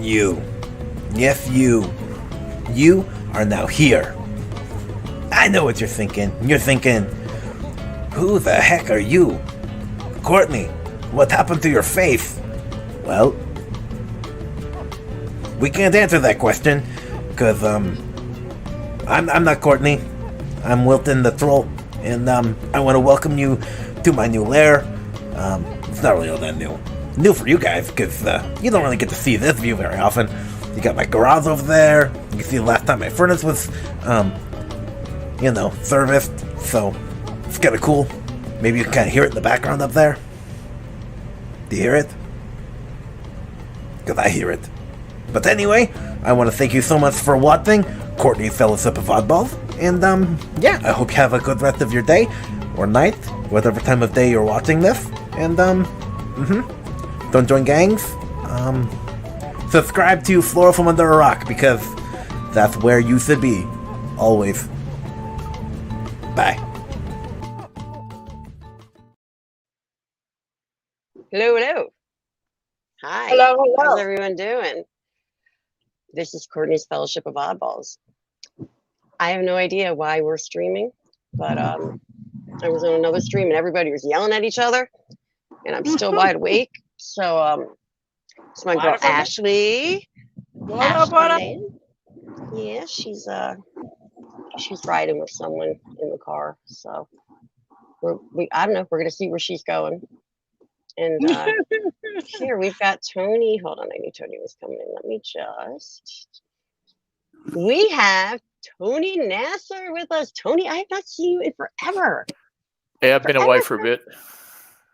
you, yes you are now here. I know what you're thinking. You're thinking, who the heck are you? Courtney, what happened to your face? Well, we can't answer that question, because, I'm not Courtney. I'm Wilton the Troll, and, I want to welcome you to my new lair. It's not really all that new. New for you guys, because, you don't really get to see this view very often. You got my garage over there. You can see the last time my furnace was, serviced, so it's kind of cool. Maybe you can kind of hear it in the background up there. Do you hear it? Because I hear it. But anyway, I want to thank you so much for watching Courtney's Fellowship of Oddballs. And, I hope you have a good rest of your day, or night, whatever time of day you're watching this. And, don't join gangs. Subscribe to Floral From Under a Rock, because that's where you should be. Always. Bye. Hello, hello. Hi. Hello, hello. How's everyone doing? This is Courtney's Fellowship of Oddballs. I have no idea why we're streaming, but I was on another stream and everybody was yelling at each other, and I'm still wide awake. So it's my girl Ashley. What up? Yeah, she's riding with someone in the car. So I don't know. We're gonna see where she's going. And here we've got Tony. Hold on, I knew Tony was coming in. Let me just. We have Tony Nasser with us. Tony, I have not seen you in forever. Yeah, I've been away for a bit.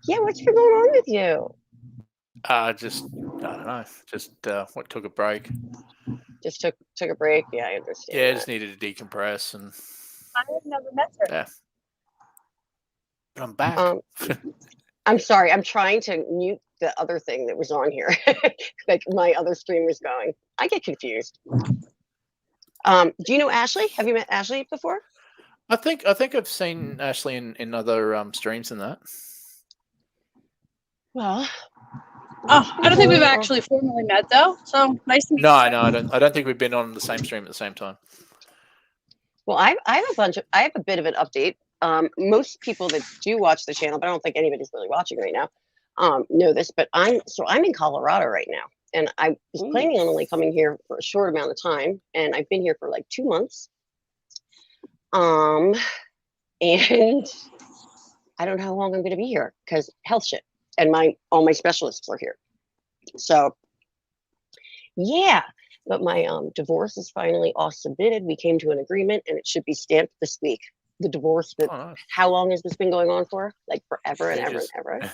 Yeah, what's been going on with you? I don't know. Just took a break. Just took a break. Yeah, I understand. Yeah, I just needed to decompress, and I have never met her. yeah. But I'm back. I'm sorry. I'm trying to mute the other thing that was on here. Like my other stream was going. I get confused. Do you know Ashley? Have you met Ashley before? I think I've seen Ashley in other streams than that. Well, I don't think we've actually formally met though. So nice to meet you. No, I don't think we've been on the same stream at the same time. well, I have a bit of an update. Most people that do watch the channel, but I don't think anybody's really watching right now, know this. But I'm in Colorado right now, and I was planning on only coming here for a short amount of time, and I've been here for like 2 months. And I don't know how long I'm going to be here because health shit, and all my specialists are here. So yeah, but my divorce is finally all submitted. We came to an agreement, and it should be stamped this week. The divorce. How long has this been going on for? Like forever and ever and ever.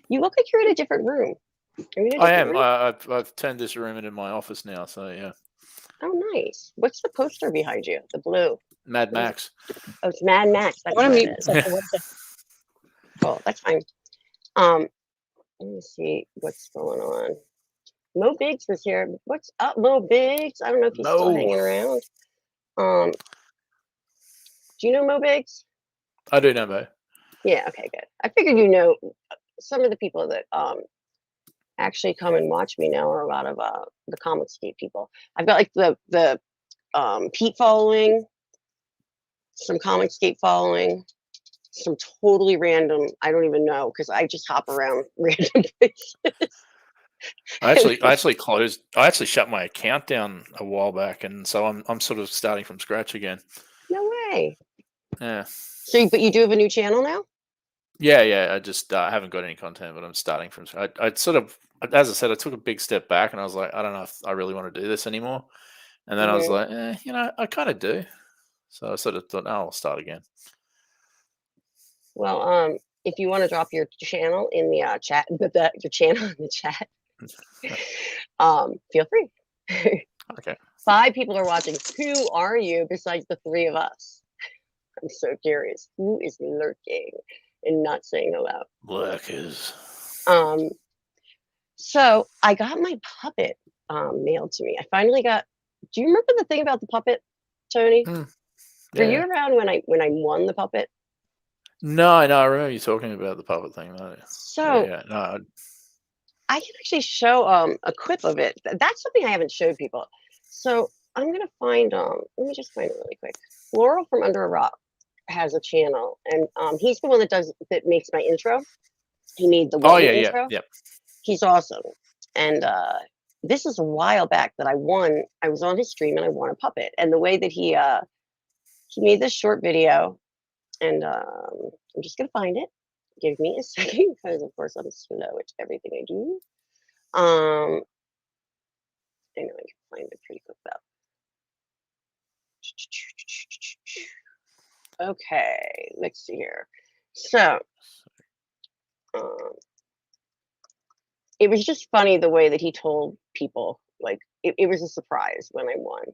You look like you're in a different room. I am. I've turned this room into my office now. So yeah. Oh, nice. What's the poster behind you? The blue. Mad Max. Oh, it's Mad Max. That's what it is. Cool. That's fine. Let me see what's going on. Mo Biggs was here. What's up, Mo Biggs? I don't know if he's still hanging around. Do you know Mo Biggs? I do know Mo. Yeah, okay, good. I figured you know some of the people that actually come and watch me now are a lot of the Comicscape people. I've got like the Pete following, some Comicscape following, some totally random, I don't even know, because I just hop around random places. I actually shut my account down a while back, and so I'm sort of starting from scratch again. No way. Yeah. So, but you do have a new channel now? Yeah. I just haven't got any content, but I'm starting from. I sort of, as I said, I took a big step back, and I was like, I don't know if I really want to do this anymore. And then I was like, I kind of do. So I sort of thought, I'll start again. Well, if you want to drop your channel in the chat, your channel in the chat, feel free. Okay. 5 people are watching. Who are you besides the 3 of us? I'm so curious. Who is lurking and not saying hello? Lurkers. So I got my puppet mailed to me. I finally got. Do you remember the thing about the puppet, Tony? Yeah. Were you around when I won the puppet? No, I remember you talking about the puppet thing. So no, I can actually show a clip of it. That's something I haven't showed people. So I'm gonna find let me just find it really quick. Floral from Under a Rock has a channel, and he's the one that makes my intro. He made the Oh Wilton yeah, intro. yeah. He's awesome. And this is a while back that I won. I was on his stream and I won a puppet. And the way that he made this short video, and I'm just gonna find it. Give me a second, because of course I'm slow at everything I do. I know I can find it pretty quick though. Okay, let's see here. So it was just funny the way that he told people, like it was a surprise when I won.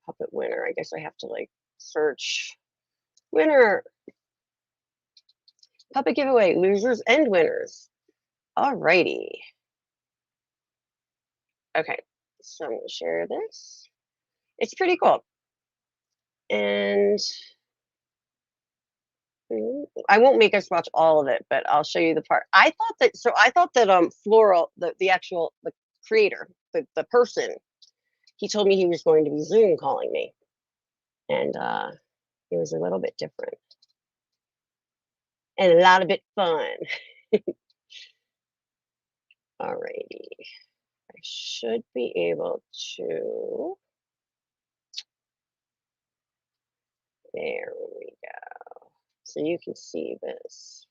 Puppet winner. I guess I have to like search winner, puppet giveaway, losers and winners. Alrighty. Okay, so I'm gonna share this. It's pretty cool. And I won't make us watch all of it, but I'll show you the part. I thought that Floral, the actual the creator, the person, he told me he was going to be Zoom calling me. And it was a little bit different. And a lot of bit fun. Alrighty. I should be able to. There we go. So you can see this.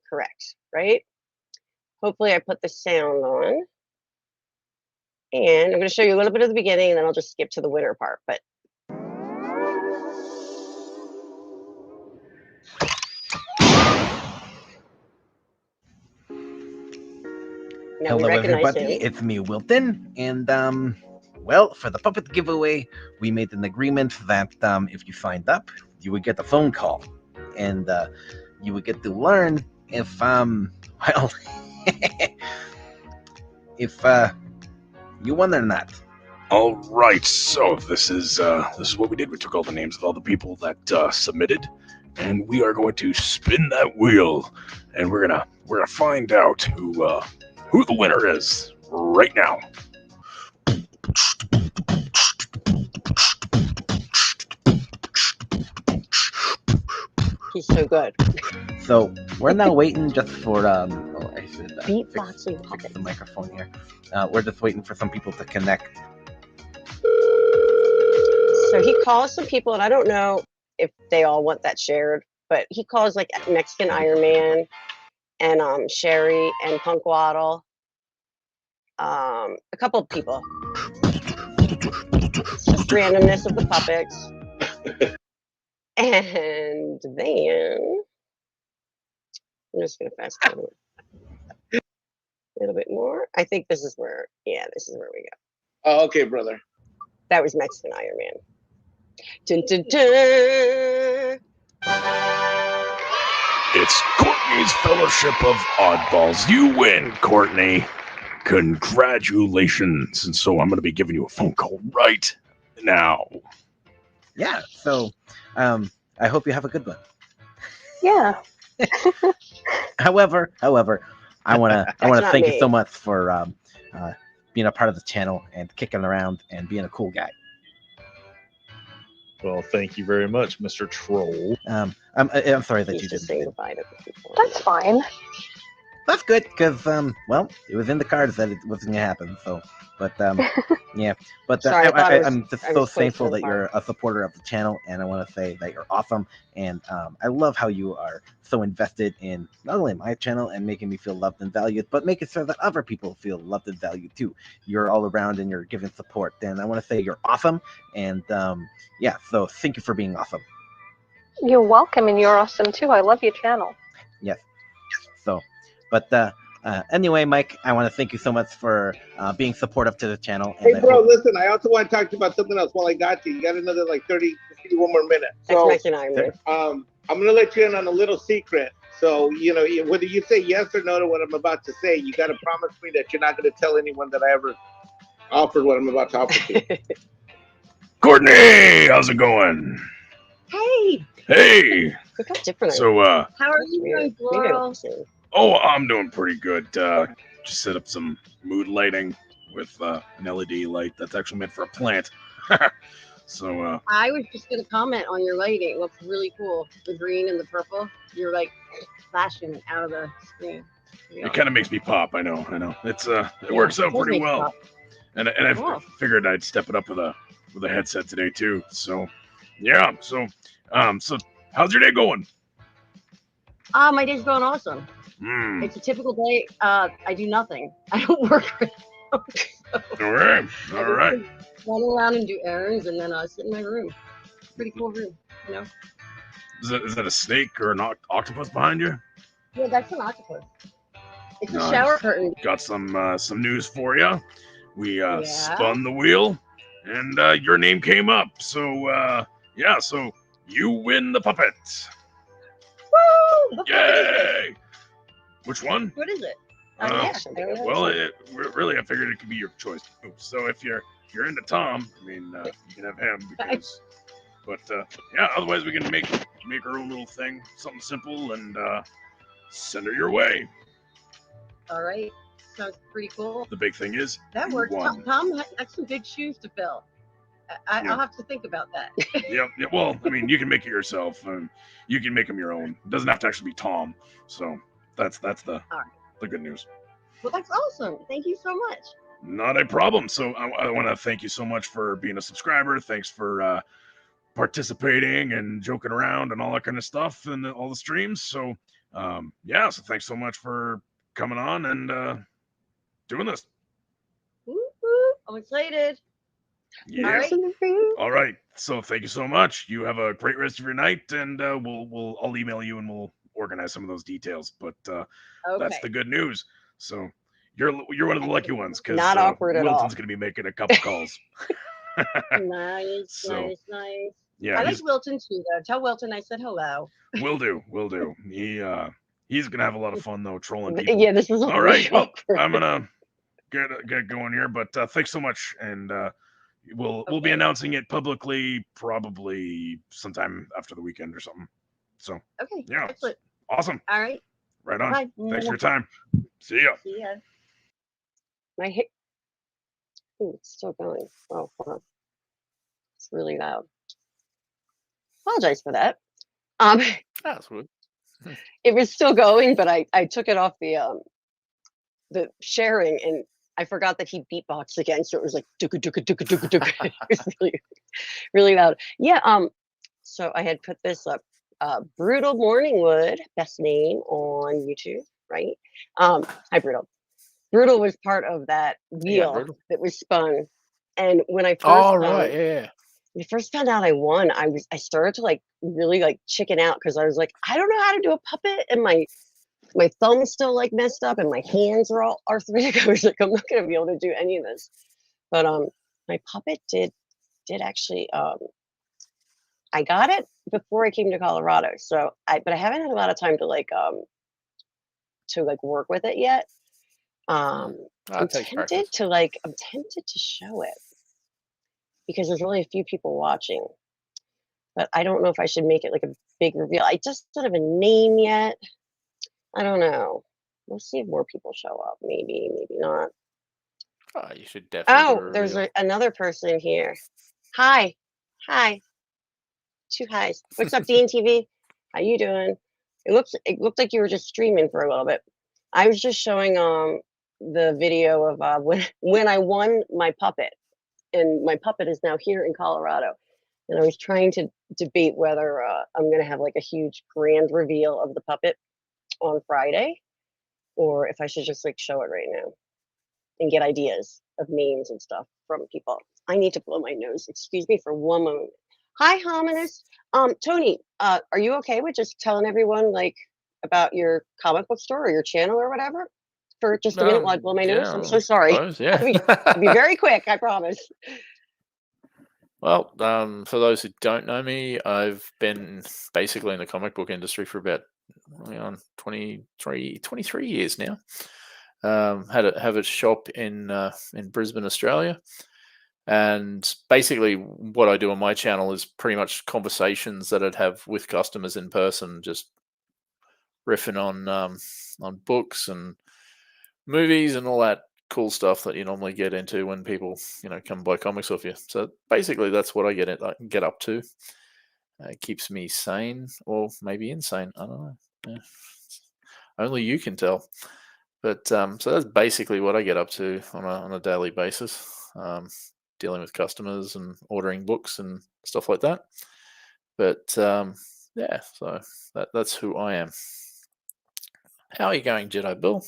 Correct, right? Hopefully I put the sound on. And I'm going to show you a little bit of the beginning, and then I'll just skip to the winner part. But now we Hello, recognize everybody. him. It's me, Wilton, and well, for the puppet giveaway, we made an agreement that if you signed up, you would get a phone call, and you would get to learn if well, if you won or not. All right, so this is what we did. We took all the names of all the people that submitted, and we are going to spin that wheel, and we're gonna find out who the winner is right now. He's so good. So we're now waiting just for I should Beatboxing fix the microphone here. We're just waiting for some people to connect. So he calls some people, and I don't know if they all want that shared, but he calls like Mexican Iron Man and Sherry and Punk Waddle. A couple of people. It's just randomness of the puppets. And then I'm just gonna fast forward a little bit more. I think this is where we go. Oh, okay, brother. That was Mexican Iron Man. Dun, dun, dun. It's Courtney's Fellowship of Oddballs. You win, Courtney. Congratulations. And so I'm going to be giving you a phone call right now. Yeah. So I hope you have a good one. Yeah. However, I want to not thank you me. so much for being a part of the channel and kicking around and being a cool guy. Well, thank you very much, Mr. Troll. I'm sorry that He's you just didn't. saying goodbye to the people. That's fine. That's good because well, it was in the cards that it wasn't gonna happen. So, but yeah, but Sorry, I thought it was- I'm just I so was close thankful to the that you're a supporter of the channel, and I want to say that you're awesome. And I love how you are so invested in not only my channel and making me feel loved and valued, but making sure that other people feel loved and valued too. You're all around and you're giving support, and I want to say you're awesome. And yeah, so thank you for being awesome. You're welcome, and you're awesome too. I love your channel. Yes. So, but anyway, Mike, I want to thank you so much for being supportive to the channel. And Hey, bro, listen, I also want to talk to you about something else while I got you. You got another like 51 more minutes. That's So Mexican Iron Man. I'm going to let you in on a little secret. So, you know, whether you say yes or no to what I'm about to say, you got to promise me that you're not going to tell anyone that I ever offered what I'm about to offer to you. Courtney, how's it going? Hey, Hey. look how different I am. So, How are you Weird. doing, Maybe I Floral? don't see him. Oh, I'm doing pretty good. Just set up some mood lighting with an LED light that's actually meant for a plant. So, I was just gonna comment on your lighting. It looks really cool. The green and the purple. You're like flashing out of the screen. it kind of makes me pop. I know. It's it Yeah, works it out does pretty make well. pop. And I Cool. figured I'd step it up with a headset today too. So, yeah. So how's your day going? My day's going awesome. Hmm. It's a typical day. I do nothing. I don't work right now. All right. All right. Run around and do errands, and then sit in my room. Pretty cool room, you know. Is that a snake or an octopus behind you? Yeah, that's an octopus. It's a Nice. shower curtain. Got some news for you. We Yeah? spun the wheel, and your name came up. So yeah, so you win the puppet. Woo! What is it? Yay! Which one? What is it? Uh, Yeah, I don't know. Well, really, I figured it could be your choice. Oops. So if you're into Tom, I mean, you can have him because. But yeah, otherwise we can make our own little thing, something simple, and send her your way. All right, sounds pretty cool. The big thing is That you works. won. Tom has some big shoes to fill. Yeah. I'll have to think about that. Yeah. Well, I mean, you can make it yourself, and you can make them your own. It doesn't have to actually be Tom. So that's the good news. Well, that's awesome. Thank you so much. Not a problem. So I want to thank you so much for being a subscriber. Thanks for participating and joking around and all that kind of stuff and all the streams. So yeah, so thanks so much for coming on and doing this. Woo-hoo. I'm excited. Yeah. All right. All right. So thank you so much. You have a great rest of your night, and I'll email you and we'll organize some of those details. But that's the good news. So you're one of the lucky ones because Not awkward at all. Wilton's going to be making a couple calls. Nice, So, nice. Yeah, I like Wilton too, though. Tell Wilton I said hello. Will do. He's gonna have a lot of fun though, trolling people. Yeah, this is All right. Well, awkward. I'm gonna get going here, but thanks so much, and we'll be announcing it publicly probably sometime after the weekend or something. So Okay. yeah, Excellent. awesome. All right. Right on. Bye. Thanks for your time. See ya. See ya. My hip. Ooh, it's still going. Oh, hold on. It's really loud. Apologize for that. That's good. It was still going, but I took it off the sharing, and I forgot that he beatboxed again, so it was like dooka dooka dooka dooka dooka. It was really, really loud. Yeah. So I had put this up. Brutal Morningwood, best name on YouTube, right? Hi, Brutal. Brutal was part of that wheel Brutal. that was spun, and when I first right, yeah. when I first found out I won, I started to like really like chicken out because I was like, I don't know how to do a puppet, and my thumb's still like messed up, and my hands are all arthritic. I was like, I'm not gonna be able to do any of this. But my puppet did actually I got it before I came to Colorado, so but I haven't had a lot of time to like work with it yet. I'm tempted to show it because there's only a few people watching, but I don't know if I should make it like a big reveal. I just don't have a name yet. I don't know. We'll see if more people show up. Maybe not. Oh, you should definitely. Oh, there's another person here. Hi. 2 highs. What's up, Dean TV? How you doing? It looked like you were just streaming for a little bit. I was just showing the video of when I won my puppet, and my puppet is now here in Colorado. And I was trying to debate whether I'm going to have like a huge grand reveal of the puppet on Friday, or if I should just like show it right now and get ideas of names and stuff from people. I need to blow my nose. Excuse me for one moment. Hi, Hominus. Tony, are you okay with just telling everyone like about your comic book store or your channel or whatever for just a minute while I blow my nose? I'm so sorry. Yeah. I'll be very quick, I promise. Well, for those who don't know me, I've been basically in the comic book industry for about 23 years now. Have a shop in Brisbane, Australia. And basically what I do on my channel is pretty much conversations that I'd have with customers in person, just riffing on books and movies and all that cool stuff that you normally get into when people come buy comics off you. So basically, that's what I get up to. It keeps me sane, or maybe insane. I don't know. Yeah. Only you can tell. But so that's basically what I get up to on a daily basis, dealing with customers and ordering books and stuff like that. But yeah, so that's who I am. How are you going, Jedi Bill?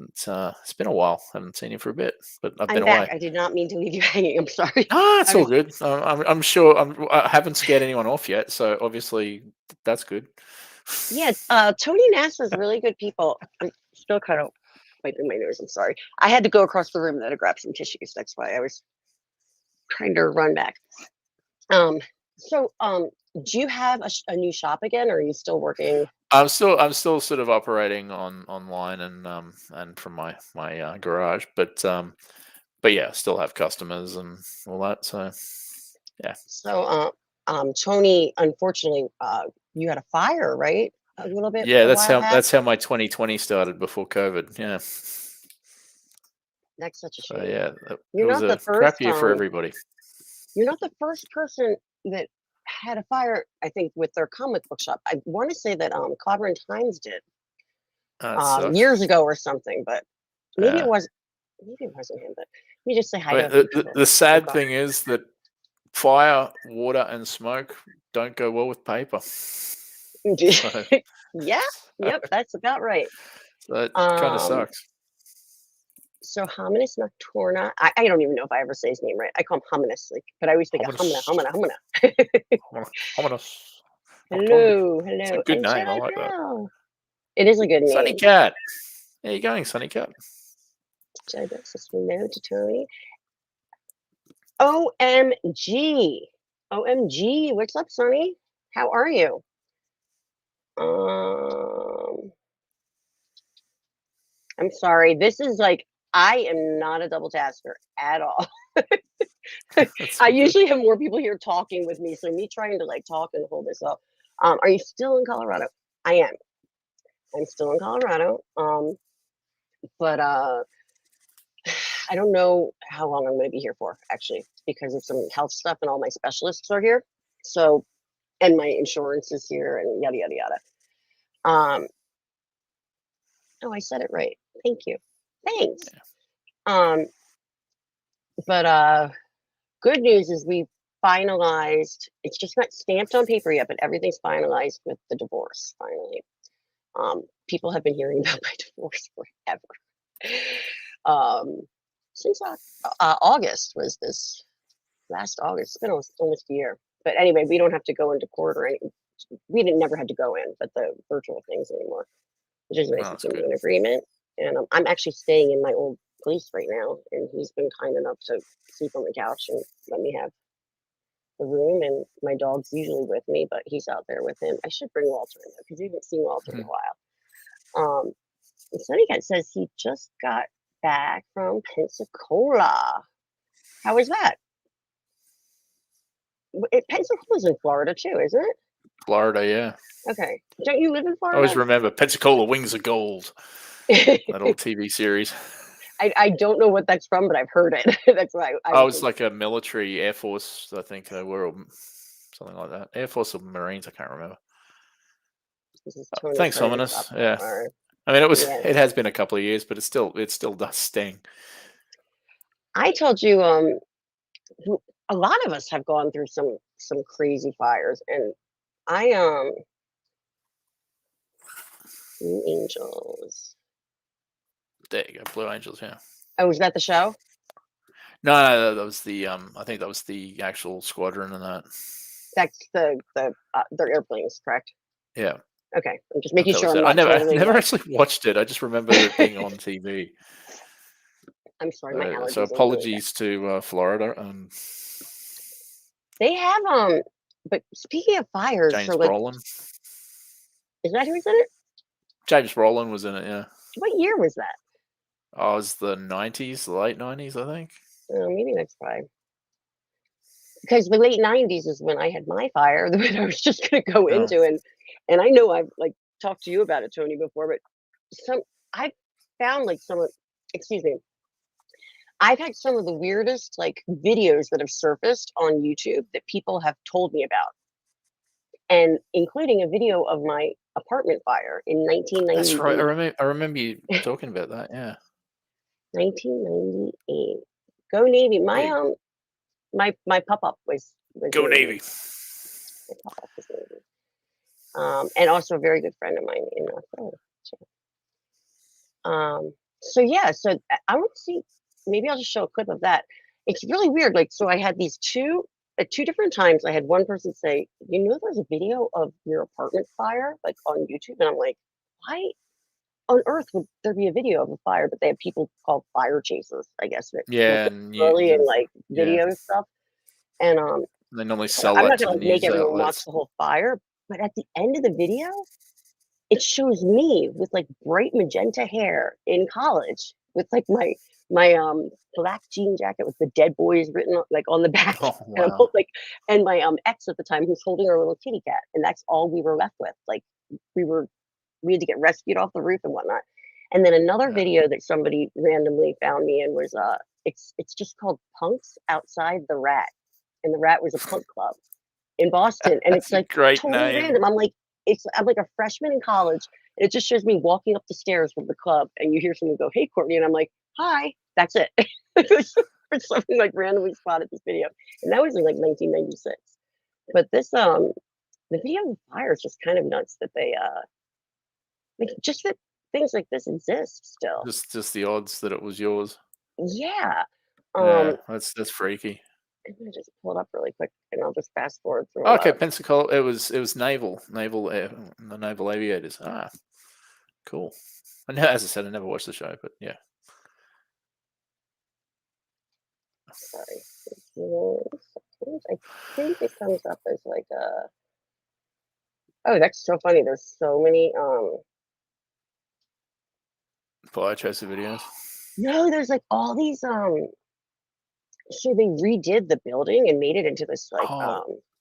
It's been a while. Haven't seen you for a bit, but I've been I'm back. away. I did not mean to leave you hanging. I'm sorry. Ah, it's I all was- good. I'm sure I haven't scared anyone off yet, so obviously that's good. Yeah, Tony Nassa's really good people. I'm still kind of wiping my nose. I'm sorry. I had to go across the room to grab some tissues. That's why I was trying to run back. So, do you have a new shop again, or are you still working? I'm still sort of operating online and from my garage, but yeah, still have customers and all that. So yeah. So, Tony, unfortunately, you had a fire, right? A little bit. Yeah, a while back? that's how my 2020 started before COVID. Yeah. That's such a So shame. yeah, You're it was not a the first. crap year for everybody. You're not the first person that had a fire. I think with their comic book shop. I want to say that Clobber Times did That sucks. years ago or something, but maybe Yeah. it was. Maybe it wasn't him. But let me just say hi But to the sad thing is that fire, water, and smoke don't go well with paper. So, Yeah. Yep. That's about right. so that kind of Um, sucks. So Hominis Nocturna. I don't even know if I ever say his name right. I call him Hominis, but I always think of Hominis. Homina. Ominous. Hello. It's a good And name. I Jedi like that. Bill. It is a good Sunny name. Cat. How you going, Sunny Cat? Jedi Bill says hello to Tony. OMG. OMG. What's up, Sonny? How are you? I'm sorry. This is like, I am not a double tasker at all. I usually have more people here talking with me. So me trying to like talk and hold this up. Are you still in Colorado? I am. I'm still in Colorado. But I don't know how long I'm going to be here for, actually, because of some health stuff and all my specialists are here. So, and my insurance is here and yada, yada, yada. Oh, I said it right. Thank you. Thanks. But good news is we finalized, it's just not stamped on paper yet, but everything's finalized with the divorce finally. People have been hearing about my divorce forever. Since August was this last August. It's been almost a year. But anyway, we don't have to go into court or anything. We never had to go in, but the virtual things anymore, which is nice. We can do an agreement. And I'm actually staying in my old place right now, and he's been kind enough to sleep on the couch and let me have the room. And my dog's usually with me, but he's out there with him. I should bring Walter in because we haven't seen Walter in a while. And Sonny Cat says he just got back from Pensacola. How was that? Pensacola's in Florida too, isn't it? Florida, yeah. Okay. Don't you live in I Florida? always remember Pensacola Wings of Gold. That old TV series. I don't know what that's from, but I've heard it. That's why I was like a military Air Force, I think they were, or something like that. Air Force or Marines, I can't remember. Thanks, Ominous. Yeah. I mean, it has been a couple of years, but it still does sting. I told you, a lot of us have gone through some crazy fires, and Blue Angels. There you go, Blue Angels. Yeah. Oh, was that the show? No, that was the I think that was the actual squadron and that. That's their airplanes, correct? Yeah. Okay, I'm just making sure. I never actually watched it. I just remember it being on TV. I'm sorry, my allergies. So apologies to Florida. They have but speaking of fires, James so like, Brolin. Is that who's in it? James Brolin was in it. Yeah. What year was that? Oh, it was the 90s, the late 90s, I think. Oh, maybe that's why. Because the late 90s is when I had my fire that I was just going to go into, and And I know I've like talked to you about it, Tony, before, but I found like excuse me, I've had some of the weirdest like videos that have surfaced on YouTube that people have told me about, and including a video of my apartment fire in 1998. That's right. I remember you talking about that. Yeah. 1998. Go Navy. My pop-up was Go Navy. My pop-up was Navy. And also a very good friend of mine in Florida. So yeah, so I want to see, maybe I'll just show a clip of that. It's really weird. Like, so I had these at two different times, I had one person say, there's a video of your apartment fire, like on YouTube. And I'm like, why on earth would there be a video of a fire? But they have people called fire chasers, I guess. Yeah. And like video stuff. And they normally sell I'm that not to gonna the make news everyone outlets. watch the whole fire, but at the end of the video, it shows me with like bright magenta hair in college with like my black jean jacket with the Dead Boys written like on the back. Oh, And, wow. and my ex at the time who's holding our little kitty cat, and that's all we were left with. Like we had to get rescued off the roof and whatnot. And then another video that somebody randomly found me in was it's just called Punks Outside the Rat, and the Rat was a punk club in Boston, and it's like great totally name. random. I'm like a freshman in college, and it just shows me walking up the stairs from the club, and you hear someone go, "Hey, Courtney," and I'm like, "Hi." That's it. It was something like randomly spotted this video, and that was in like 1996. But this the video of the fire is just kind of nuts that they like just that things like this exist still. Just the odds that it was yours. Yeah. Yeah, that's freaky. I'm gonna just pull it up really quick, and I'll just fast forward through. Okay, Pensacola. It was naval the naval aviators. Ah, cool. And as I said, I never watched the show, but yeah. Sorry. I think it comes up as like a. Oh, that's so funny. There's so many. Fire chaser videos. No, there's like all these. So they redid the building and made it into this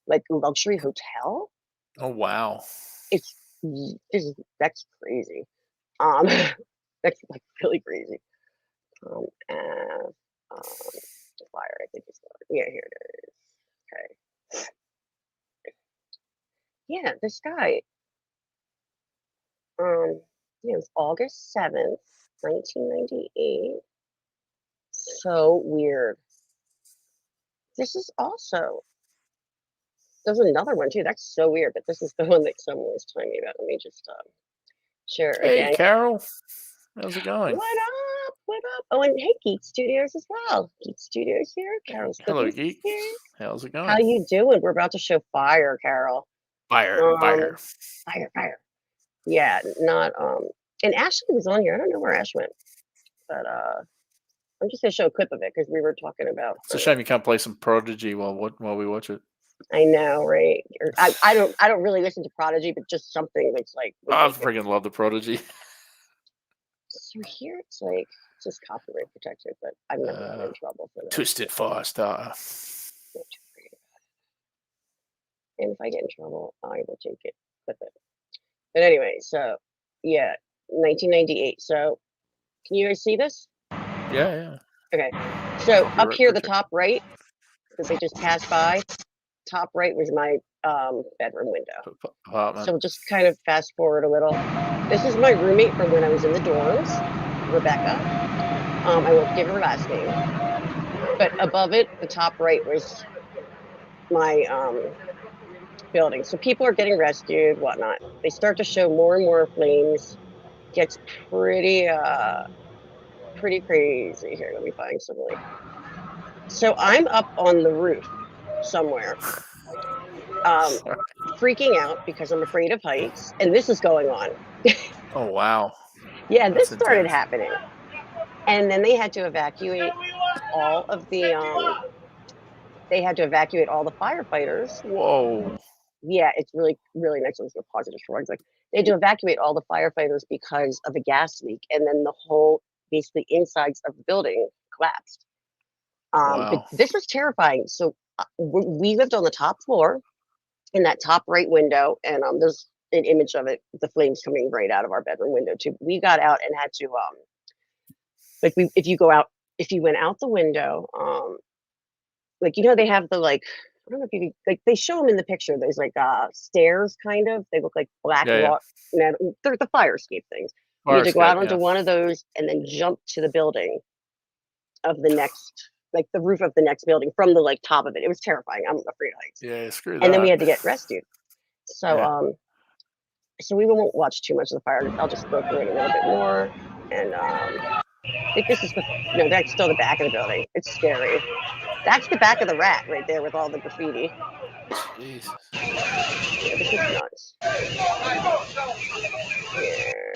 like luxury hotel. Oh wow. That's crazy. That's like really crazy. Fire, I think it's here it is. Okay. Yeah, this guy. It was August 7th, 1998. So weird. This is also. There's another one too. That's so weird, but this is the one that someone was telling me about. Let me just share it again. Hey, Carol. How's it going? What up? What up? Oh, and hey, Geek Studios as well. Geek Studios here. Carol's Hello, Cookies Geek. here. How's it going? How you doing? We're about to show fire, Carol. Fire. Yeah, not and Ashley was on here. I don't know where Ash went, but I'm just gonna show a clip of it because we were talking about. It's a shame you can't play some Prodigy while we watch it. I know, right? I don't really listen to Prodigy, but just something that's like. I freaking love the Prodigy. So here it's like it's just copyright protected, but I'm never got in trouble for that. Twisted Firestarter. And if I get in trouble, I will take it with it. But anyway, so yeah, 1998. So can you guys see this? Yeah. Okay. So up here, the top right, because they just passed by, top right was my bedroom window. Apartment. So just kind of fast forward a little. This is my roommate from when I was in the dorms, Rebecca. I won't give her last name. But above it, the top right was my building. So people are getting rescued, whatnot. They start to show more and more flames. Gets pretty crazy. Here, let me find some like. So I'm up on the roof somewhere, freaking out because I'm afraid of heights, and this is going on. Oh wow. Yeah, this started happening, and then they had to evacuate all of the firefighters. Whoa. Yeah, it's really, really nice. I'm just gonna pause it just for one second. They had to evacuate all the firefighters because of a gas leak, and then the whole, basically, insides of the building collapsed. Wow. But this was terrifying. So we lived on the top floor, in that top right window, and an image of it, the flames coming right out of our bedroom window too. We got out and had to if you went out the window, like they have the like I don't know if you could, like they show them in the picture. There's like stairs kind of. They look like black Yeah, yeah. rock. They're the fire escape things. You Fire had to go out escape, onto yeah. one of those and then jump to the building of the next, like the roof of the next building from the like top of it. It was terrifying. I'm afraid of heights. Yeah, screw that. And then we had to get rescued. So Yeah. so we won't watch too much of the fire. I'll just go through it a little bit more. And I think this is that's still the back of the building. It's scary. That's the back of the rat right there with all the graffiti. Jeez. Yeah, this is nuts. Here.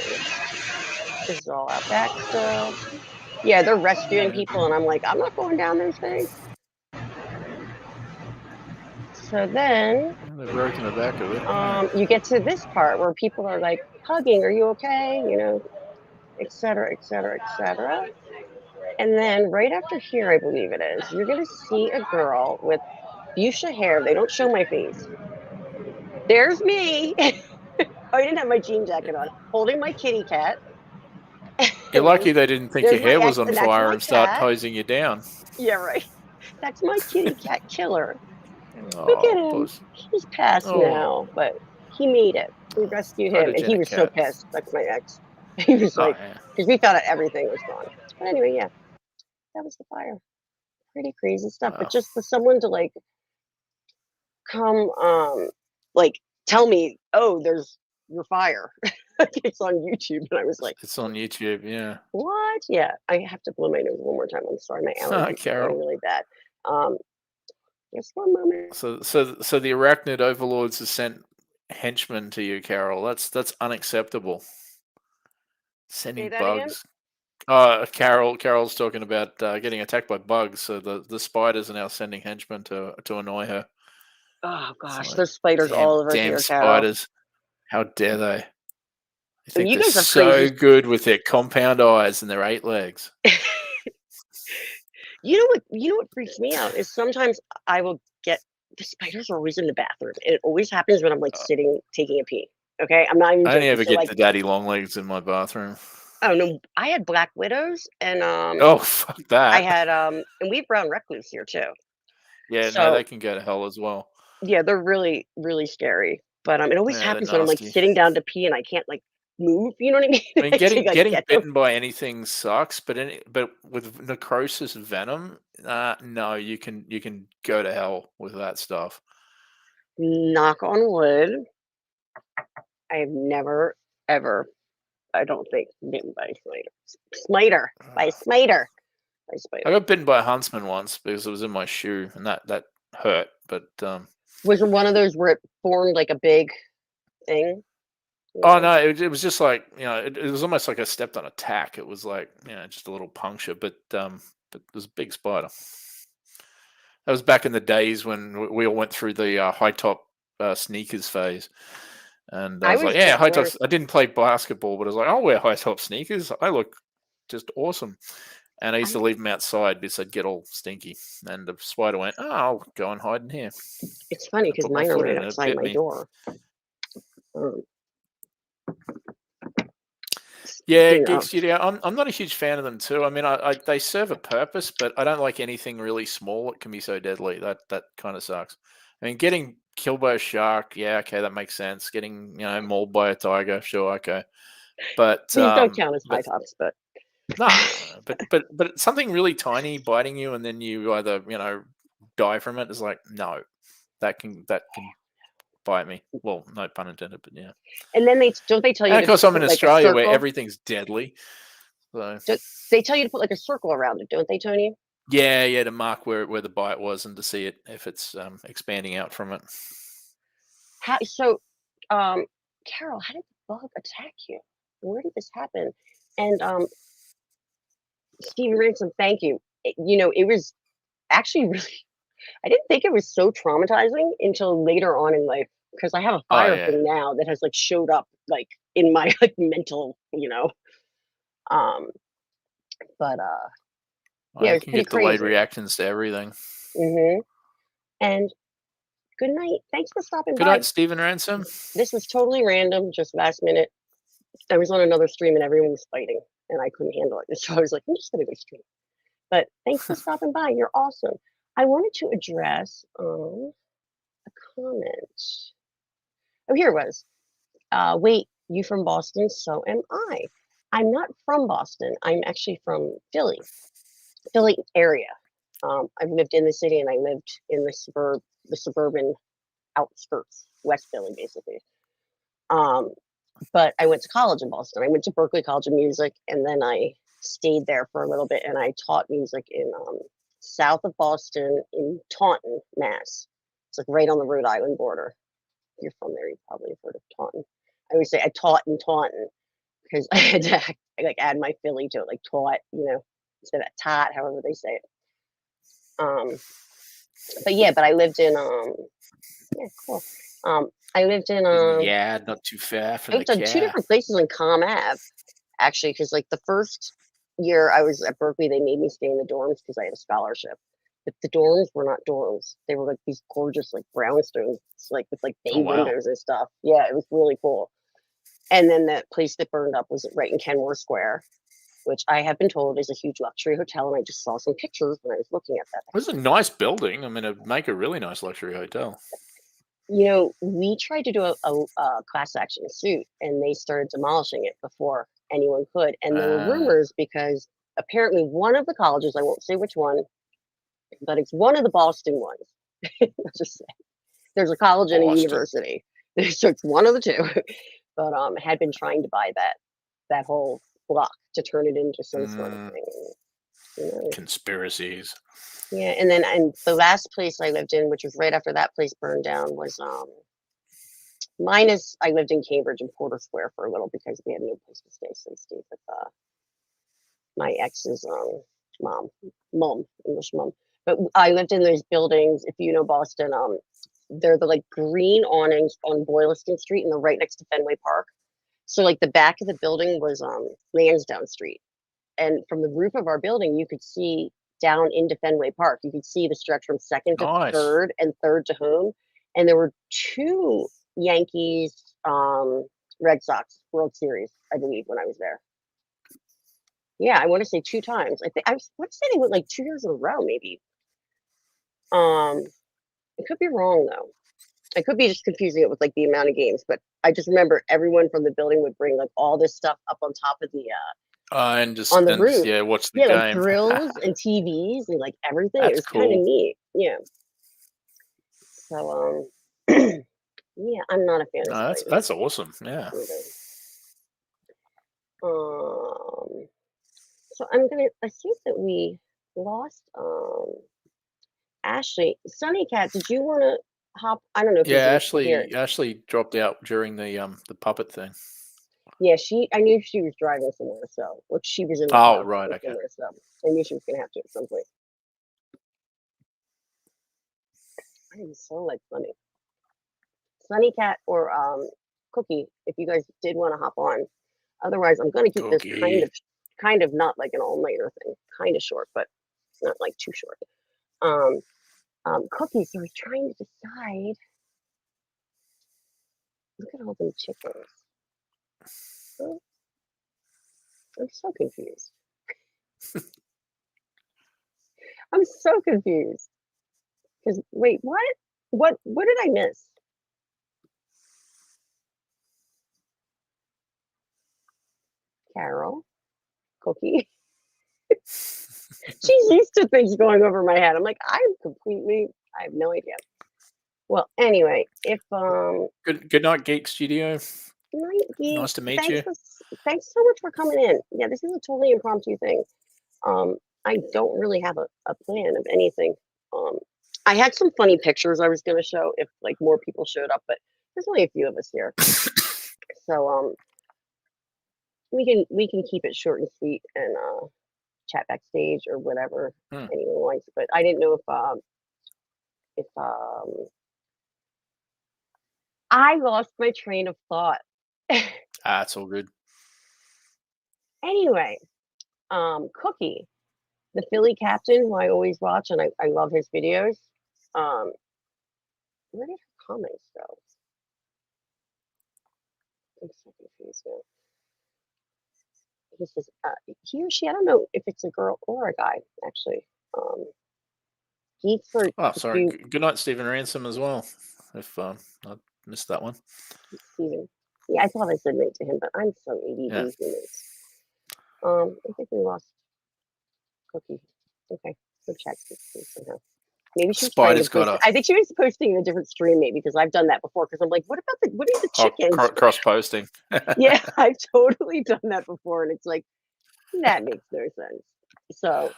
This is all out back still. Yeah, they're rescuing people, and I'm like, I'm not going down those things. So then, They've broken the back of it. you get to this part where people are like hugging, "Are you okay?" Et cetera, et cetera, et cetera. And then right after here, I believe it is, you're gonna see a girl with fuchsia hair. They don't show my face. There's me. I didn't have my jean jacket on, holding my kitty cat. You're lucky they didn't think your There's my hair was ex, on and that's fire my and start cat. hosing you down. Yeah, right. That's my kitty cat Killer. Oh, Look at him. puss. He's passed now, but he made it. We rescued him, and he was so pissed. That's my ex. He was like, because we found out everything was gone. But anyway, yeah, that was the fire. Pretty crazy stuff. But just for someone to like come, like tell me, oh, there's your fire. It's on YouTube, and I was like, it's on YouTube, yeah. What? Yeah, I have to blow my nose one more time. I'm sorry, my allergies are going really bad. Just one moment. So the arachnid overlords have sent henchmen to you, Carol. That's unacceptable. Sending bugs. Carol's talking about getting attacked by bugs. So the spiders are now sending henchmen to annoy her. Oh gosh, there's spiders all over damn here, spiders! How dare they? I think you they're guys are so crazy. good with their compound eyes and their 8 legs. You know what freaks me out is sometimes I will get the spiders are always in the bathroom. And it always happens when I'm like sitting taking a pee. Okay, I'm not even I joking. only ever So, get like, the daddy long legs in my bathroom. Oh no, I had black widows and Oh fuck that! I had and we have brown recluse here too. Yeah, So, no, they can go to hell as well. Yeah, they're really, really scary. But it always Yeah, happens they're when I'm like nasty. sitting down to pee and I can't like move. You know what I mean? I mean, getting get them. bitten by anything sucks, but with necrosis venom, no, you can go to hell with that stuff. Knock on wood. I have never ever, I don't think, bitten by a spider. By a spider. I got bitten by a huntsman once because it was in my shoe, and that hurt. But was it one of those where it formed like a big thing? Oh no, it was just like it was almost like I stepped on a tack. It was like just a little puncture, but it was a big spider. That was back in the days when we all went through the high top sneakers phase, and I was like, yeah, high tops. I didn't play basketball, but I was like, I'll wear high top sneakers. I look just awesome. And I used to leave them outside because I'd get all stinky. And the spider went, "Oh, I'll go and hide in here." It's funny because mine are right outside my door. Yeah, Geek Studio. I'm not a huge fan of them too. I mean, they serve a purpose, but I don't like anything really small that can be so deadly. That kind of sucks. I mean, getting killed by a shark, yeah, okay, that makes sense. Getting mauled by a tiger, sure, okay. But these don't count as high tops, but. No, but something really tiny biting you and then you either die from it is like no, that can bite me. Well, no pun intended, but yeah. And then they tell you. And of course, I'm in Australia where everything's deadly. So they tell you to put like a circle around it, don't they, Tony? Yeah, to mark where the bite was and to see it if it's expanding out from it. So, Carol, how did the bug attack you? Where did this happen? And Stephen Ransom, thank you. It was actually really, I didn't think it was so traumatizing until later on in life, because I have a fire thing now that has like showed up like in my like mental, but yeah, you can get delayed reactions to everything. And Good night. Thanks for stopping Good by. night, Stephen Ransom. This was totally random, just last minute. I was on another stream and everyone was fighting, and I couldn't handle it. So I was like, I'm just gonna go stream. But thanks for stopping by. You're awesome. I wanted to address a comment. Oh, here it was. Wait, you from Boston? So am I. I'm not from Boston. I'm actually from Philly area. I've lived in the city and I lived in the suburban outskirts, West Philly, basically. But I went to college in Boston. I went to Berklee College of Music, and then I stayed there for a little bit, and I taught music in south of Boston in Taunton, Mass. It's like right on the Rhode Island border. If you're from there, you probably have heard of Taunton. I always say I taught in Taunton because I had to add my Philly to it, like taught, instead of tot, however they say it. But I lived in yeah, cool. I lived in yeah, not too far from I lived on two different places on Comm Ave, actually, because like the first year I was at Berklee, they made me stay in the dorms because I had a scholarship. But the dorms were not dorms; they were like these gorgeous like brownstones, like with like bay windows and stuff. Yeah, it was really cool. And then the place that burned up was right in Kenmore Square, which I have been told is a huge luxury hotel, and I just saw some pictures when I was looking at that. It was a nice building. I mean, it'd make a really nice luxury hotel. We tried to do a class action suit, and they started demolishing it before anyone could. And there were rumors because apparently one of the colleges, I won't say which one, but it's one of the Boston ones. Let's just say there's a college and a university, so it's one of the two. But had been trying to buy that whole block to turn it into some sort of thing. Conspiracies. Yeah, and the last place I lived in, which was right after that place burned down, was I lived in Cambridge and Porter Square for a little because we had no place to stay, so I stayed with my ex's mom, English mom. But I lived in those buildings. If you know Boston, they're the like green awnings on Boylston Street, and they're right next to Fenway Park. So like the back of the building was Lansdowne Street, and from the roof of our building, you could see down into Fenway Park. You could see the stretch from second to third and third to home. And there were two Yankees, Red Sox World Series, I believe, when I was there. Yeah, I want to say 2 times. I think I want to say they went like 2 years in a row, maybe. It could be wrong though. I could be just confusing it with like the amount of games, but I just remember everyone from the building would bring like all this stuff up on top of the and just on the roof. watch the game. Like grills and TVs and like everything. That's it was cool. kind of neat. Yeah. So yeah, I'm not a fan of that's awesome. Yeah. So I'm gonna assume that we lost Ashley. Sunny Cat, did you want to hop? I don't know if Ashley dropped out during the puppet thing. Yeah, I knew she was driving somewhere, so she was in the car right, okay. Somewhere, so I knew she was gonna have to at some point. I am so like Sunny Cat or Cookie, if you guys did want to hop on. Otherwise, I'm gonna keep this kind of not like an all-nighter thing, kind of short, but not like too short. Cookie, so I was trying to decide. Look at all them chickens. I'm so confused. I'm so confused. Because wait, what did I miss? Carol, Cookie. She's used to things going over my head. I'm like, I have no idea. Well, anyway, if good night, Geek Studio. Night, Geek. Nice to meet you. Thanks so much for coming in. Yeah, this is a totally impromptu thing. I don't really have a plan of anything. I had some funny pictures I was going to show if like more people showed up, but there's only a few of us here, so we can keep it short and sweet and chat backstage or whatever anyone wants. But I didn't know if I lost my train of thought. It's all good. Anyway, Cookie, the Philly captain, who I always watch and I love his videos. where did her comments go? I'm so confused now. He says, he or she, I don't know if it's a girl or a guy, actually. Geeks for Oh, sorry. do Good night, Stephen Ransom, as well. If I missed that one. Steven. Yeah, I thought I said mate to him, but I'm so ADD Yeah. humans. I think we lost Cookie. Okay, go check this somehow. Maybe she was trying to Spider's got post. a I think she was posting in a different stream, maybe, because I've done that before. Because I'm like, what are the chickens? cross posting. Yeah, I've totally done that before, and it's like that makes no sense. So,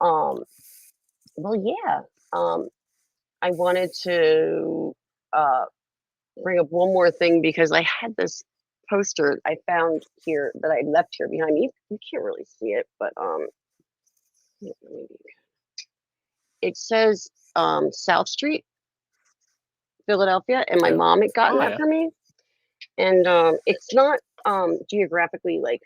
well, yeah, I wanted to bring up one more thing because I had this poster I found here that I left here behind me. You can't really see it, but maybe it says South Street, Philadelphia, and my mom had gotten that for me. And it's not geographically like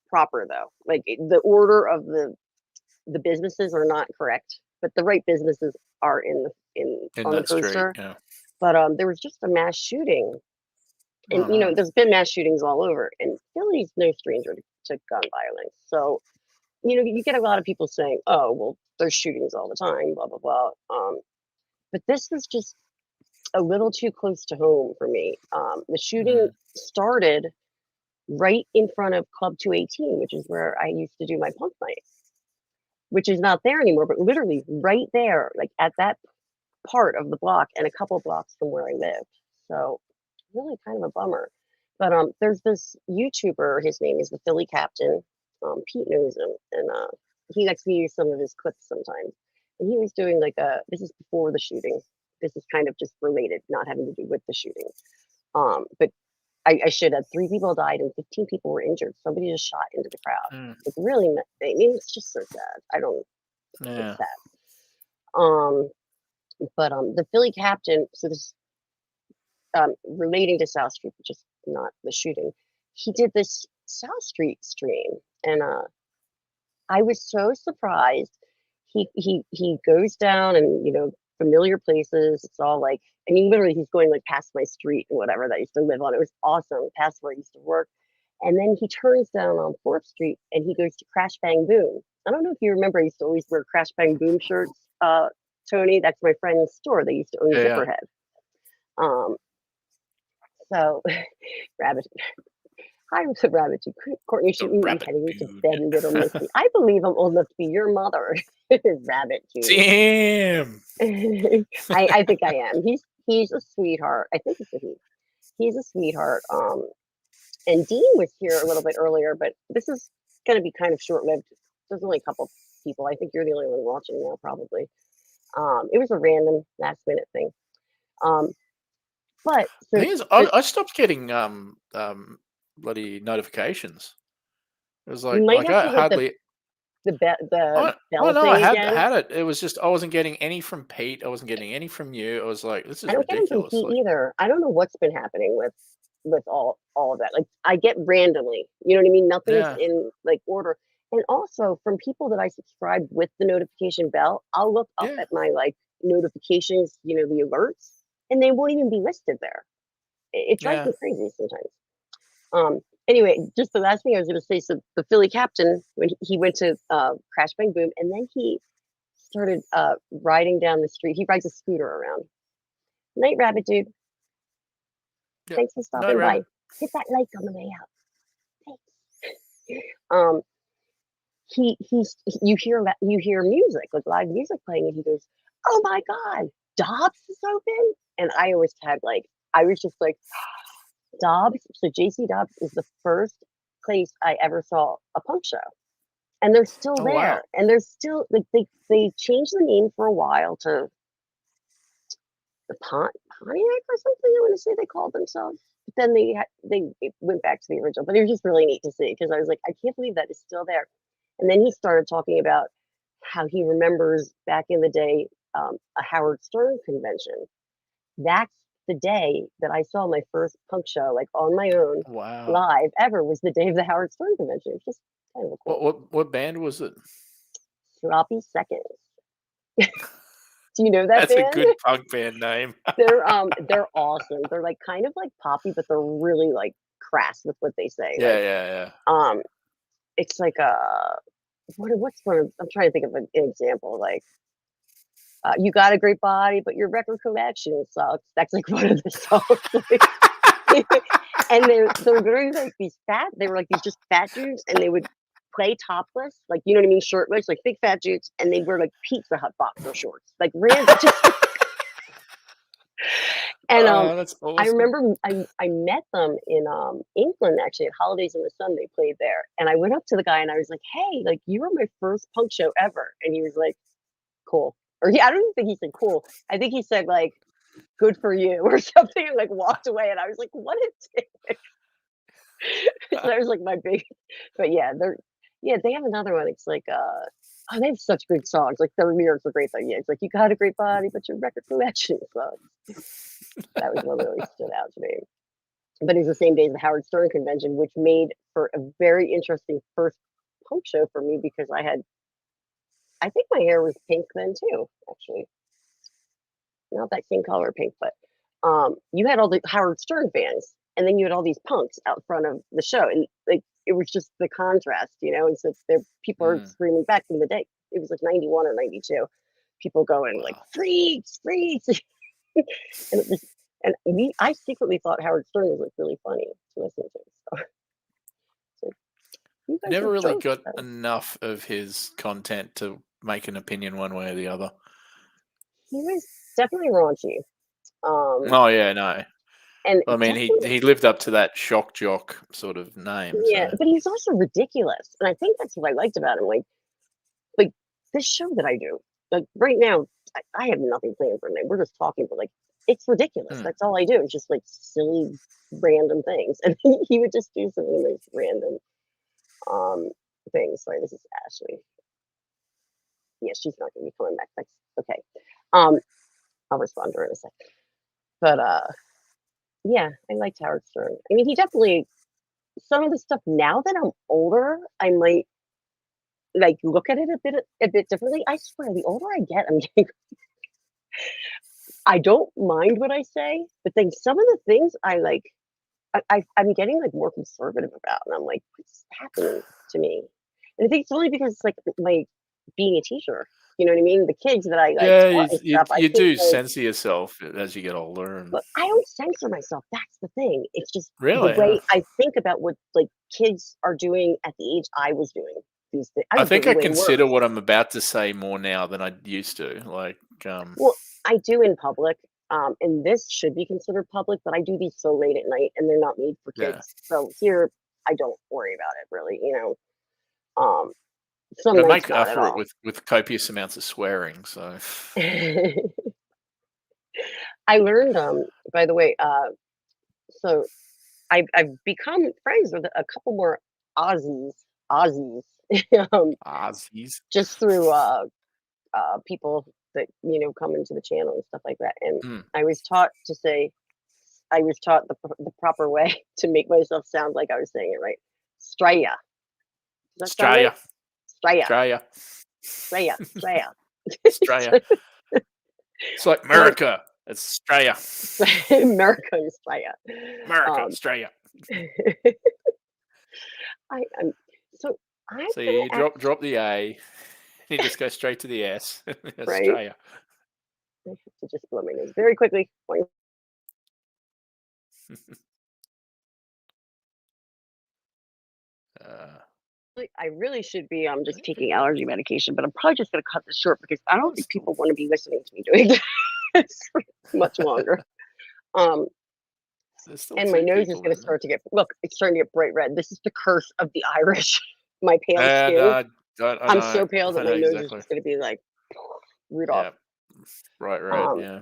proper though. Like the order of the businesses are not correct, but the right businesses are in on the that street. poster. Yeah. But there was just a mass shooting, and you know, there's been mass shootings all over, and Philly's no stranger to gun violence. So, you know, you get a lot of people saying, "Oh, well, there's shootings all the time," blah blah blah. But this was just a little too close to home for me. The shooting started right in front of Club 218, which is where I used to do my punk night, which is not there anymore, but literally right there, like at that part of the block and a couple blocks from where I lived. So really kind of a bummer. But there's this YouTuber, his name is the Philly Captain. Pete knows him, and he lets me use some of his clips sometimes. And he was doing like this is before the shooting. This is kind of just related, not having to do with the shooting. But I should have 3 people died and 15 people were injured. Somebody just shot into the crowd. It's really, I mean, it's just so sad. I don't, it's sad. But the Philly Captain, so this relating to South Street, but just not the shooting, he did this South Street stream, and I was so surprised. He goes down and, you know, familiar places. It's all like, I mean, literally he's going like past my street and whatever that I used to live on. It was awesome, past where I used to work. And then he turns down on 4th Street and he goes to Crash Bang Boom. I don't know if you remember, I used to always wear Crash Bang Boom shirts. Tony, that's my friend's store. They used to own Zipperhead. So Rabbit. Hi, Rabbit. Courtney, should we be heading to bed, little missy? I believe I'm old enough to be your mother. Rabbit. Damn. I think I am. He's a sweetheart. I think it's a he. He's a sweetheart. And Dean was here a little bit earlier, but this is going to be kind of short-lived. There's only a couple people. I think you're the only one watching now, probably. It was a random last-minute thing. But so, I stopped getting bloody notifications. It was like I hardly the bell no, thing I again. had it. It was just I wasn't getting any from Pete. I wasn't getting any from you. I was like, this is I don't ridiculous. get them from Pete either. I don't know what's been happening with all of that. Like I get randomly, you know what I mean? Nothing's in like order. And also from people that I subscribe with the notification bell, I'll look up at my like notifications, you know, the alerts, and they won't even be listed there. It drives me crazy sometimes. Anyway, just the last thing I was going to say, so the Philly Captain, when he went to Crash Bang Boom, and then he started riding down the street. He rides a scooter around. Night, Rabbit Dude. Yep. Thanks for stopping by. Hit that like on the way out. Thanks. You hear music, like live music playing, and he goes, "Oh my God, Dobbs is open!" And I always tag like, I was just like, Dobbs. So JC Dobbs is the first place I ever saw a punk show, and they're still there. Wow. And they're still like they changed the name for a while to the Pontiac or something. I want to say they called themselves, but then they went back to the original. But it was just really neat to see because I was like, I can't believe that is still there. And then he started talking about how he remembers back in the day a Howard Stern convention. That's the day that I saw my first punk show, like on my own, live ever, was the day of the Howard Stern convention. It's just kind of cool. What band was it? Sloppy Seconds. Do you know that That's band? a good punk band name. They're awesome. They're like kind of like poppy, but they're really like crass with what they say. Yeah, Like, yeah. it's like what's one of, I'm trying to think of an example. Like, you got a great body, but your record collection sucks. That's like one of the songs. And they're very like these fat. They were like these just fat dudes, and they would play topless, like, you know what I mean, shirtless, like big fat dudes, and they wear like Pizza Hut boxer shorts, like random. And That's awesome. I remember I met them in England actually at Holidays in the Sun. They played there, and I went up to the guy and I was like, "Hey, like you were my first punk show ever," and he was like, "Cool," or I don't even think he said "cool." I think he said like, "Good for you" or something, and like walked away. And I was like, "What a dick!" So that was like my big, but yeah, they have another one. It's like they have such good songs. Like their lyrics are great. Though, yeah, it's like you got a great body, but your record collection sucks. That was one that really stood out to me. But it's the same day as the Howard Stern convention, which made for a very interesting first punk show for me because I think my hair was pink then too, actually. Not that same color pink, but you had all the Howard Stern fans, and then you had all these punks out front of the show, and like it was just the contrast, you know. And so people are screaming back in the day. It was like 91 or 92. People going like freaks, freaks, and it was, I secretly thought Howard Stern was like really funny to listen to. So you guys Never are really jokes, got enough of his content to make an opinion one way or the other. He was definitely raunchy. Oh yeah, no. And I mean, he lived up to that shock jock sort of name. Yeah, so. but he's also ridiculous, and I think that's what I liked about him. Like this show that I do, like right now, I have nothing planned for him. We're just talking, but like it's ridiculous. That's all I do. It's just like silly, random things, and he would just do some of the most random things. Sorry, this is Ashley. Yeah, she's not going to be coming back. That's okay. I'll respond to her in a sec. But yeah, I liked Howard Stern. I mean, he definitely, some of the stuff now that I'm older, I might like look at it a bit differently. I swear, the older I get, I'm getting. I don't mind what I say, but then some of the things I like, I'm getting like more conservative about, and I'm like, what's happening to me? And I think it's only because it's like my being a teacher. You know what I mean? The kids that I like. Yeah, stuff, you do censor yourself as you get older. But I don't censor myself. That's the thing. It's just Really, the way I think about what like kids are doing at the age I was doing these things. I think I consider what I'm about to say more now than I used to. Like, well, I do in public, and this should be considered public, but I do these so late at night, and they're not made for kids. Yeah. So here, I don't worry about it really. You know, I make up for it with copious amounts of swearing. So I learned, by the way, so I've become friends with a couple more Aussies, Aussies, just through people that you know come into the channel and stuff like that. And I was taught the proper way to make myself sound like I was saying it right. Straya. Straya. Straya. Straya. Straya. Straya. It's like America. It's Australia. America is Australia. America, Australia. So you drop the A. You just go straight to the S. Australia. I have to just blow my nose very quickly. I really should be just taking allergy medication, but I'm probably just going to cut this short because I don't think people want to be listening to me doing this much longer. And my nose is going to start to it's starting to get bright red. This is the curse of the Irish. My pale skin. I'm so pale that my nose is just going to be like Rudolph. Yeah. Right, yeah.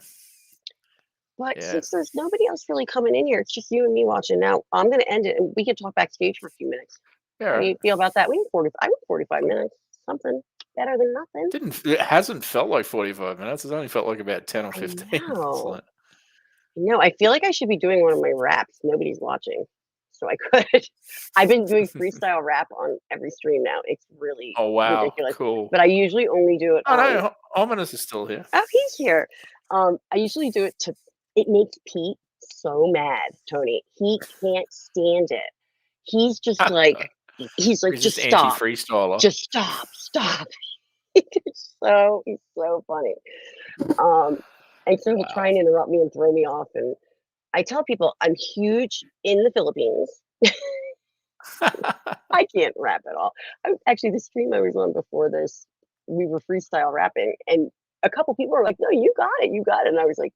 But since there's nobody else really coming in here, it's just you and me watching now. I'm going to end it, and we can talk backstage for a few minutes. Yeah. How do you feel about that? I went 45 minutes. Something better than nothing. It hasn't felt like 45 minutes. It's only felt like about 10 or 15. No, I feel like I should be doing one of my raps. Nobody's watching. so I could. I've been doing freestyle rap on every stream now. It's really Oh wow, ridiculous. cool. But I usually only do it Oh on. no, Ominous is still here. Oh, he's here. I usually do it to. It makes Pete so mad, Tony. He can't stand it. He's just like, he's like, He's just just stop, anti-freestyler. just stop. he's so funny. And so he'll try and interrupt me and throw me off. And I tell people I'm huge in the Philippines. I can't rap at all. Actually, the stream I was on before this, we were freestyle rapping, and a couple people were like, "No, you got it, you got it." And I was like,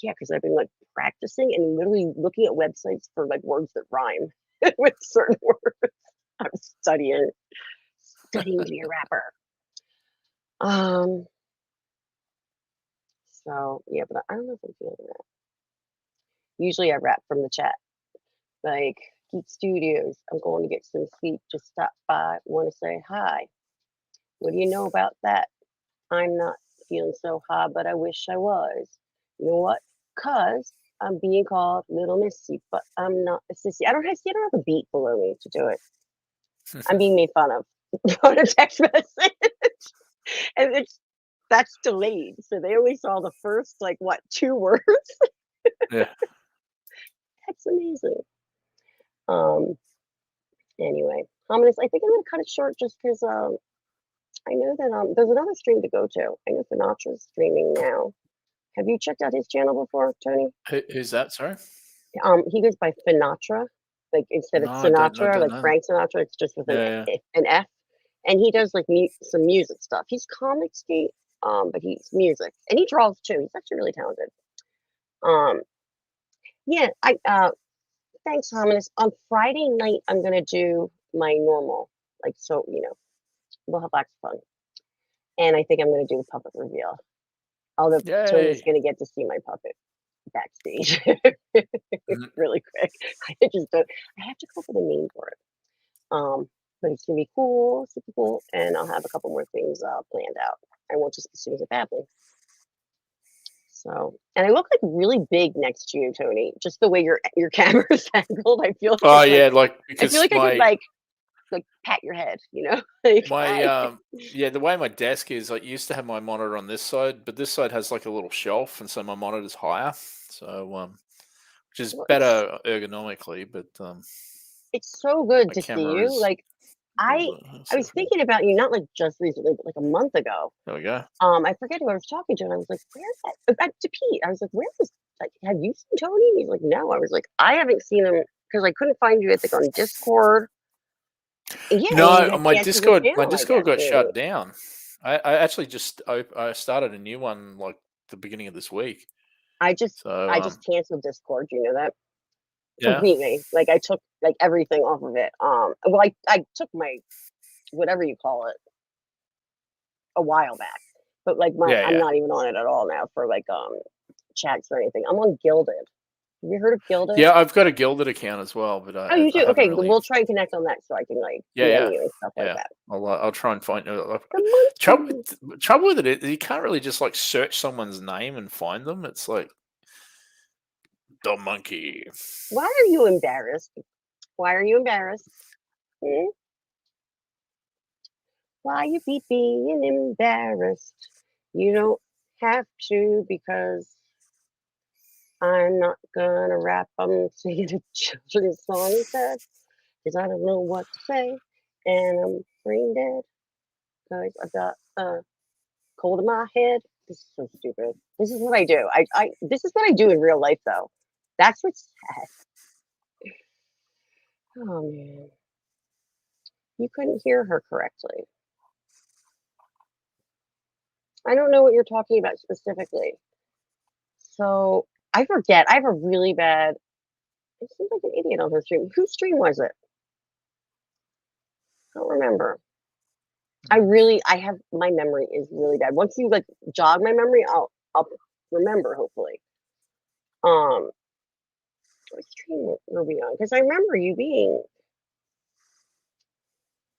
"Yeah," because I've been like practicing and literally looking at websites for like words that rhyme with certain words. I'm studying to be a rapper. So yeah, but I don't know if I'm feeling that. Usually I rap from the chat, like Geek Studios. I'm going to get some sleep. Just stop by. Want to say hi. What do you know about that? I'm not feeling so high, but I wish I was. You know what? Cause I'm being called Little Missy, but I'm not a sissy. I don't have a beat below me to do it. I'm being made fun of on a text message, and that's delayed, so they only saw the first like what 2 words. Yeah. That's amazing. Anyway, ominous. I think I'm gonna cut it short just because I know that there's another stream to go to. I know Finatra's streaming now. Have you checked out his channel before, Tony? Who's that? Sorry. He goes by Finatra, like instead of No, I don't Sinatra, like know. Frank Sinatra. It's just with Yeah. an F, and he does like some music stuff. He's comic skate, but he's music, and he draws too. He's actually really talented. Yeah, thanks, Hominus. On Friday night, I'm gonna do my normal, like so, we'll have lots of fun, and I think I'm gonna do the puppet reveal. Although Tony's Yay. gonna get to see my puppet backstage Mhm. really quick. I just don't. I have to come up with a name for it. But it's gonna be cool, super cool, and I'll have a couple more things planned out. I won't just be sitting it badly. So, and I look like really big next to you, Tony. Just the way your camera's angled, I feel. Oh Like, yeah, like I because feel like I could like pat your head, like, my hi. yeah, the way my desk is, I used to have my monitor on this side, but this side has like a little shelf, and so my monitor's higher. So which is Well, better ergonomically, but it's so good my to see camera you. is Like I was thinking about you not like just recently, but like a month ago. There we go. I forget who I was talking to, and I was like, "Where's that?" To Pete, I was like, "Where is? Like, have you seen Tony?" And he's like, "No." I was like, "I haven't seen him because I couldn't find you. I think on Discord." And yeah, and you No, had my canceled your Discord channel, I guess, got maybe. shut down. I actually just I started a new one like the beginning of this week. I just So canceled Discord. You know that yeah. completely. Like I took like everything off of it. Well, I took my whatever you call it a while back, but like I'm Yeah. not even on it at all now for like chats or anything. I'm on Gilded. Have you heard of Gilded? Yeah, I've got a Gilded account as well, but Oh, you I do? haven't Okay, really. we'll try and connect on that so I can like DM you and stuff like that. I'll try and find. The monkey. Trouble with it is you can't really just like search someone's name and find them. It's like the monkey. Why are you embarrassed? Why are you embarrassed? Hmm? Why you be being embarrassed? You don't have to because I'm not gonna rap. I'm singing a children's song instead because I don't know what to say and I'm brain dead because I've got a cold in my head. This is so stupid. This is what I do. This is what I do in real life though. That's what's sad. Oh man. You couldn't hear her correctly. I don't know what you're talking about specifically. So I forget. I have a really bad. It seems like an idiot on her stream. Whose stream was it? I don't remember. I have my memory is really bad. Once you like jog my memory, I'll remember hopefully. What stream were we on? Because I remember you being.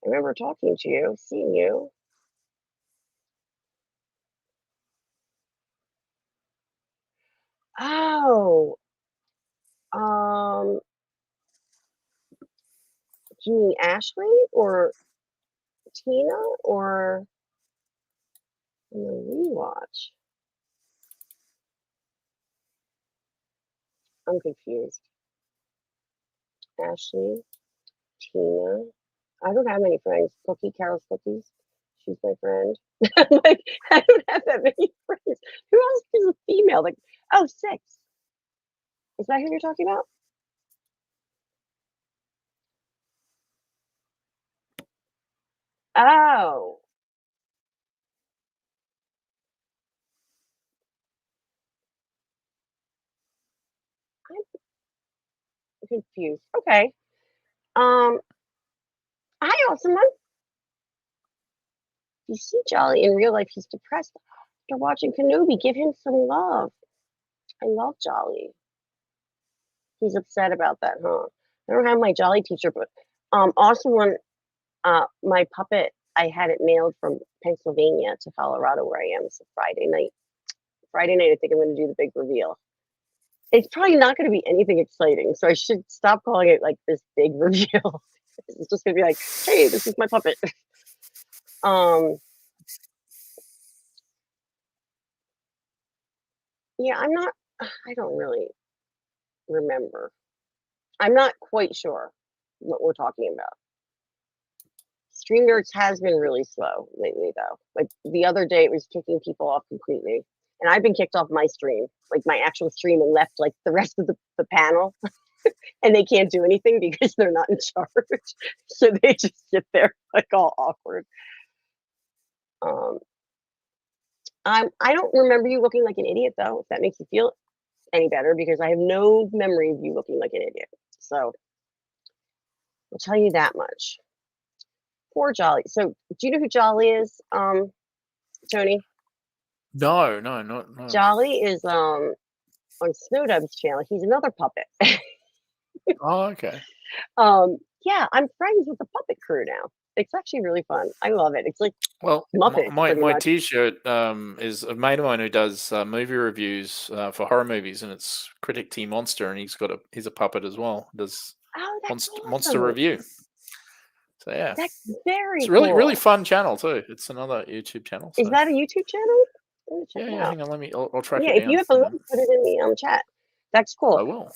I remember talking to you, seeing you. Oh, you mean Ashley or Tina or I'm gonna rewatch? I'm confused. Ashley, Tina. I don't have many friends. Cookie, Carol's Cookies. She's my friend. I'm like, I don't have that many friends. Who else is a female? Like, oh, 6. Is that who you're talking about? Oh, I'm confused. Okay. Hi, awesome one. You see Jolly in real life, he's depressed after watching Kenobi. Give him some love. I love Jolly. He's upset about that, huh? I don't have my Jolly teacher, but awesome one. My puppet, I had it mailed from Pennsylvania to Colorado, where I am. It's a Friday night. Friday night, I think I'm going to do the big reveal. It's probably not going to be anything exciting, so I should stop calling it like this big reveal. It's just going to be like, hey, this is my puppet. Yeah, I don't really remember. I'm not quite sure what we're talking about. StreamYards has been really slow lately, though. Like the other day, it was kicking people off completely. And I've been kicked off my stream, like my actual stream, and left like the rest of the panel. And they can't do anything because they're not in charge. So they just sit there like all awkward. I don't remember you looking like an idiot, though, if that makes you feel any better, because I have no memory of you looking like an idiot. So I'll tell you that much. Poor Jolly. So do you know who Jolly is, Tony? No, not. Jolly is on Snowdub's channel. He's another puppet. Oh, okay. Yeah, I'm friends with the puppet crew now. It's actually really fun. I love it. It's like Muppets. My T-shirt is a mate of mine who does movie reviews for horror movies, and it's Critic T Monster, and he's a puppet as well. Does monster review. So yeah, that's very. It's really really fun channel too. It's another YouTube channel. So. Is that a YouTube channel? Yeah. Hang on, I'll track it down. Yeah, if you have a link, put it in the chat. That's cool. I will.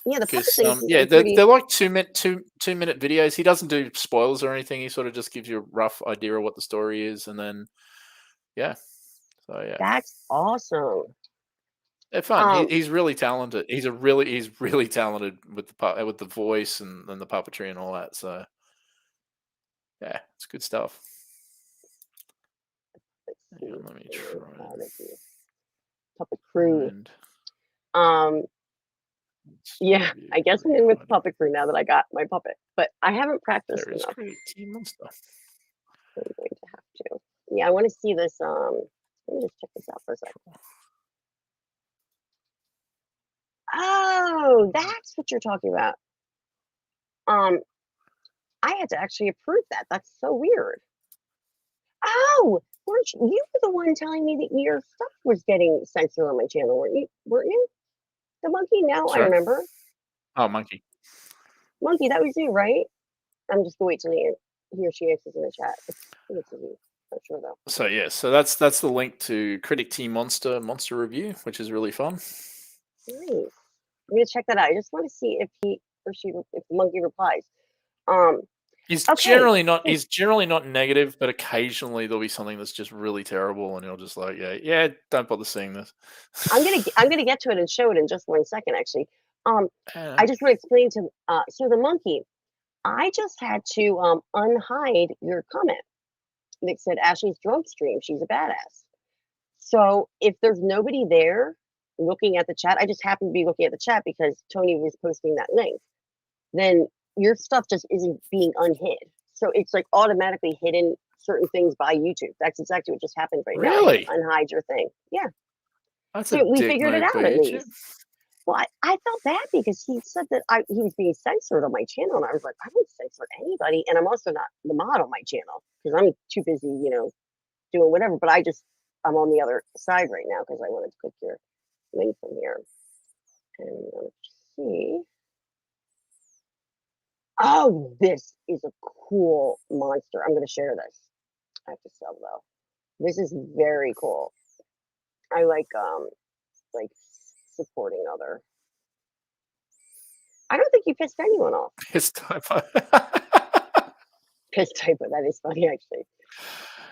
Yeah, the puppet thing. Yeah, they're like 2 minute videos. He doesn't do spoilers or anything. He sort of just gives you a rough idea of what the story is, and then yeah. So yeah, that's awesome. They're fun. He's really talented. He's really talented with the voice and the puppetry and all that. So yeah, it's good stuff. Yeah, let me try. Puppet crew. Yeah, I guess I'm in with the puppet crew now that I got my puppet, but I haven't practiced enough. I'm going to have to. Yeah, I want to see this. Let me just check this out for a second. Oh, that's what you're talking about. I had to actually approve that. That's so weird. Oh, weren't you were the one telling me that your stuff was getting censored on my channel, weren't you? The monkey? Now I remember. Oh, monkey. Monkey, that was you, right? I'm just gonna wait till he or she answers in the chat. It's you. Not sure though. So yeah, so that's the link to Critic T Monster review, which is really fun. Nice. I'm gonna check that out. I just want to see if he or she, if the monkey replies. He's generally not negative, but occasionally there'll be something that's just really terrible, and he'll just like, yeah, don't bother seeing this. I'm gonna get to it and show it in just 1 second, actually. I just want to explain to so the monkey. I just had to unhide your comment that said Ashley's drunk stream. She's a badass. So if there's nobody there looking at the chat, I just happen to be looking at the chat because Tony was posting that link. Then your stuff just isn't being unhid. So it's like automatically hidden certain things by YouTube. That's exactly what just happened right now. Really? Unhide your thing. Yeah. That's so we figured it out at least. Well, I felt bad because he said that he was being censored on my channel, and I was like, I don't censor anybody, and I'm also not the mod on my channel because I'm too busy, doing whatever. But I'm on the other side right now because I wanted to click your link from here, and let's see. Oh, this is a cool monster. I'm going to share this. I have to sub though. This is very cool. I like supporting other. I don't think you pissed anyone off. His typo. Piss typo. That is funny, actually.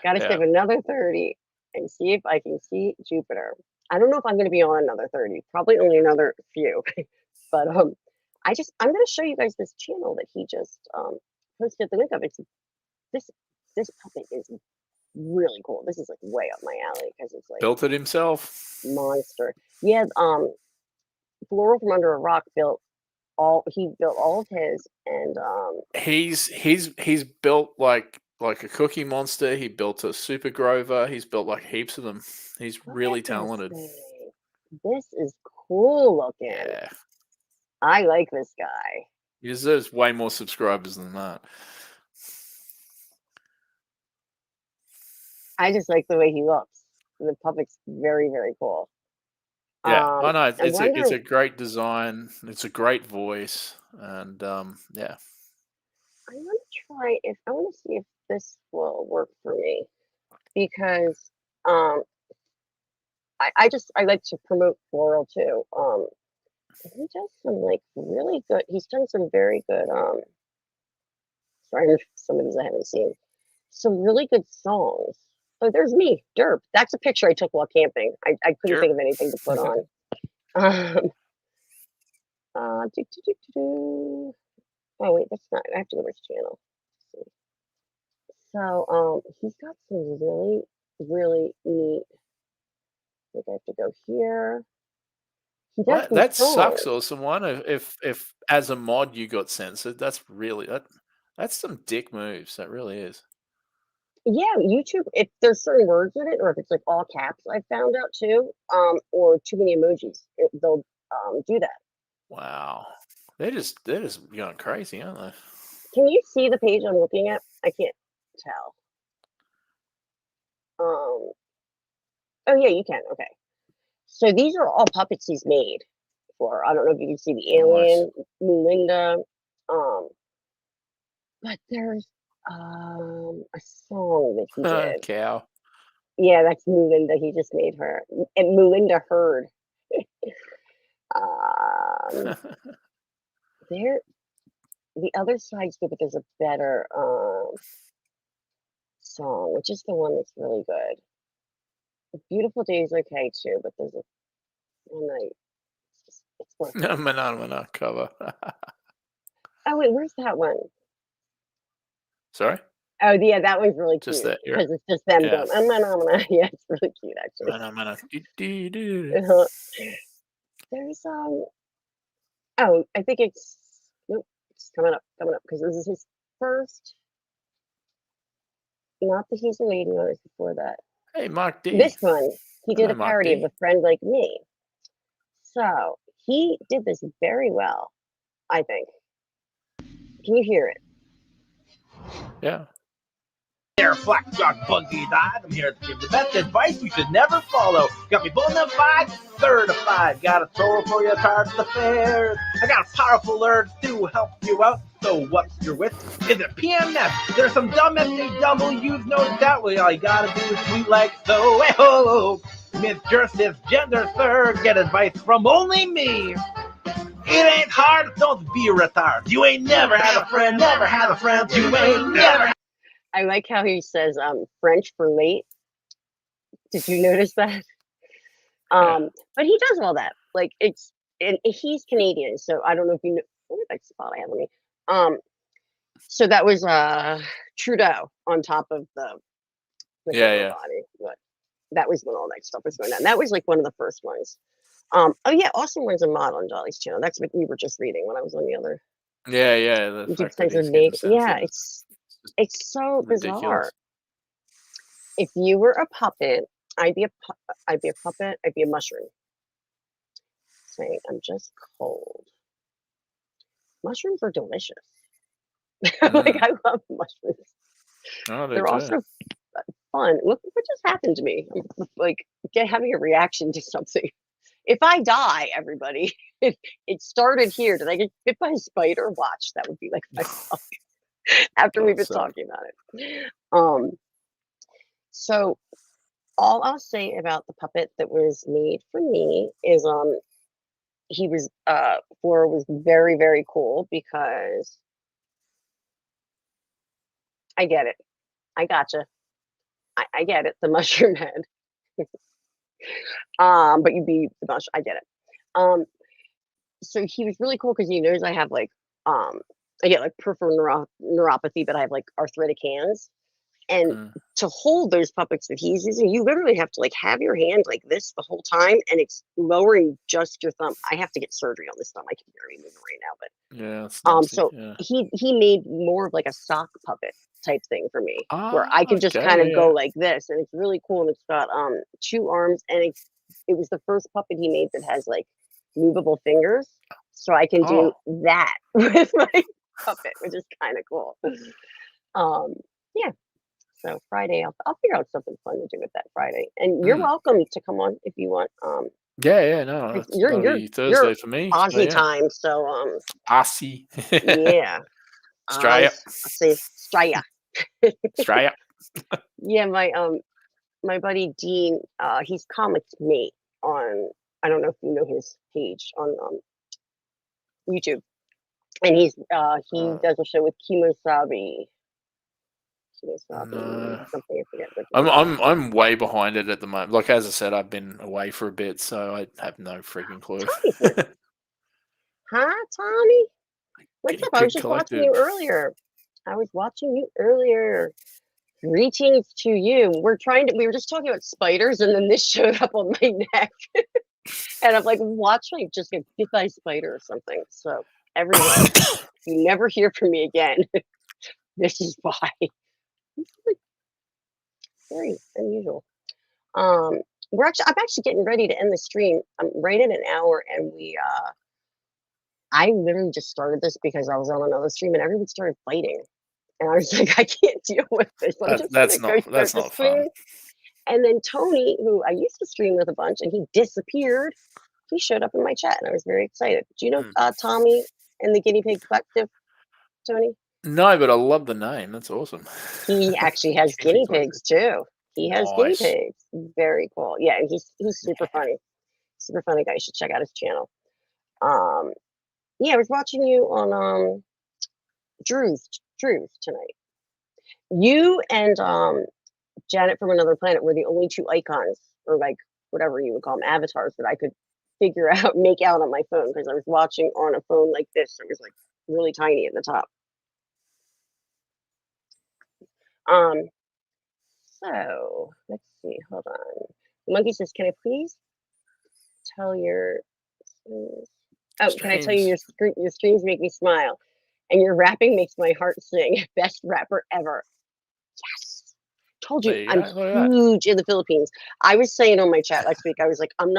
Got to Yeah. save another 30 and see if I can see Jupiter. I don't know if I'm going to be on another 30. Probably only another few. But I'm going to show you guys this channel that he just posted the link of. It's this puppet is really cool. This is like way up my alley because it's like Built it himself. monster. Yeah, Floral From Under a Rock built all of his, and He's built like a Cookie Monster. He built a Super Grover. He's built like heaps of them. He's really talented. This is cool looking. Yeah. I like this guy. He deserves way more subscribers than that. I just like the way he looks. The puppet's very, very cool. Yeah, I know. It's wonder- a great design. It's a great voice, and yeah. I want to see if this will work for me, because I like to promote Floral too. He does some like really good. He's done some very good. Sorry, some of these I haven't seen. Some really good songs. Oh, there's me, derp. That's a picture I took while camping. I couldn't Sure. think of anything to put on. Oh wait, that's not. I have to go to his channel. So he's got some really, really neat. I think I have to go here. He does these That songs. sucks, awesome one. If as a mod you got censored, that's some dick moves. That really is. Yeah, YouTube. If there's certain words in it, or if it's like all caps, I found out too. Or too many emojis, they'll do that. Wow, they're just going crazy, aren't they? Can you see the page I'm looking at? I can't tell. Oh yeah, you can. Okay. So these are all puppets he's made for. I don't know if you can see the alien, Melinda. But there's a song that he did. Cow. Yeah, that's Melinda. He just made her. And Melinda Heard. There, the other side's good, but there's a better song, which is the one that's really good. Beautiful Day is okay too, but there's a one night. It's worth it. Manana cover. Oh wait, where's that one? Sorry? Oh yeah, that one's really cute Just that, yeah. because it's just them Yeah. going. Yeah, it's really cute actually. Mana. There's oh, I think it's nope, it's coming up because this is his first. Not that he's a lady one, it's before that. Hey, Mark D. This one, he did Hello, a Mark parody D. of A Friend Like Me. So he did this very well, I think. Can you hear it? Yeah. There, Black Dog Buggy Died. I'm here to give the best advice you should never follow. Got me bona fide, certified. Got a toll for your charge the fares. I got a powerful alert to help you out. So what's your wit? Is it PMS? There's some dumb SJWs, no doubt. Well, all you gotta do is tweet like so. Hey ho, Mr. Cisgender, sir. Get advice from only me. It ain't hard, don't be a retard. You ain't never had a friend, you ain't never. I like how he says French for late. Did you notice that? But he does all that. Like he's Canadian, so I don't know if you know. What that spot I have on me? So that was Trudeau on top of the Yeah. body. But that was when all that stuff was going on. That was like one of the first ones. Oh yeah, Austin was a mod on Dolly's channel. That's what we were just reading when I was on the other. Yeah. The YouTube fact that censored he's name. getting Yeah, censored. it's so bizarre. Ridiculous. If you were a puppet, I'd be a puppet. I'd be a mushroom. Saying, I'm just cold. Mushrooms are delicious. Like I love mushrooms. Oh, They're too. also fun. Look what just happened to me. I'm like having a reaction to something. If I die, everybody, it started here. Did I get bit by a spider? Watch, that would be like my song after we've been talking about it. So all I'll say about the puppet that was made for me is he was Flora was very, very cool because I get it. I gotcha. I get it. The mushroom head. But you'd be the mushroom. I get it. So he was really cool because he knows I have like I get like peripheral neuropathy, but I have like arthritic hands. And to hold those puppets that he's using, you literally have to like have your hand like this the whole time, and it's lowering just your thumb. I have to get surgery on this thumb. I can barely move it right now, but Yeah. That's nasty, so yeah. he made more of like a sock puppet type thing for me, where I can just okay, kind of yeah. go like this, and it's really cool. And it's got 2 arms, and it was the first puppet he made that has like movable fingers, so I can do that with my puppet, which is kind of cool. Yeah. So Friday, I'll figure out something fun to do with that Friday. And you're welcome to come on if you want. Yeah, no, It's- that'll be Thursday for me. Aussie so, yeah. time, so Aussie. yeah. Australia. I'll say Australia. Australia. Yeah, my buddy Dean, he's Comics Mate on, I don't know if you know his page on YouTube, and he does a show with Kimosabi. Something I forget. I'm way behind it at the moment. Like as I said, I've been away for a bit, so I have no freaking clue. Huh, Tommy? What's up? I was just watching you earlier. Greetings to you. We were just talking about spiders, and then this showed up on my neck. And I'm like, watch me just get bit by a spider or something. So everyone, if you never hear from me again, this is why. Very unusual. I'm actually getting ready to end the stream. I'm right at an hour, and I literally just started this because I was on another stream and everyone started fighting, and I was like, I can't deal with this. That's not fun. And then Tony, who I used to stream with a bunch, and he disappeared. He showed up in my chat, and I was very excited. Do you know Tommy and the Guinea Pig Collective, Tony? No, but I love the name. That's awesome. He actually has guinea pigs too. He has guinea pigs. Very cool. Yeah, and he's super funny. Super funny guy. You should check out his channel. Yeah, I was watching you on Drew's tonight. You and Janet from Another Planet were the only 2 icons, or like whatever you would call them, avatars, that I could make out on my phone, because I was watching on a phone like this. It was like really tiny at the top. So let's see. Hold on. Monkey says, "Can I please tell your can I tell you your streams make me smile, and your rapping makes my heart sing. Best rapper ever." Yes, told you I'm huge in the Philippines. I was saying on my chat last week, I was like, I'm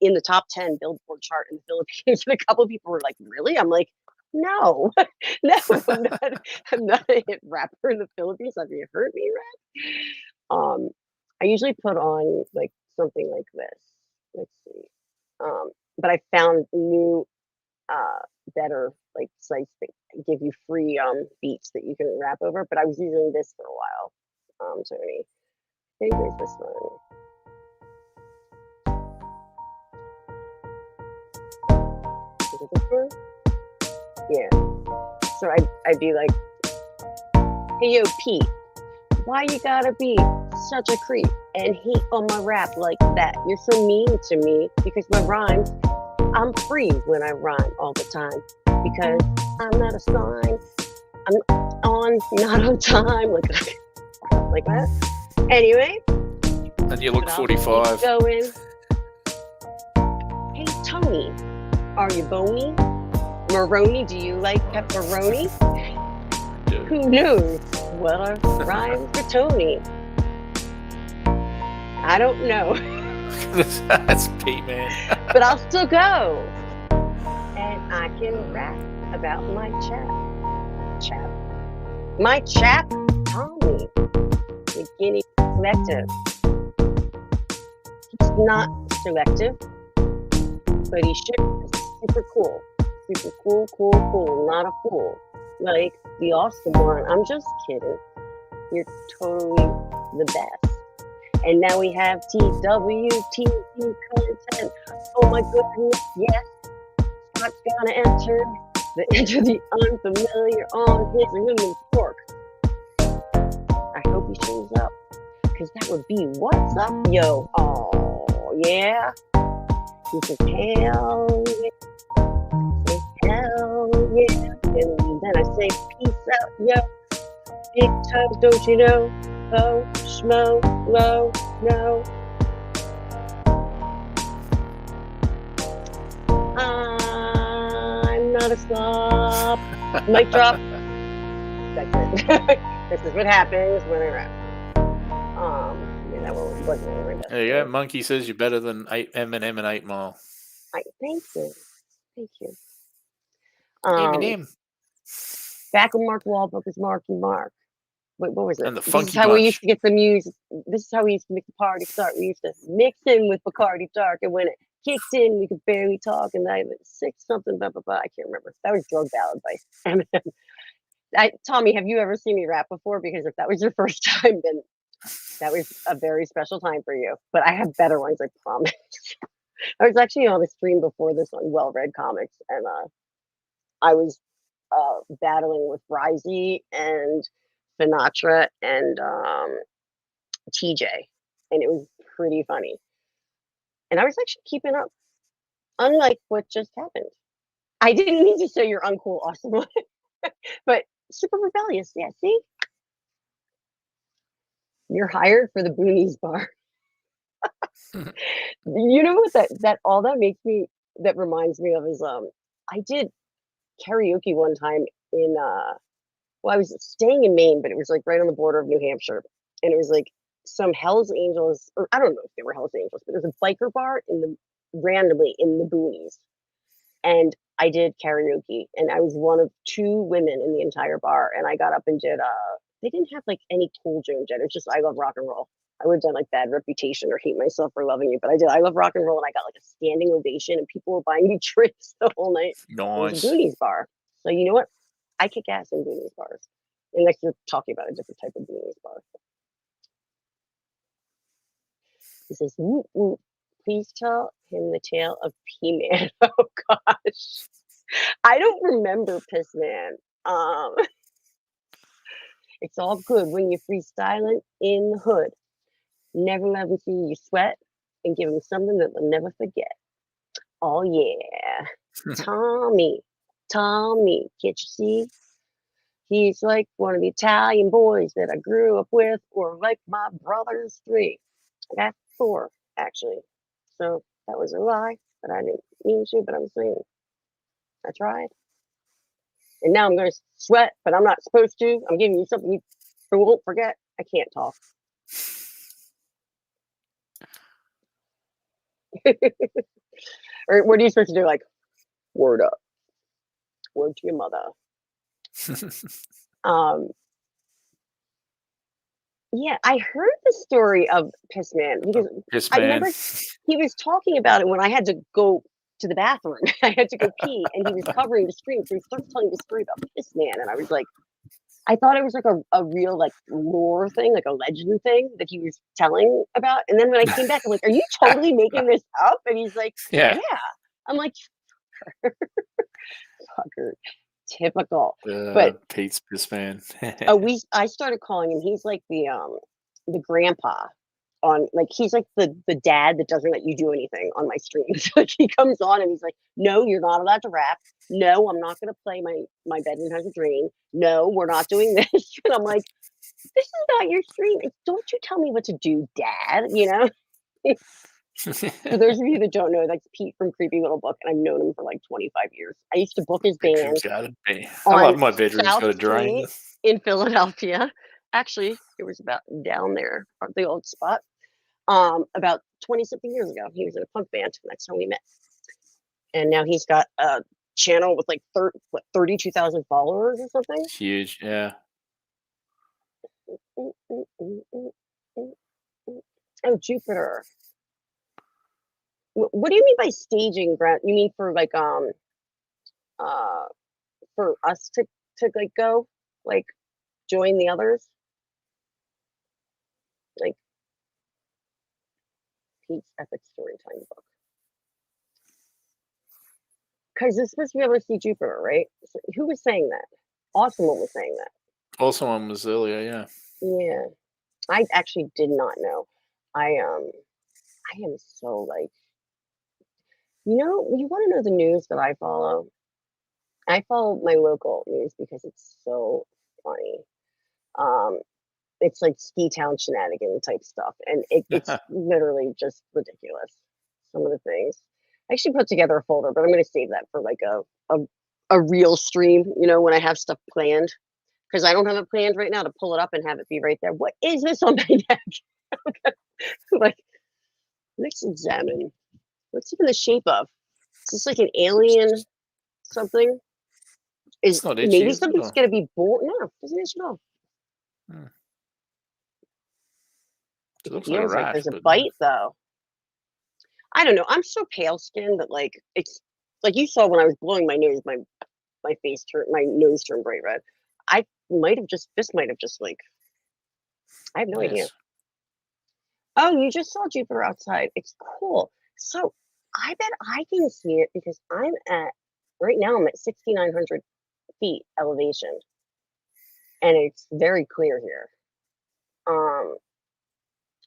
in the top 10 Billboard chart in the Philippines, and a couple of people were like, "Really?" I'm like, no, I'm not a hit rapper in the Philippines. Have you heard me rap? I usually put on like something like this. Let's see. But I found new, better like sites that give you free beats that you can rap over. But I was using this for a while, Tony. I think there's this one. Is it this one? Yeah. So I'd be like, "Hey yo, Pete, why you gotta be such a creep and hate on my rap like that? You're so mean to me because my rhymes, I'm free when I rhyme all the time because I'm not a sign. I'm on, not on time." Like that. Anyway. And you look 45. Going. "Hey Tony, are you bony? Maroney, do you like pepperoni? Who knows what a rhyme for Tony? I don't know." That's Pete, man. But I'll still go. And I can rap about my chap. My chap, Tommy, the Guinea Collective. It's not selective. but he should. Super cool. Super cool. Not a fool. Like the awesome one. I'm just kidding. You're totally the best. And now we have TWTV content. Oh my goodness, yes. Scott's gonna enter the unfamiliar on his aluminum fork. I hope he shows up, because that would be what's up, yo. Oh, yeah. He says, hell yeah. Say, hell yeah. And then I say, peace out, yo. Big times, don't you know? Oh, schmo, low, no. I'm not a slob. Mic drop. That's it. This is what happens when I rap. Yeah, that one wasn't really my best. There you go. Monkey says you're better than Eminem and 8 Mile. Thank you. Eminem. Back when Mark Wahlberg was Marky Mark. Wait, what was it? And the This Funky is how we used Bunch. to get the music. This is how we used to make the party start. We used to mix in with Bacardi Dark, and when it kicked in, we could barely talk. And I was 6 something, blah blah blah. I can't remember. That was Drug Ballad by Eminem. Tommy, have you ever seen me rap before? Because if that was your first time, then that was a very special time for you. But I have better ones, I promise. I was actually on a stream before this on Well Read Comics, and I was battling with Brizzy and Sinatra and TJ, and it was pretty funny. And I was actually keeping up, unlike what just happened. I didn't mean to say you're uncool, awesome, but super rebellious. Yeah, see, you're hired for the Boonies bar. You know what that reminds me of is I did karaoke one time in I was staying in Maine, but it was like right on the border of New Hampshire, and it was like some Hell's Angels, or I don't know if they were Hell's Angels, but it was a biker bar randomly in the boonies, and I did karaoke, and I was one of 2 women in the entire bar, and I got up and did they didn't have like any cool Jones yet. It was just I Love Rock and Roll. I would have done like Bad Reputation or Hate Myself for Loving You, but I did I Love Rock and Roll, and I got like a standing ovation, and people were buying me drinks the whole night. It was a Nice. boonies bar. So you know what? I kick ass in boonies bars. Unless you're talking about a different type of boonies bar. He says, whoop, whoop. Please tell him the tale of P-Man. Oh gosh. I don't remember Piss Man. It's all good when you're freestyling in the hood. Never let him see you sweat, and give him something that they'll never forget. Oh yeah. Tommy, can't you see? He's like one of the Italian boys that I grew up with, or like my brother's 3. I got 4, actually. So that was a lie, but I didn't mean to, but I'm saying I tried. And now I'm going to sweat, but I'm not supposed to. I'm giving you something you won't forget. I can't talk. Or what are you supposed to do? Like, word up. Word to your mother. Yeah, I heard the story of Piss Man because Piss I Man. remember he was talking about it when I had to go to the bathroom. I had to go pee, and he was covering the screen. So he starts telling the story about Piss Man, and I was like, I thought it was like a real like lore thing, like a legend thing that he was telling about. And then when I came back, I'm like, are you totally making this up? And he's like, Yeah. I'm like, fucker. Typical. But Pete's Piss Man. I started calling him. He's like the grandpa on, like, he's like the dad that doesn't let you do anything on my streams. Like, he comes on and he's like, no, you're not allowed to rap. No, I'm not going to play my bedroom has a drain. No, we're not doing this. And I'm like, this is not your stream. Don't you tell me what to do, Dad. You know. For those of you that don't know, that's Pete from Creepy Little Book, and I've known him for like 25 years. I used to book his band. I love my bedroom's South got a drain. Street in Philadelphia. Actually, it was about down there, the old spot. About 20-something years ago, he was in a punk band, and that's how we met. And now he's got a channel with like 32,000 followers or something. Huge, yeah. Oh, Jupiter. What do you mean by staging ground? You mean for like for us to like go like join the others? Like Pete's epic story time book. Because they're supposed to be able to see Jupiter, right? So who was saying that? Awesome one was saying that. Also, one was earlier, yeah. Yeah. I actually did not know. I am so like, you want to know the news that I follow? I follow my local news because it's so funny. It's like ski town shenanigan type stuff, and it's literally just ridiculous. Some of the things. I actually put together a folder, but I'm going to save that for like a real stream. When I have stuff planned, because I don't have it planned right now to pull it up and have it be right there. What is this on my deck? Like, let's examine. What's it in the shape of? Is this like an alien something? It's not itchy, Maybe is it, something's or? going to be born. No, it doesn't itch at all. It looks Feels like a like rash, there's a but bite though. I don't know. I'm so pale skinned that like it's like you saw when I was blowing my nose, my nose turned bright red. This might have just like I have no idea. yes. Oh, you just saw Jupiter outside. It's cool. So I bet I can see it because right now I'm at 6,900 feet elevation, and it's very clear here.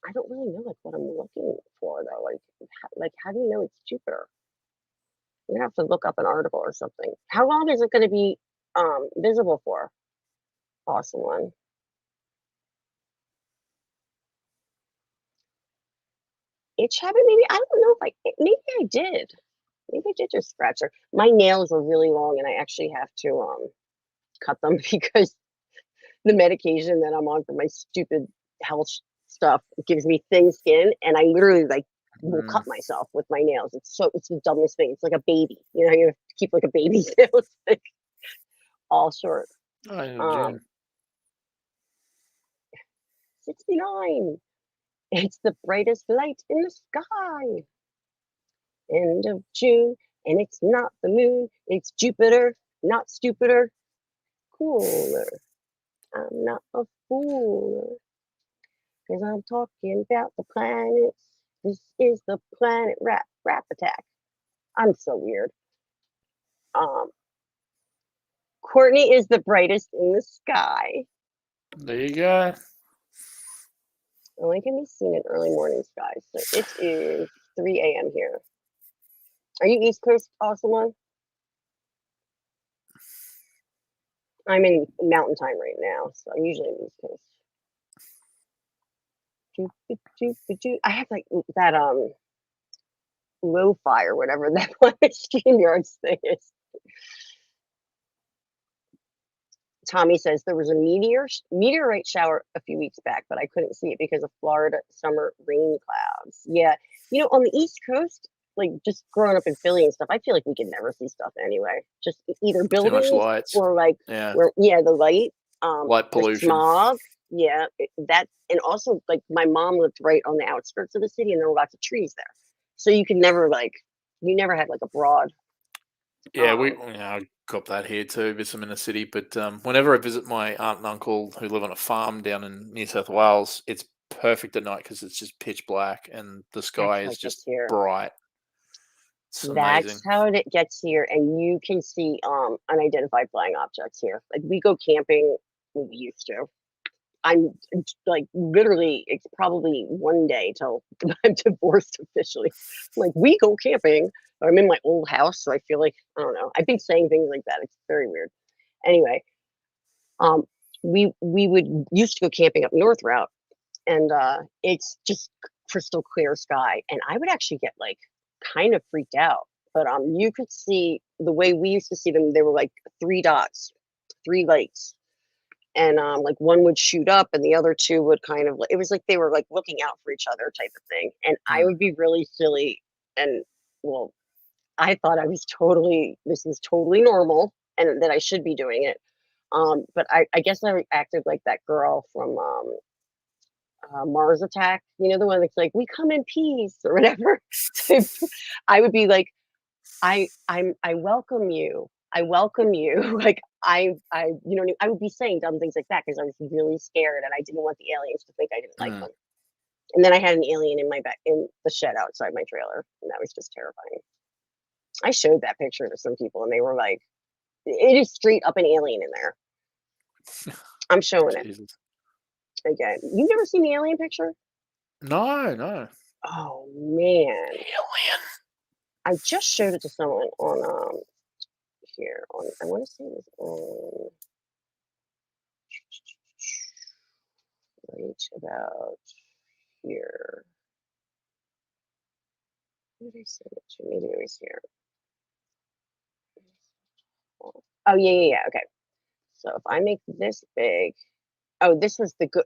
I don't really know like what I'm looking for though. Like how do you know it's Jupiter? You're gonna have to look up an article or something. How long is it gonna be visible for? Awesome one. Itch habit, maybe I don't know if maybe I did. Maybe I did just scratch her. My nails are really long and I actually have to cut them because the medication that I'm on for my stupid health stuff gives me thin skin, and I literally like will cut myself with my nails. It's the dumbest thing. It's like a baby. You have to keep like a baby's nails like all short. Oh, yeah, June. 69. It's the brightest light in the sky. End of June, and it's not the moon. It's Jupiter, not stupider. Cooler. I'm not a fool. Because I'm talking about the planets. This is the planet rap attack. I'm so weird. Courtney is the brightest in the sky. There you go. Only can be seen in early morning skies. So it is 3 a.m. here. Are you East Coast, awesome one? I'm in mountain time right now, so I'm usually in East Coast. I have like that lo-fi or whatever that one StreamYards thing is. Tommy says there was a meteorite shower a few weeks back, but I couldn't see it because of Florida summer rain clouds. Yeah, on the East Coast, like just growing up in Philly and stuff, I feel like we could never see stuff anyway. Just either Too much buildings lights. or like the light, light pollution, smog. Yeah, and also like my mom lived right on the outskirts of the city, and there were lots of trees there, so you could never you never had like a broad. Yeah, I got that here too. Visit them in the city, but whenever I visit my aunt and uncle who live on a farm down in New South Wales, it's perfect at night because it's just pitch black and the sky is just bright. That's how it gets here, and you can see unidentified flying objects here. Like we go camping, we used to. I'm like literally, it's probably one day till I'm divorced officially. Like we go camping. I'm in my old house, so I feel like I don't know. I've been saying things like that. It's very weird. Anyway, we used to go camping up North Route, and it's just crystal clear sky. And I would actually get like kind of freaked out. But you could see the way we used to see them. They were like 3 dots, 3 lights. And like one would shoot up and the other two would kind of, it was like they were like looking out for each other type of thing. And I would be really silly. And well, I thought this was totally normal and that I should be doing it. But I guess I acted like that girl from Mars Attack. You know, the one that's like, we come in peace or whatever. I would be like, I welcome you. I welcome you. Like you know, I would be saying dumb things like that because I was really scared and I didn't want the aliens to think I didn't like them. And then I had an alien in my back in the shed outside my trailer, and that was just terrifying. I showed that picture to some people, and they were like, "It is straight up an alien in there." I'm showing it again. You've never seen the alien picture? No. Oh man, Alien. I just showed it to someone on here on. I want to say it was on right about here. Who did I send it to? Maybe it was here. Oh yeah. Okay. So if I make this big, oh, this was the good.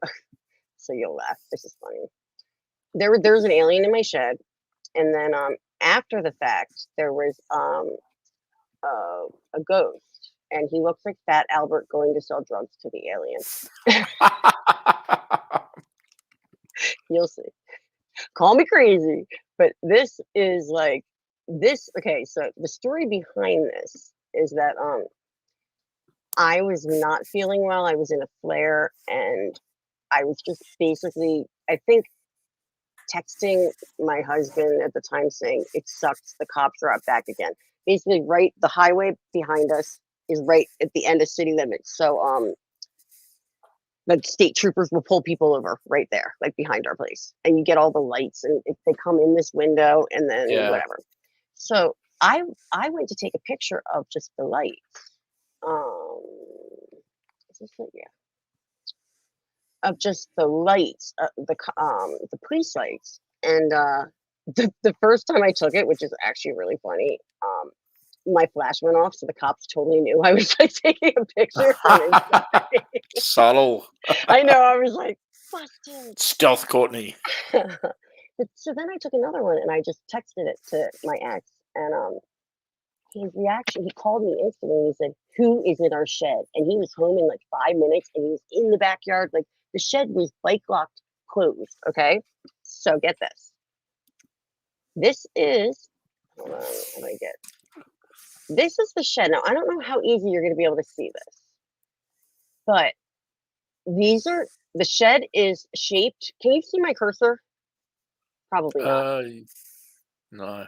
So you'll laugh. This is funny. There's an alien in my shed, and then after the fact there was a ghost, and he looks like Fat Albert going to sell drugs to the alien. You'll see. Call me crazy, but this is like this. Okay, so the story behind this is that I was not feeling well. I was in a flare, and I was just basically, I think, texting my husband at the time saying, "It sucks. The cops are out back again." Basically, right, the highway behind us is right at the end of city limits. So, the state troopers will pull people over right there, like behind our place, and you get all the lights, and they come in this window, and then whatever. So I went to take a picture of just the lights. Is this it? Yeah. Of just the lights, the police lights, and the first time I took it, which is actually really funny, my flash went off, so the cops totally knew I was like taking a picture. Subtle. I know. I was like, busted. Stealth Courtney. So then I took another one and I just texted it to my ex, and his reaction, he called me instantly and he said, "Who is in our shed?" And he was home in like 5 minutes, and he was in the backyard. Like the shed was bike locked closed. Okay. So get this. This is, hold on, what do I get? This is the shed. Now, I don't know how easy you're going to be able to see this, but the shed is shaped. Can you see my cursor? Probably not. No.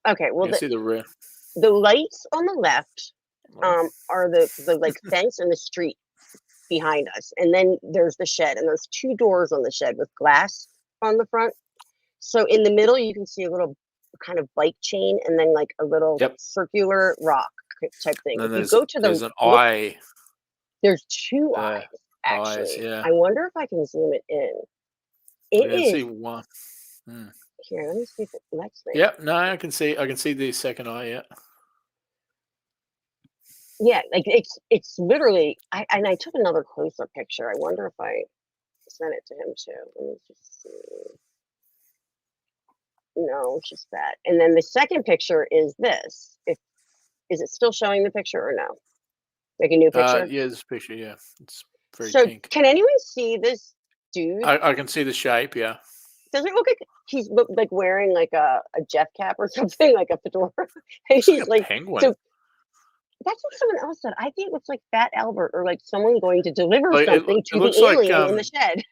Okay. Well, see the rear. The lights on the left are the like fence and the street behind us, and then there's the shed, and there's 2 doors on the shed with glass on the front. So in the middle you can see a little kind of bike chain, and then like a little circular rock type thing. If you go to there's an eye. There's 2 eyes actually. Eyes, yeah. I wonder if I can zoom it in. It is. See one. Here, let me see if it lets me. Yep. No, I can see the second eye. Yeah. Yeah, like it's literally. I took another closer picture. I wonder if I sent it to him too. Let me just see. No, it's just that. And then the second picture is this. Is it still showing the picture or no? Like a new picture? Yeah, this picture. Yeah, it's very so pink. Can anyone see this dude? I can see the shape. Yeah. Does it look like he's like wearing like a Jeff cap or something, like a fedora? And he's like a penguin. So that's what someone else said. I think it looks like Fat Albert or like someone going to deliver something to the alien in the shed.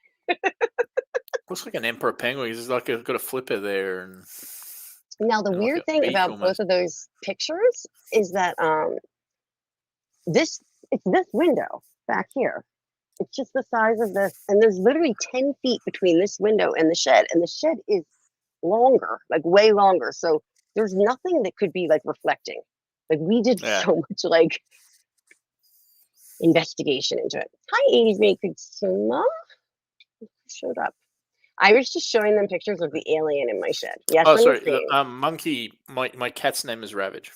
Looks like an emperor penguin. He's like got a flipper there. And now the weird thing about both of those pictures is that it's this window back here. It's just the size of this, and there's literally 10 feet between this window and the shed is longer, like way longer. So there's nothing that could be like reflecting. Like we did so much like investigation into it. Hi, 80s Make Good Summa. Showed up. I was just showing them pictures of the alien in my shed. Yes. Oh, sorry. Monkey. My cat's name is Ravage.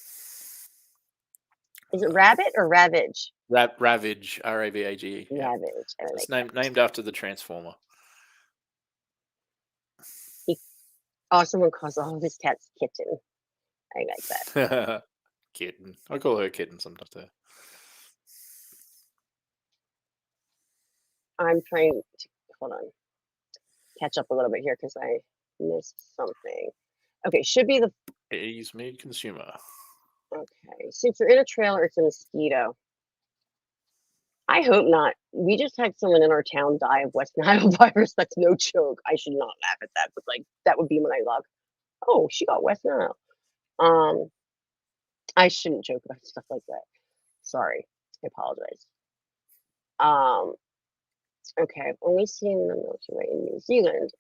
Is it Rabbit or Ravage? Ravage. Ravage. Ravage. It's named after the Transformer. Someone calls all of his cats Kitten. I like that. Kitten. I call her Kitten sometimes too. I'm trying to hold on. catch up a little bit here because I missed something. Okay, should be the Ease made consumer. okay. Since you're in a trailer, it's a mosquito. I hope not. We just had someone in our town die of West Nile virus. That's no joke. I should not laugh at that, but like that would be my luck. Oh, she got West Nile. I shouldn't joke about stuff like that. Sorry, I apologize. Okay, I've only seen the Milky Way in New Zealand.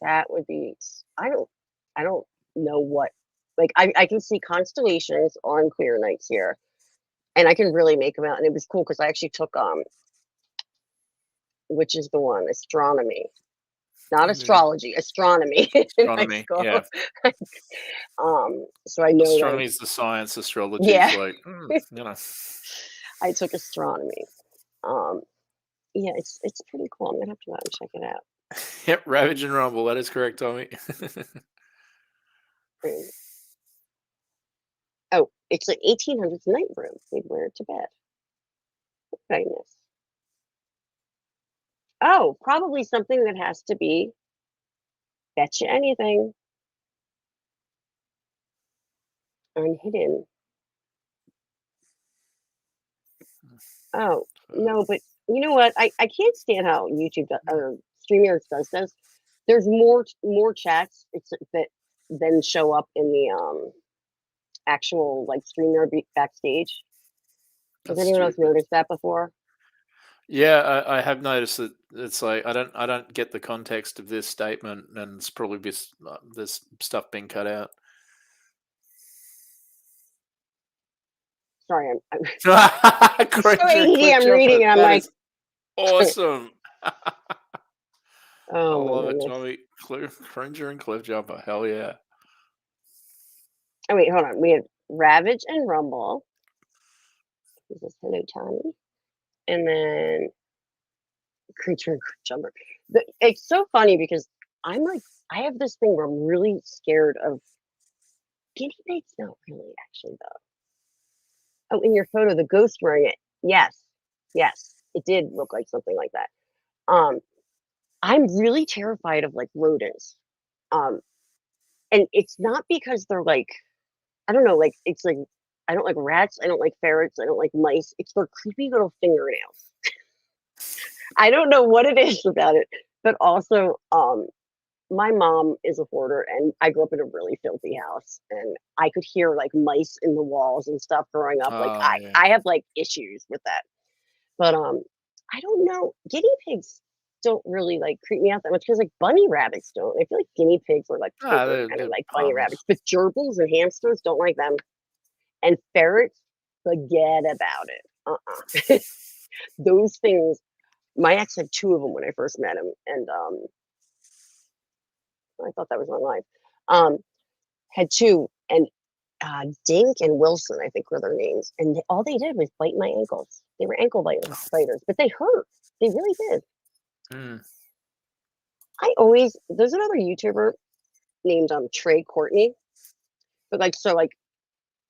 That would be. I don't know what. Like I can see constellations on clear nights here, and I can really make them out. And it was cool because I actually took which is the one, astronomy, not astrology, astronomy. In high Astronomy, school. yeah. So I know Astronomy like, is the science. Astrology Yeah. is like, you know. I took astronomy. Yeah, it's pretty cool. I'm gonna have to go out and check it out. Yep, Ravage and Rumble. That is correct, Tommy. Oh, it's an 1800s night room. They'd wear it to bed. Goodness. Oh, probably something that has to be. Bet you anything. Unhidden. Oh no, but you know what? I can't stand how YouTube or StreamYard does this. There's more chats that then show up in the actual like StreamYard backstage. Has That's anyone else stupid. noticed that before? Yeah, I have noticed that it's like I don't get the context of this statement, and it's probably there's stuff being cut out. Sorry, I'm Cringer so and ADD, Cliff I'm Jumper, reading and I'm that like, is awesome. oh I my love it, goodness. Tommy. Cringer and Cliff Jumper. Hell yeah. Oh wait, hold on. We have Ravage and Rumble. This is Hello Tommy. And then Creature and Jumper. It's so funny because I'm like, I have this thing where I'm really scared of guinea pigs. Not really, actually, though. Oh, in your photo, the ghost wearing it. Yes, it did look like something like that. I'm really terrified of like rodents. And it's not because they're like, I don't know, like it's like I don't like rats, I don't like ferrets, I don't like mice. It's their creepy little fingernails. I don't know what it is about it, but also my mom is a hoarder and I grew up in a really filthy house and I could hear like mice in the walls and stuff growing up. Like Yeah. I have like issues with that. But I don't know. Guinea pigs don't really like creep me out that much because like bunny rabbits don't. I feel like guinea pigs are like They're kind of like bunny harmless. rabbits, but gerbils and hamsters don't like them. And ferrets, forget about it. Those things. My ex had 2 of them when I first met him, and I thought that was on live. Had 2, and Dink and Wilson, I think were their names, and all they did was bite my ankles. They were ankle biters, but they hurt. They really did. There's another YouTuber named Trey Courtney, but like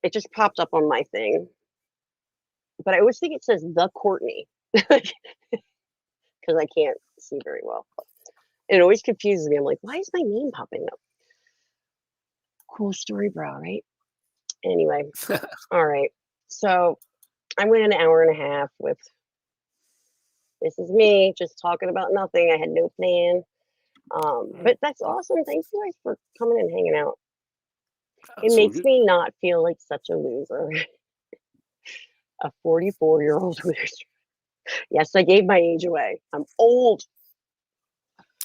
it just popped up on my thing. But I always think it says the Courtney because I can't see very well. It always confuses me. I'm like, why is my name popping up? Cool story, bro, right? Anyway, all right. So I went an hour and a half with this is me just talking about nothing. I had no plan. But that's awesome. Thanks you guys for coming and hanging out. It makes me not feel like such a loser. A 44-year-old loser. Yes, I gave my age away. I'm old.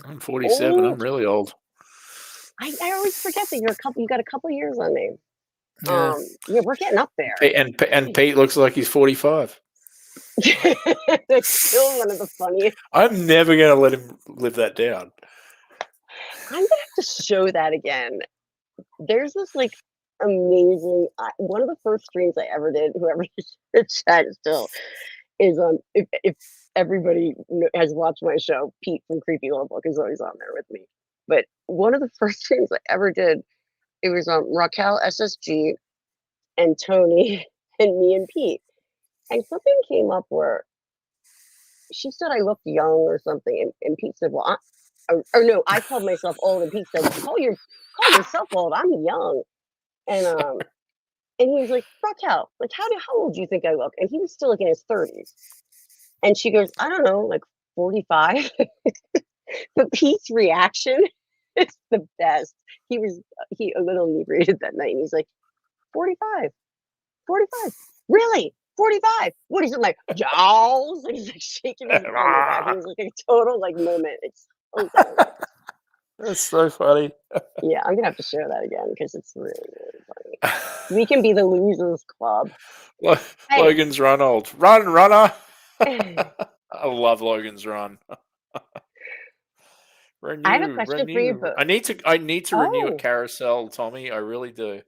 I'm 47. Old. I'm really old. I always forget that you got a couple years on me. Yeah. Yeah, we're getting up there. And Pete looks like he's 45. That's still one of the funniest. I'm never going to let him live that down. I'm going to have to show that again. There's this like amazing, one of the first streams I ever did, whoever is in the chat still, is if everybody has watched my show, Pete from Creepy Little Book is always on there with me. But one of the first streams I ever did, it was Raquel SSG and Tony and me and Pete. And something came up where she said I looked young or something, and Pete said, "Well, or no, I called myself old," and Pete said, call yourself old. I'm young." And he was like, "Raquel, like how old do you think I look?" And he was still like in his 30s. And she goes, "I don't know, like 45." But Pete's reaction is the best. He a little inebriated that night, and he's like, 45, 45, really? 45? What is it like? Jaws? And he's like shaking his oh my god, he was like a total like moment. It's so funny. That's so funny. Yeah, I'm gonna have to share that again because it's really, really funny. We can be the losers club. Hey. Logan's Run, old run, runner. I love Logan's Run. Renew, I have a question for you both. I need to renew a carousel, Tommy. I really do.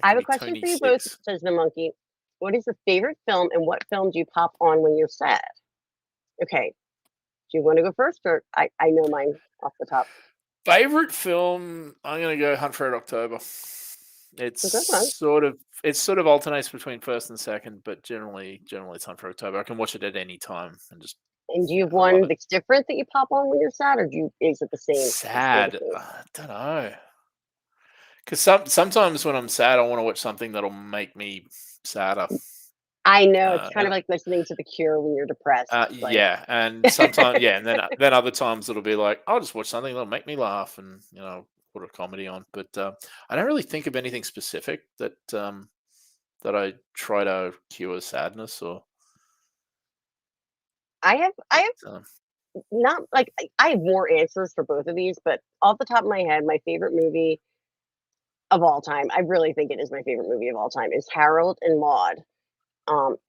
I have a question for you both, says the monkey. What is your favorite film, and what film do you pop on when you're sad? Okay. Do you want to go first, or I know mine off the top. Favorite film? I'm gonna go Hunt for Red October. It's sort of alternates between first and second, but generally it's Hunt for October. I can watch it at any time and just. And do you have one that's different that you pop on when you're sad, or is it the same? Sad? I don't know. Because sometimes when I'm sad, I want to watch something that'll make me sadder. I know, it's kind of like listening to The Cure when you're depressed. Like... Yeah, and sometimes, and then other times it'll be like, I'll just watch something that'll make me laugh, and put a comedy on. But I don't really think of anything specific that I try to cure sadness or. I have not like I have more answers for both of these, but off the top of my head, my favorite movie of all time, I really think it is my favorite movie of all time, is Harold and Maude.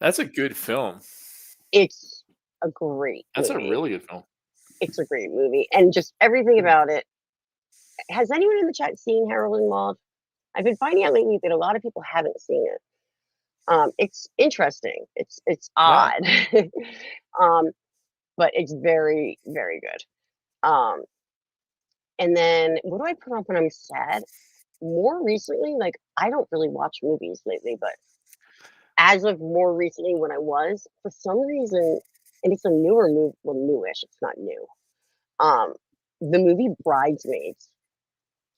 That's a good film. It's a great That's movie. A really good film. It's a great movie, and just everything about it. Has anyone in the chat seen Harold and Maude? I've been finding out lately that a lot of people haven't seen it. It's interesting. It's odd. But it's very, very good. And then what do I put on when I'm sad? More recently, like I don't really watch movies lately, but as of more recently when I was, for some reason, and it's a newer movie, well, newish, it's not new. The movie Bridesmaids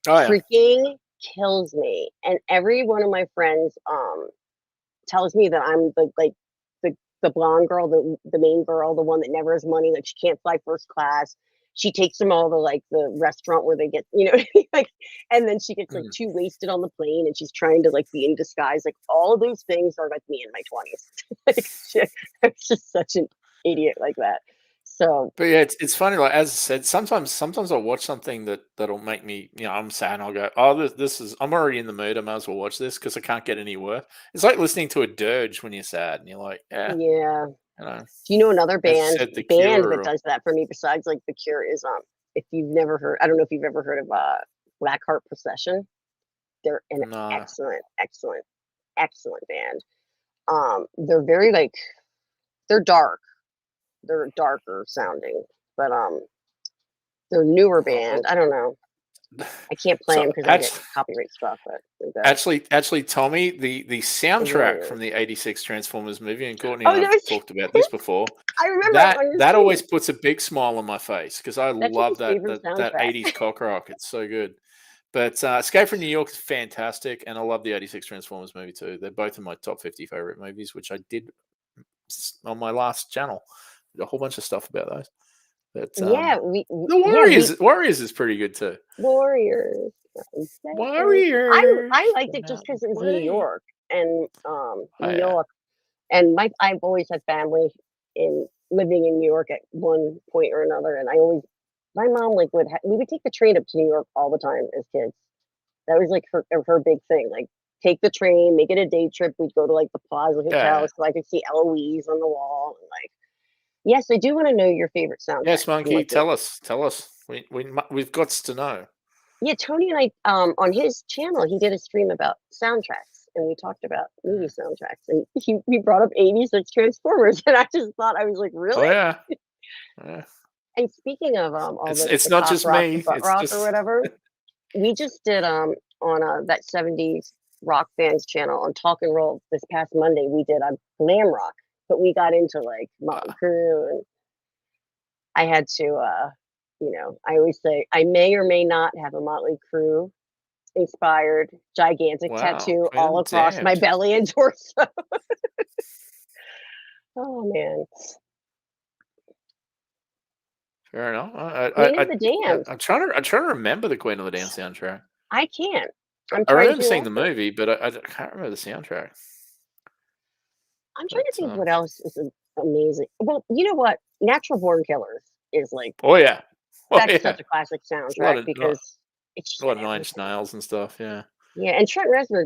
freaking kills me. And every one of my friends tells me that I'm the blonde girl, the main girl, the one that never has money, like she can't fly first class. She takes them all to like the restaurant where they get, like, and then she gets like too wasted on the plane, and she's trying to like be in disguise. Like all of those things are like me in my 20s. Like, I'm just such an idiot like that. So, but yeah, it's funny. Like as I said, sometimes I'll watch something that'll make me, I'm sad, and I'll go, oh, this is. I'm already in the mood. I might as well watch this because I can't get any worse. It's like listening to a dirge when you're sad, and you're like, yeah. Do you know another band that does that for me besides like The Cure is if you've never heard, I don't know if you've ever heard of Blackheart Procession. They're an excellent band. They're very like they're dark. They're darker sounding, but they're a newer band. I don't know. I can't play them because I get copyright stuff. But actually, Tommy, the soundtrack from the '86 Transformers movie, and Courtney and I've talked about this before. I remember that always puts a big smile on my face because I love that '80s cock rock. It's so good. But Escape from New York is fantastic, and I love the '86 Transformers movie too. They're both in my top 50 favorite movies, which I did on my last channel. A whole bunch of stuff about those. But, the Warriors is pretty good too. Warriors. I liked it just because it was New York and New York, and I've always had family living in New York at one point or another, and my mom we would take the train up to New York all the time as kids. That was like her big thing. Like take the train, make it a day trip. We'd go to like the Plaza Hotel so I could see Eloise on the wall and like. Yes, I do want to know your favorite soundtrack. Yes, Monkey, tell us. We've got to know. Yeah, Tony and I, on his channel, he did a stream about soundtracks, and we talked about movie soundtracks, and he brought up '86 Transformers, and I just thought, I was like, really? Oh yeah. And speaking of it's not just me, butt rock or whatever, we just did on that '70s rock band's channel on Talk and Roll this past Monday. We did glam rock. but we got into like Motley Crue, and I had to, I always say I may or may not have a Motley Crue inspired gigantic Wow, tattoo Queen all of the across my Damned. belly and torso. Oh man, Fair enough. Queen of the Damned. I'm trying to remember the Queen of the Damned soundtrack. I can't. I'm I trying remember to seeing the also. movie, but I can't remember the soundtrack. I'm trying to But, think what else is amazing. Well, you know what? Natural Born Killers is like oh yeah, that's such a classic a lot soundtrack of because it's a just lot got of Nine Inch everything. Nails and stuff. Yeah, Yeah, and Trent Reznor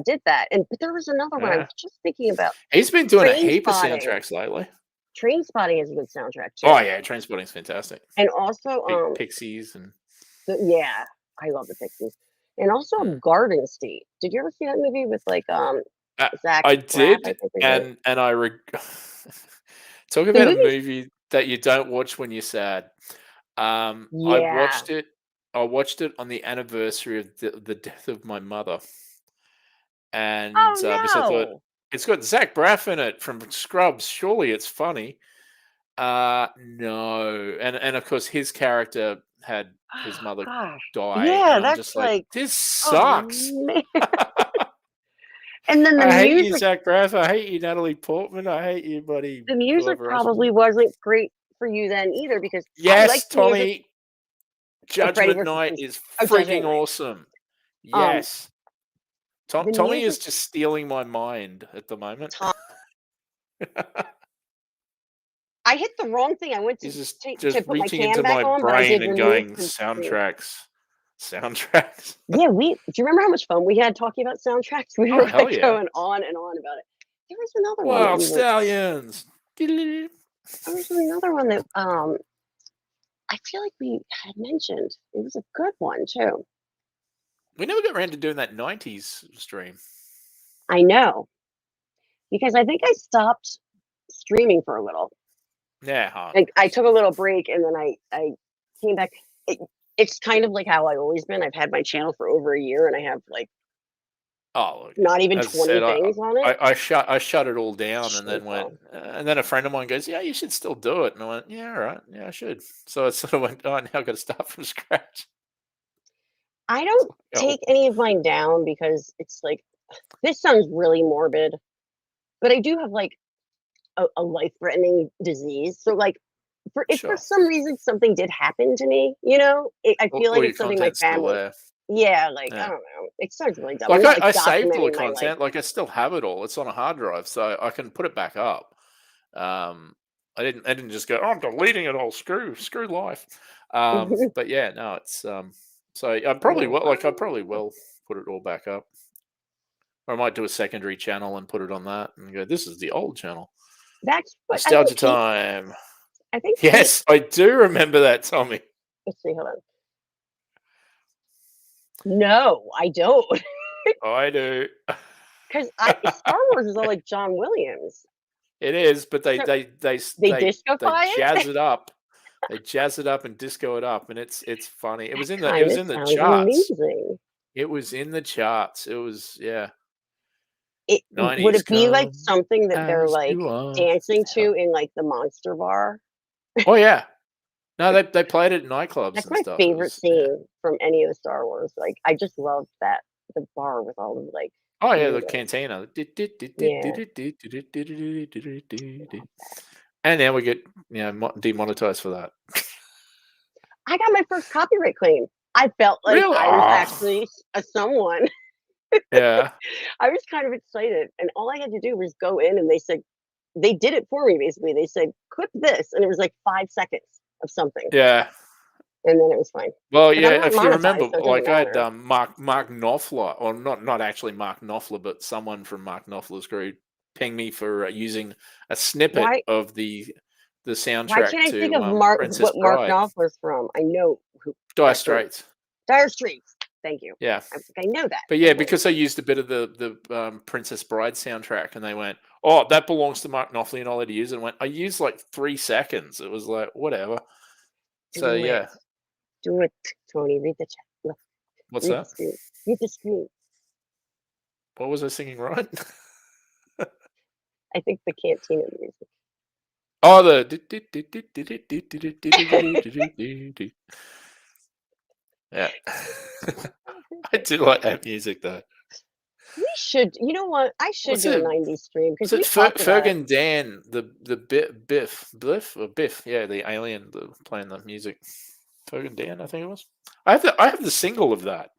did that, but there was another one I yeah. was just thinking about. He's been doing a Train heap of Spotting. soundtracks lately. Train Spotting is a good soundtrack too. Oh yeah, Trainspotting's fantastic. And also, Pixies and yeah, I love the Pixies. And also Garden State. Did you ever see that movie with like Zach I Braff, did, I think is it? and I talk The about a movie's movie that you don't watch when you're sad. I yeah. watched it. I watched it on the anniversary of the death of my mother, and because I thought Oh it's got Zach Braff in it from Scrubs. Surely it's funny. No, and of course his character had his no. mother Gosh. die, Yeah, and I'm that's just like, like this oh sucks. man. And then the I hate you, music Zach Braff. I hate you, Natalie Portman. I hate you, buddy. the music Whoever else was probably it. wasn't great for you then either because I Yes, liked the music Tommy. of Freddie Judgment versus Night Priest. is Oh, freaking Judgment Night. awesome. Um, Yes. the Tommy music is just stealing my mind at the moment. I hit the wrong thing. I went to He's to just put my reaching cam into back my on, but I brain did and remove going, completely. soundtracks. Yeah, do you remember how much fun we had talking about soundtracks? We were hell like yeah. going on and on about it. There was another one that Wild we were. Stallions. There was another one that I feel like we had mentioned. It was a good one too. We never got around to doing that 90s stream. I know because I think I stopped streaming for a little. Yeah, huh. Like I took a little break and then I came back. It's kind of like how I've always been. I've had my channel for over a year and I have like not even as I 20 said, things on it. I shut it all down and then Shameful. and then a friend of mine goes, yeah, you should still do it. And I went, yeah, all right. Yeah, I should. So it sort of went, oh, now I've got to start from scratch. I don't Oh. take any of mine down because it's like, this sounds really morbid, but I do have like a life-threatening disease. So like, if for some reason something did happen to me, I feel All like your it's something my content's still family. there. Yeah, like Yeah. I don't know. It sounds really dumb. Like I'm not, I saved all the documenting my life. content. Like I still have it all. It's on a hard drive, so I can put it back up. I didn't just go, oh, I'm deleting it all. Screw life. But yeah, no, it's so I probably will. Like I probably will put it all back up. Or I might do a secondary channel and put it on that and go, this is the old channel. That's what Nostalgia time. I think. Yes, I do remember that, Tommy. Let's see. Hold on. No, I don't. I do. Because Star Wars is all like John Williams. It is, but they discofy it? jazz it up. They jazz it up and disco it up, and it's funny. It was in the charts. Amazing. It was in the charts. It was Would it be like something that they're like dancing to in like the Monster Bar? Oh yeah. No, they played it in nightclubs. That's and my stuff. favorite scene from any of the Star Wars. Like I just love that the bar with all the like. Oh yeah, the cantina. And then we get demonetized for that. I got my first copyright claim. I felt like Really? I was actually someone. Yeah. I was kind of excited, and all I had to do was go in, and they said they did it for me. Basically, they said clip this, and it was like 5 seconds of something. Yeah. And then it was fine. Well, But yeah, if you remember, so like I had Mark Knopfler, or not actually Mark Knopfler, but someone from Mark Knopfler's group ping me for using a snippet of the soundtrack Why can't I to think of Princess what Mark Bride. Knopfler's from? I know who. Dire Straits. Dire Straits. Thank you. Yeah. I know that. But yeah, because I used a bit of the Princess Bride soundtrack, and they went, "Oh, that belongs to Mark Knopfler, and I'll let you use it." And went, I used like 3 seconds. It was like whatever. So yeah. Do it, Tony. Read the chat. Look. What's that? Read the screen. What was I singing right? I think the cantina music. Oh, the yeah. I do like that music though. We should, you know what? I should What's do a it? 90s stream because Was we it talked about it. Ferg and Dan? The Biff or Biff? Yeah, the alien playing the music. Ferg and Dan, I think it was. I have the single of that.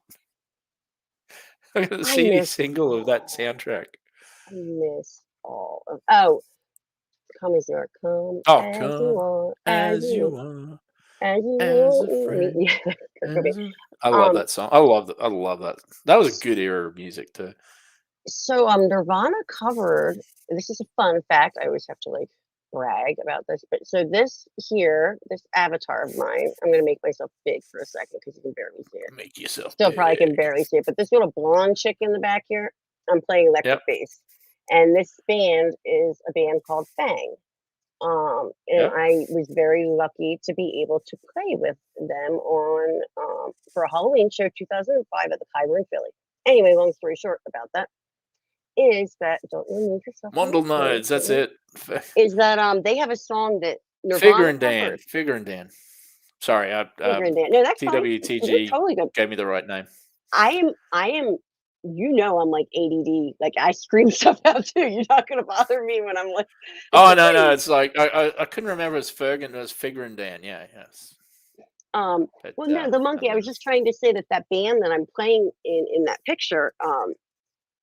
I got the I CD miss single of that all. soundtrack. I miss all of. Oh, come as you are, come Oh, as you come are, as you are, as you as a want me. friend. Yeah, Kurt Cobain. I love that song. I love that. That was a good era of music too. So Nirvana covered. This is a fun fact. I always have to like brag about this, but so this here, this avatar of mine, I'm gonna make myself big for a second because you can barely see it. Make yourself Still big. probably can barely see it, but this little blonde chick in the back here, I'm playing electric bass, and this band is a band called Fang. And I was very lucky to be able to play with them on for a Halloween show 2005 at the Khyber in Philly. Anyway, long story short about that is that don't remove yourself. Mundle Nodes, that's it. Is that they have a song that Figure Nirvana and Dan. Sorry, Figure and Dan. No, that's fine. TWTG You're totally good. gave me the right name. I am. You know, I'm like ADD. Like I scream stuff out too. You're not gonna bother me when I'm like. Oh no, it's like I couldn't remember as Ferg and it was Figure and Dan. Yeah, yes. Well, no, the monkey. I was just trying to say that band that I'm playing in that picture.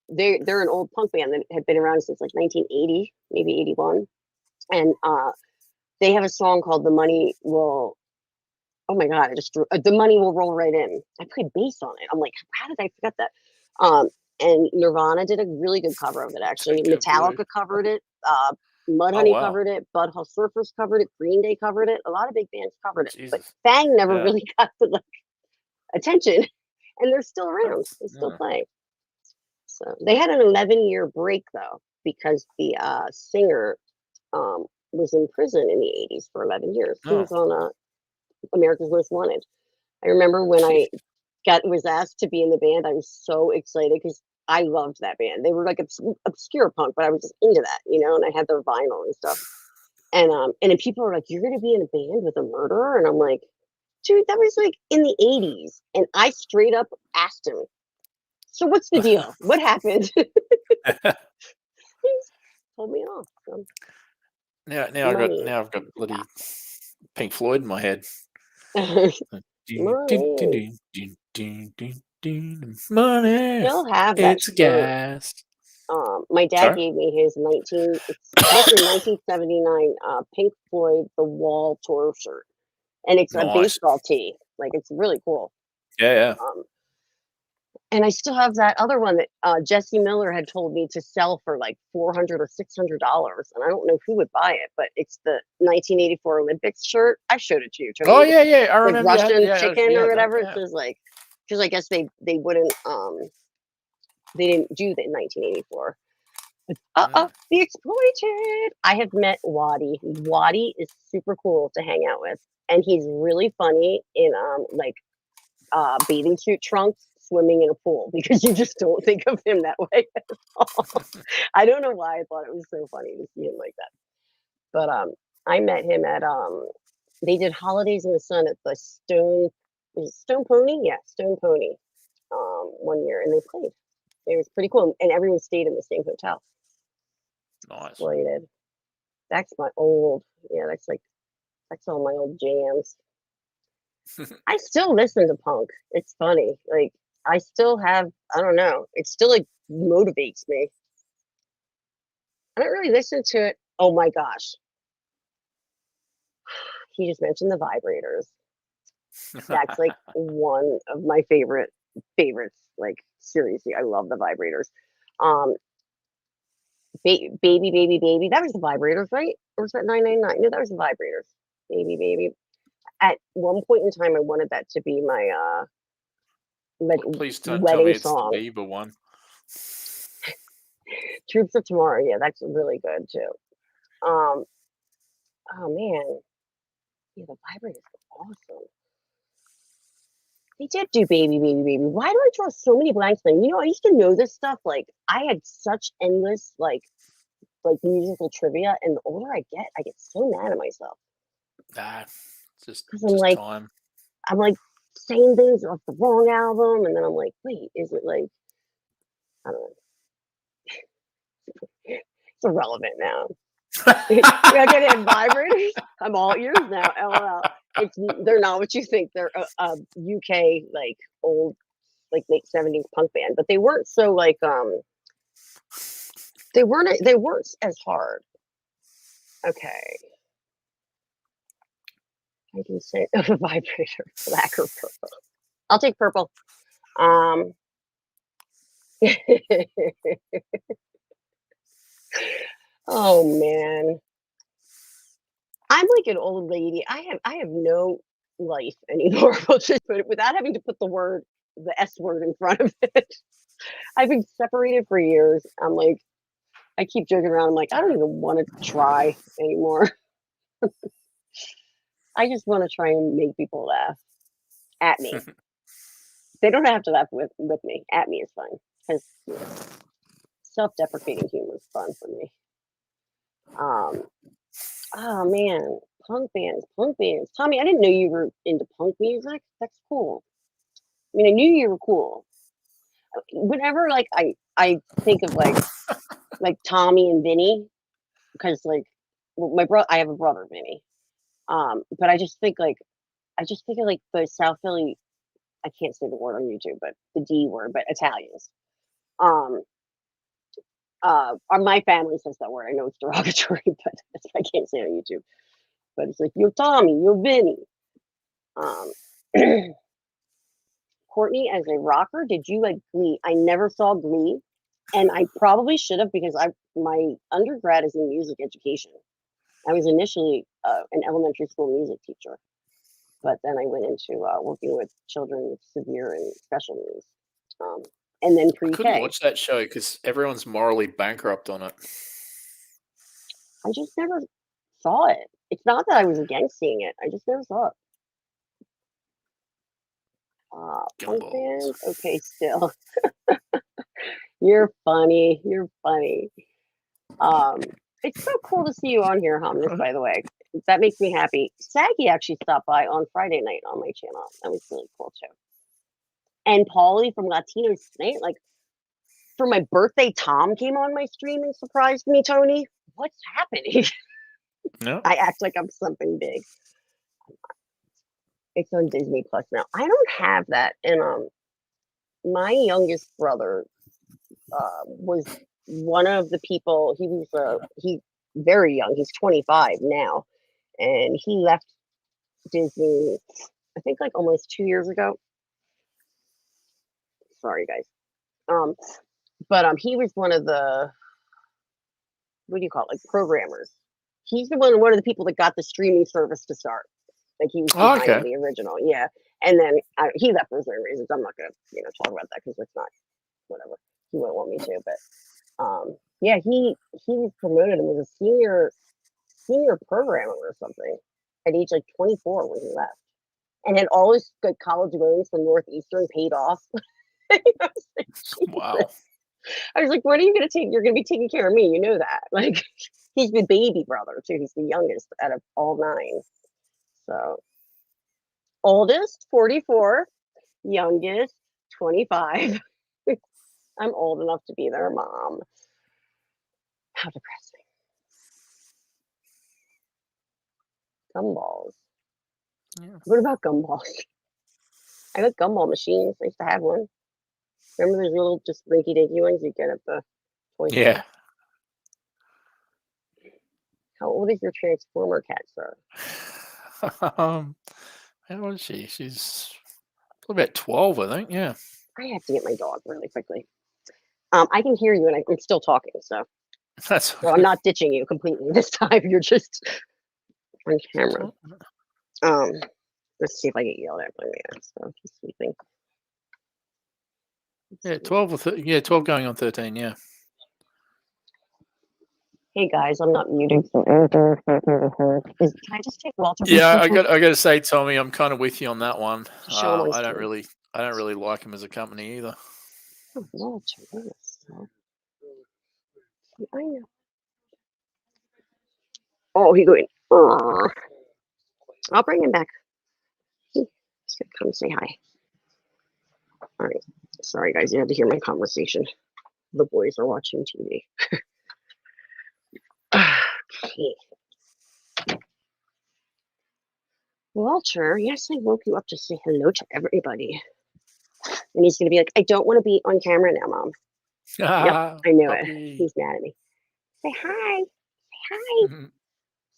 They're an old punk band that had been around since like 1980, maybe 81, and they have a song called "The Money Will." Oh my god! I just drew "The Money Will Roll Right In." I played bass on it. I'm like, how did I forget that? And Nirvana did a really good cover of it. Actually, Metallica covered it. Mudhoney covered it. Butthole Surfers covered it. Green Day covered it. A lot of big bands covered it. But Fang never really got the like attention, and they're still around. They still play. So they had an 11-year break though because the singer was in prison in the 80s for 11 years. He was on America's Most Wanted. I remember when I was asked to be in the band, I was so excited because I loved that band. They were like obscure punk, but I was just into that, you know, and I had their vinyl and stuff. And then people were like, "You're gonna be in a band with a murderer?" And I'm like, dude, that was like in the 80s. And I straight up asked him, "So what's the deal? What happened?" He told me off. So. Now I've got bloody Pink Floyd in my head. Money. Still have that it's gas. My dad gave me his 1979 Pink Floyd The Wall tour shirt, and it's a baseball tee. Like it's really cool. Yeah. And I still have that other one that Jesse Miller had told me to sell for like $400 or $600, and I don't know who would buy it, but it's the 1984 Olympics shirt. I showed it to you, Tony. Oh yeah, I remember Russian chicken or whatever. It was like, because I guess they wouldn't they didn't do the 1984. The Exploited. I have met Waddy. Waddy is super cool to hang out with, and he's really funny in bathing suit trunks swimming in a pool, because you just don't think of him that way at all. I don't know why I thought it was so funny to see him like that. But I met him at they did Holidays in the Sun at the Stone Pony? Yeah, Stone Pony 1 year, and they played. It was pretty cool, and everyone stayed in the same hotel. Nice. Exploited. That's my old, that's all my old jams. I still listen to punk. It's funny. Like, I still have, I don't know. It still like motivates me. I don't really listen to it. Oh my gosh. He just mentioned the Vibrators. That's like one of my favorites. Like, seriously, I love the Vibrators. Baby. That was the Vibrators, right? Or was that 999? No, that was the Vibrators. Baby. At one point in time, I wanted that to be my please don't wedding tell me it's song. the Bieber one. Troops of Tomorrow. Yeah, that's really good too. Oh man, yeah, the Vibrators are awesome. They did do baby. Why do I draw so many blanks? Then I used to know this stuff. Like I had such endless like like musical trivia, and the older I get so mad at myself. Nah, it's Because just time. I'm like saying things off the wrong album, and then I'm like, wait, is it like, I don't know. It's irrelevant now. I can hit vibrators. I'm all ears now. LOL. They're not what you think. They're a UK like old like late 70s punk band, but they weren't so like they weren't as hard. Okay. I can say a vibrator, black or purple. I'll take purple. Oh man. I'm like an old lady. I have no life anymore. Without having to put the S word in front of it. I've been separated for years. I'm like, I keep joking around. I'm like, I don't even want to try anymore. I just want to try and make people laugh at me. They don't have to laugh with me. At me is fine. Because self-deprecating humor is fun for me. Oh man, punk bands. Tommy, I didn't know you were into punk music. That's cool. I mean, I knew you were cool. Whenever like I think of like Tommy and Vinny, because like my brother, I have a brother, Vinny. But I just think of like the South Philly. I can't say the word on YouTube, but the D word, but Italians. My family says that word. I know it's derogatory, but I can't say it on YouTube. But it's like, you're Tommy, you're Vinny. Courtney, as a rocker, did you like Glee? I never saw Glee, and I probably should have because my undergrad is in music education. I was initially an elementary school music teacher, but then I went into working with children with severe and special needs, and then I pre-K. couldn't watch that show because everyone's morally bankrupt on it. I just never saw it. It's not that I was against seeing it. I just never saw it. Punk band? Okay, still. You're funny. It's so cool to see you on here, Homnus, by the way. That makes me happy. Saggy actually stopped by on Friday night on my channel. That was really cool too. And Paulie from Latino Snake, like for my birthday, Tom came on my stream and surprised me, Tony. What's happening? No. I act like I'm something big. It's on Disney Plus now. I don't have that. And my youngest brother was one of the people. He was he very young. He's 25 now, and he left Disney. I think like almost 2 years ago. Sorry, guys. But he was one of the, what do you call it, like programmers. He's the one of the people that got the streaming service to start. Like he was behind the original, yeah. And then he left for his own reasons. I'm not gonna talk about that because it's not whatever. He wouldn't want me to, but yeah, he was promoted and was a senior programmer or something at age like 24 when he left, and had all his good college loans from Northeastern paid off. Wow. I was like, what are you going to take? You're going to be taking care of me. You know that. Like, he's the baby brother, too. He's the youngest out of all 9. So, oldest, 44. Youngest, 25. I'm old enough to be their mom. How depressing. Gumballs. Yeah. What about gumballs? I got gumball machines. I used to have one. Remember those little just rinky-dinky ones you get at the toy store? Yeah. How old is your Transformer cat, sir? How old is she? She's probably about 12, I think. Yeah. I have to get my dog really quickly. I can hear you, and I'm still talking, so I'm not ditching you completely this time. You're just on camera. Let's see if I get yelled at by me. So just sleeping. Yeah, 12 or 12 going on 13. Yeah. Hey guys, I'm not muted. Can I just take Walter? Yeah, I got to say, Tommy, I'm kind of with you on that one. Show him on I don't screen. really like him as a company either. Oh, Walter, yes. I know. Oh, he going. I'll bring him back. He's gonna come say hi. All right. Sorry, guys. You had to hear my conversation. The boys are watching TV. Okay. Walter, yes, I woke you up to say hello to everybody. And he's gonna be like, I don't want to be on camera now, Mom. Yep, I knew it. Puppy. He's mad at me. Say hi. Say hi.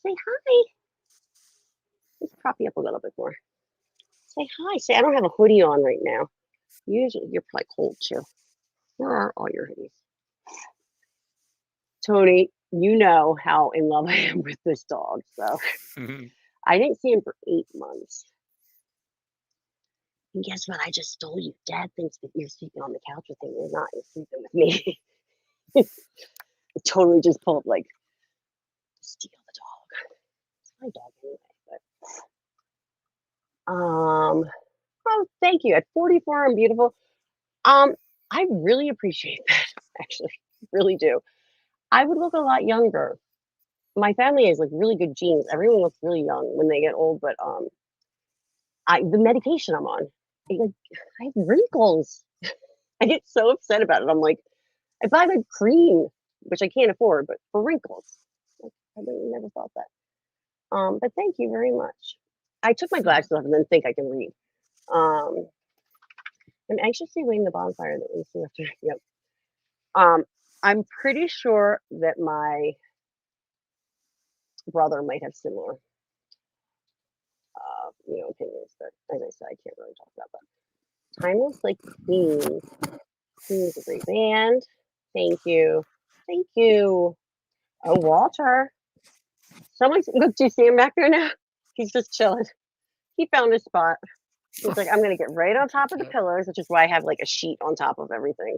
Say hi. Let's prop you up a little bit more. Say hi. Say, I don't have a hoodie on right now. Usually, you're probably cold too. Where are all your hoodies? Tony, you know how in love I am with this dog. So I didn't see him for 8 months. And guess what? I just stole you. Dad thinks that you're sleeping on the couch with him. You're not. You're sleeping with me. I totally just pulled like, steal the dog. It's my dog anyway. But oh, thank you. At 44, I'm beautiful. I really appreciate that. Actually, really do. I would look a lot younger. My family has like really good genes. Everyone looks really young when they get old, but the medication I'm on, I have wrinkles. I get so upset about it. I'm like, I buy like cream, which I can't afford, but for wrinkles. Like, I really never thought that. But thank you very much. I took my glasses off and then think I can read. I'm anxiously waiting the bonfire that we see after. Yep. I'm pretty sure that my brother might have similar, opinions, but as I said, I can't really talk about that. Timeless like Queen. Queen's a great band. Thank you. Thank you. Oh, Walter. Someone's, look, do you see him back there now? He's just chilling. He found his spot. He's like, I'm going to get right on top of the pillows, which is why I have like a sheet on top of everything.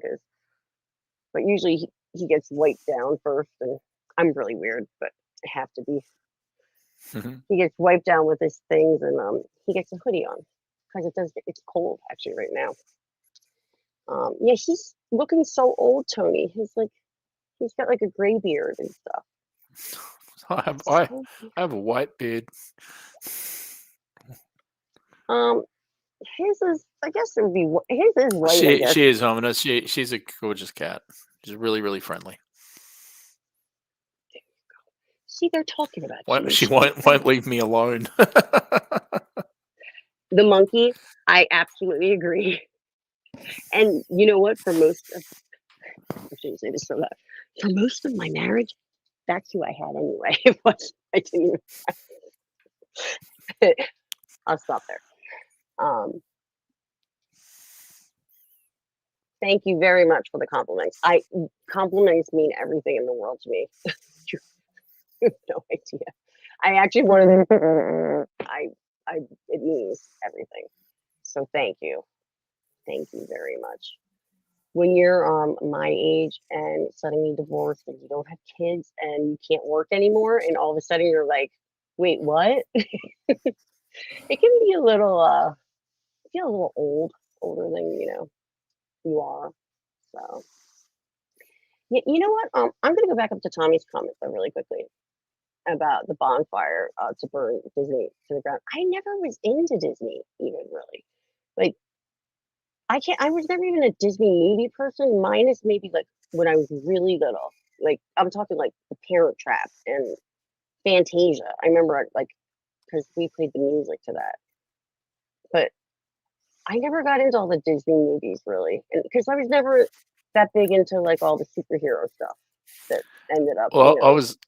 But usually he gets wiped down first, and I'm really weird, but I have to be. He gets wiped down with his things, and he gets a hoodie on because it's cold actually right now. Yeah, he's looking so old, Tony. He's got like a gray beard and stuff. I have a white beard. His is, I guess it would be, his is white. She is ominous. She's a gorgeous cat. She's really, really friendly. See, they're talking about you. She won't leave me alone. The monkey, I absolutely agree. And you know what? I shouldn't say this so loud. For most of my marriage, that's who I had anyway. It was, I didn't even. I'll stop there. Thank you very much for the compliments. Compliments mean everything in the world to me. You have no idea. I actually wanted to. It means everything. So thank you. Thank you very much. When you're my age and suddenly divorced and you don't have kids and you can't work anymore, and all of a sudden you're like, wait, what? It can be a little feel a little older than you are. So you know what? I'm gonna go back up to Tommy's comment though really quickly about the bonfire to burn Disney to the ground. I never was into Disney even really. Like I was never even a Disney movie person, minus maybe like when I was really little. Like I'm talking like The Parent Trap and Fantasia. I remember like because we played the music to that. But I never got into all the Disney movies really, and because I was never that big into like all the superhero stuff that ended up. Well,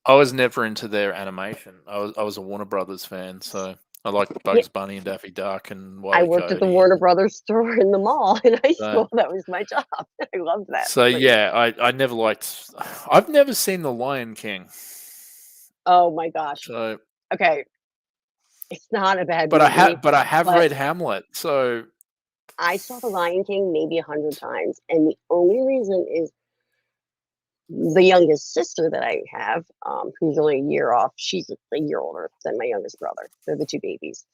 I was never into their animation. I was a Warner Brothers fan, so I liked Bugs Bunny and Daffy Duck and Wile E. I worked at the Warner Brothers store in the mall in high school. That was my job. I loved that. So yeah, I never liked. I've never seen The Lion King. Oh my gosh. So okay, it's not a bad movie. I have read Hamlet, so I saw The Lion King maybe 100 times, and the only reason is the youngest sister that I have, who's only a year off. She's a year older than my youngest brother. They're the two babies.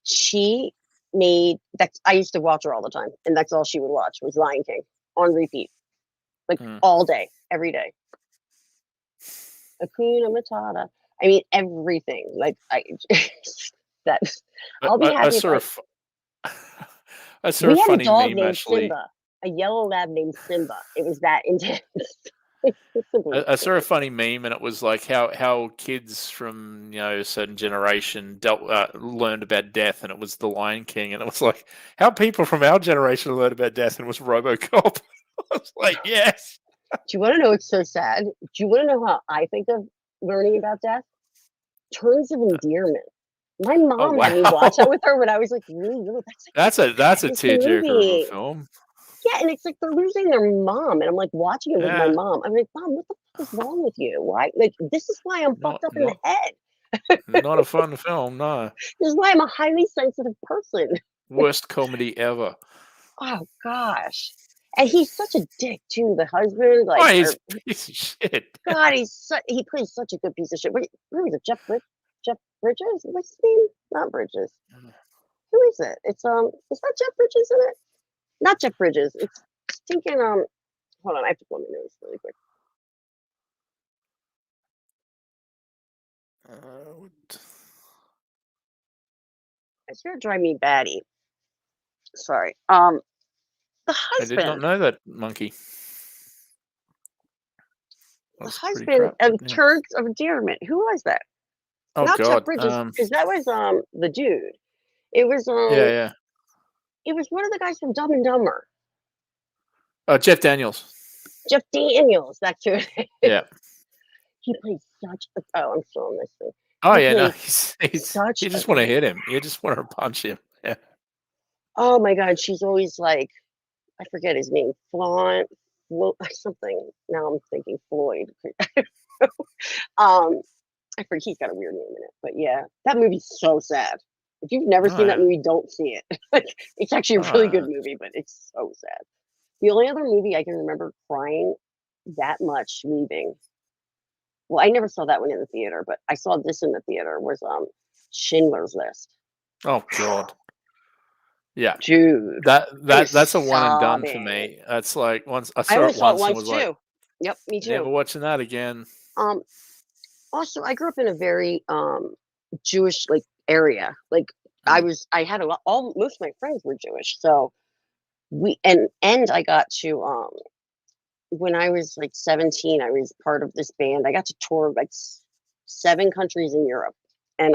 She made that. I used to watch her all the time, and that's all she would watch was Lion King on repeat, like all day, every day. Hakuna Matata. I mean, everything. Like that. I, I'll be I happy if saw a, I, f- I saw we a had a funny dog meme named actually. Simba, a yellow lab named Simba. It was that intense. Simba was I saw a great. funny meme, and it was like how kids from a certain generation learned about death, and it was The Lion King, and it was like how people from our generation learned about death, and it was RoboCop. I was like, yes. Do you want to know what's so sad? Do you want to know how I think of learning about death? Terms of endearment. My Oh mom had me watch that wow, with her when I was like really little. That's like the that's a saddest tearjerker of a movie. film. Yeah, and it's like they're losing their mom, and I'm like watching it with my Yeah, mom. I'm like, Mom, what the fuck is wrong with you? Why? Like, this is why I'm not fucked up in the not head. not a fun film. No, This is why I'm a highly sensitive person. worst comedy ever. Oh gosh, and he's such a dick too. The husband, Oh, like, he's a piece of shit. God, he plays such a good piece of shit. What was it? Jeff Bridges? What's his name? Not Bridges. Who is it? It's is that Jeff Bridges in it? Not Jeff Bridges. It's thinking hold on, I have to pull my notes really quick. It's gonna drive me batty. Sorry. The I did not husband. know that, Monkey. The That's pretty husband crap. of But, yeah. Terms of Endearment. Who was that? Oh Not Jeff God. Bridges, because that was the dude. It was Yeah. it was one of the guys from Dumb and Dumber. Oh, Jeff Daniels. Jeff Daniels, that's who. Yeah. He played such a, oh, I'm still on this thing. Oh He yeah. No, played such you a just want to hit him. You just want to punch him. Yeah. oh my God, she's always like, I forget his name, something. Now I'm thinking Floyd. I forget, he's got a weird name in it, but yeah, that movie's so sad. If you've never Oh, seen that yeah. movie, don't see it. It's actually a really good movie, but it's so sad. The only other movie I can remember crying that much leaving. Well, I never saw that one in the theater, but I saw this in the theater. Was Schindler's List. Oh God. Yeah. Dude, I was That's a one and done for sobbing. me. That's like once I I saw only it saw it once and once was like, too. Yep, me never too. watching that again. Also, I grew up in a very Jewish like area. Like I had most of my friends were Jewish, so and I got to when I was like 17, I was part of this band. I got to tour like 7 countries in Europe, and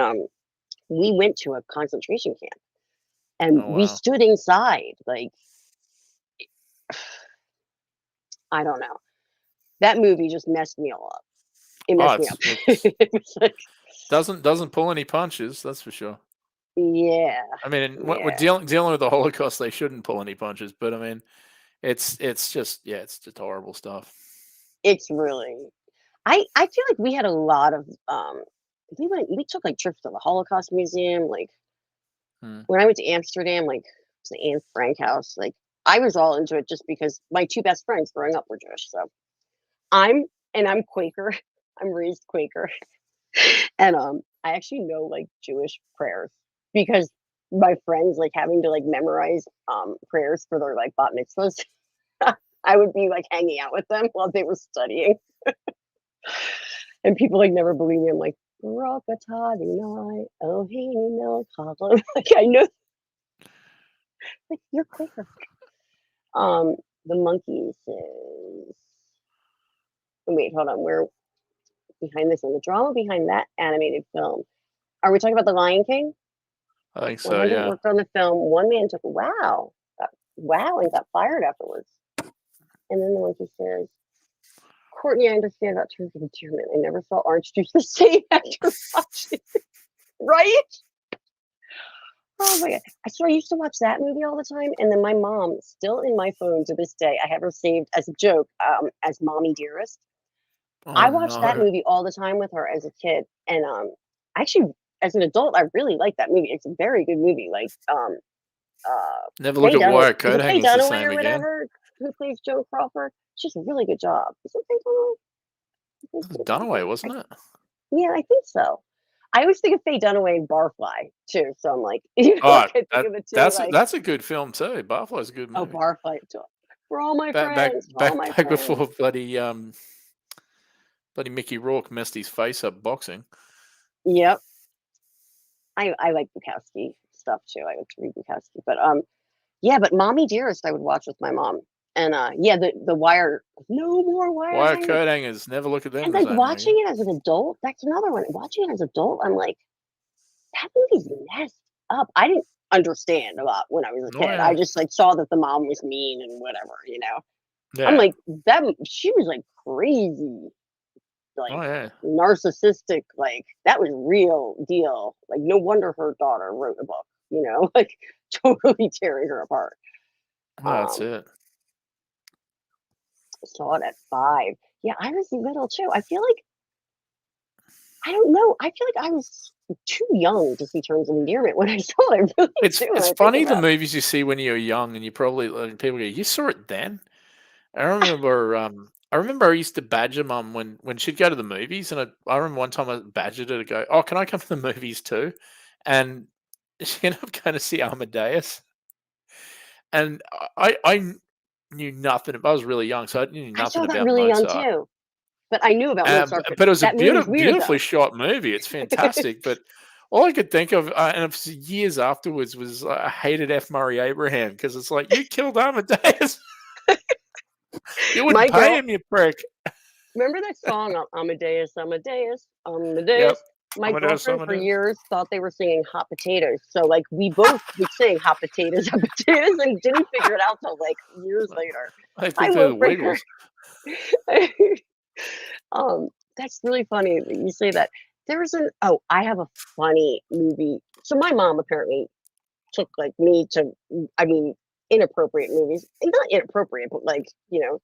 we went to a concentration camp, and Oh, we wow. stood inside. Like, I don't know. That movie just messed me all up. It messed me up. It was like, doesn't pull any punches. That's for sure. yeah. I mean, Yeah. we're dealing with the Holocaust. They shouldn't pull any punches, but I mean, it's just horrible stuff. It's really. I feel like we had a lot of we took like trips to the Holocaust Museum. Like when I went to Amsterdam, like to the Anne Frank house, like I was all into it just because my 2 best friends growing up were Jewish. So I'm Quaker. I'm raised Quaker. And I actually know like Jewish prayers because my friends like having to like memorize prayers for their like bat mitzvahs. I would be like hanging out with them while they were studying. And people like never believe me. I'm like, Baruch atah Adonai Eloheinu melech haolam. Like I know, like you're Quaker. The monkey says, wait, hold on. We're behind this one. The drama behind that animated film. Are we talking about The Lion King? I think so. 100 Yeah. worked on the film. One man took wow, and got fired afterwards. And then the monkey says, Courtney, I understand about Terms of Endearment. I never saw Orange Juice the same after watching it. Right? Oh my God. I used to watch that movie all the time. And then my mom, still in my phone to this day, I have her saved as a joke as Mommy Dearest. I watched that movie all the time with her as a kid. And actually, as an adult, I really like that movie. It's a very good movie. Like, Never look at Wyatt Faye Coathanger the Dunaway same or again. whatever, who plays Joan Crawford. She's a really good job. Is it Faye Dunaway? Dunaway, wasn't it? Yeah, I think so. I always think of Faye Dunaway and Barfly too. So I'm like, you know, I think of the two. That's a good film too. Barfly's a good movie. Oh, Barfly too. For all my friends. Back before bloody Mickey Rourke messed his face up boxing. Yep. I like Bukowski stuff too. I like to read Bukowski. But yeah, but Mommy Dearest I would watch with my mom. And yeah, the wire, no more wire Wire hangers. coat hangers. Never look at them And the like same watching way. it as an adult, that's another one. Watching it as an adult, I'm like, that movie's messed up. I didn't understand a lot when I was a Oh, kid. yeah. I just like saw that the mom was mean and whatever, you know. Yeah. I'm like, that she was like crazy, like Oh, yeah. narcissistic, like that was real deal. Like no wonder her daughter wrote a book, you know, like totally tearing her apart. That's it. Saw it at 5. Yeah, I was little too. I feel like I don't know. I feel like I was too young to see Terms of Endearment when I saw it. I really It's do, when I it's think funny the about it. movies you see when you're young, and you probably like, people go, "You saw it then?" I remember I used to badger mum when she'd go to the movies, and I remember one time I badgered her to go, "Oh, can I come to the movies too?" And she ended up going to see Amadeus, and I knew nothing. I was really young, so I knew I nothing saw that about really young Mozart. too, but I knew about Mozart. But it was a That movie's weird beautifully though. shot movie. It's fantastic, but all I could think of, and it was years afterwards, was I hated F. Murray Abraham because it's like, you killed Amadeus. You wouldn't My pay girl, him, you prick. remember that song Amadeus, Amadeus, Yep. Amadeus? My Amadeus, girlfriend for Amadeus. years thought they were singing hot potatoes. So like we both would sing hot potatoes, hot potatoes, and didn't figure it out till like years later. I I think they're the will break her. Wiggles. That's really funny that you say that. I have a funny movie. So my mom apparently took like me to, I mean, inappropriate movies. And not inappropriate, but like, you know,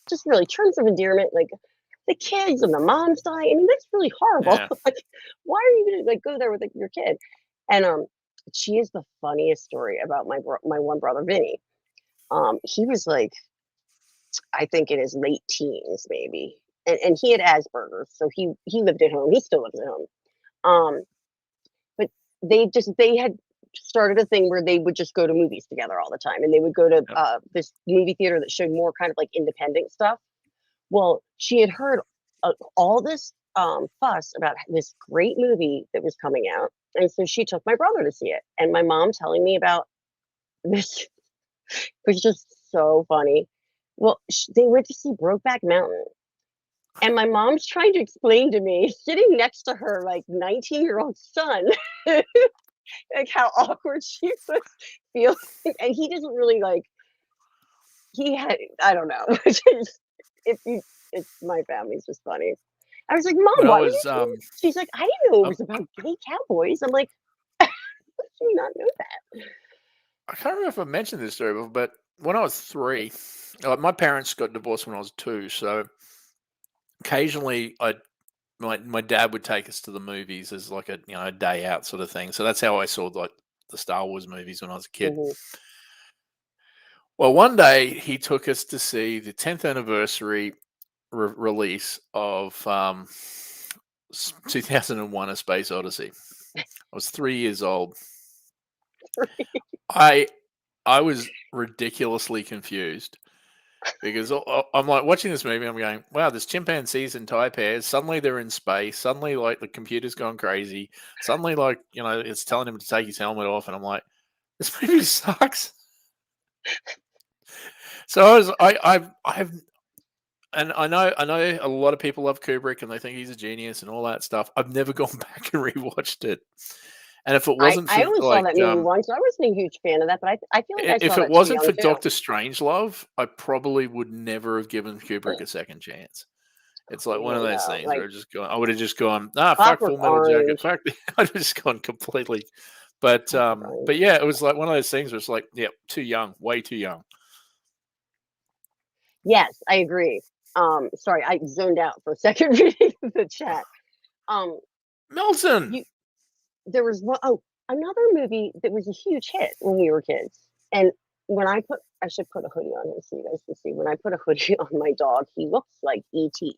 just really Terms of Endearment, like the kids and the moms die. I mean, that's really horrible. Yeah. Like, why are you gonna like go there with like, your kid? And she is the funniest story about my one brother Vinny. He was like, I think in his late teens, maybe. And he had Asperger's, so he lived at home. He still lives at home. Um, but they had started a thing where they would just go to movies together all the time, and they would go to Yep. this movie theater that showed more kind of like independent stuff. Well, she had heard all this fuss about this great movie that was coming out, and so she took my brother to see it. And my mom telling me about this was just so funny. Well, they went to see Brokeback Mountain. And my mom's trying to explain to me, sitting next to her like 19-year-old son, like how awkward she was feeling. And he doesn't really like, I don't know. It's my family's just funny. I was like, Mom, When I what? was She's like, I didn't know it um, was about gay cowboys. I'm like, how did you not know that? I can't remember if I mentioned this story before, but when I was 3, my parents got divorced when I was 2, so occasionally my dad would take us to the movies as like a day out sort of thing. So that's how I saw like the Star Wars movies when I was a kid. Mhm. Well, one day he took us to see the 10th anniversary release of 2001: A Space Odyssey. I was 3 years old. I was ridiculously confused because I'm like watching this movie. I'm going, wow, there's chimpanzees and taipeirs. Suddenly they're in space. Suddenly, like the computer's gone crazy. Suddenly, like it's telling him to take his helmet off, and I'm like, this movie sucks. So I've and I know a lot of people love Kubrick and they think he's a genius and all that stuff. I've never gone back and rewatched it. And if it wasn't I for only saw that movie once. I wasn't a huge fan of that, but I feel like I saw if that it wasn't too for young, too. Doctor Strangelove, I probably would never have given Kubrick a second chance. It's like one of those No, things like where I would have just gone, fuck Clockwork Full Metal Jacket, Orange. fuck. I'd just gone completely. But yeah, it was like one of those things where it's like, yeah, too young, way too young. Yes, I agree. Sorry, I zoned out for a second reading the chat. Milton. There was another movie that was a huge hit when we were kids. And when I should put a hoodie on him so you guys can see. When I put a hoodie on my dog, he looks like E.T.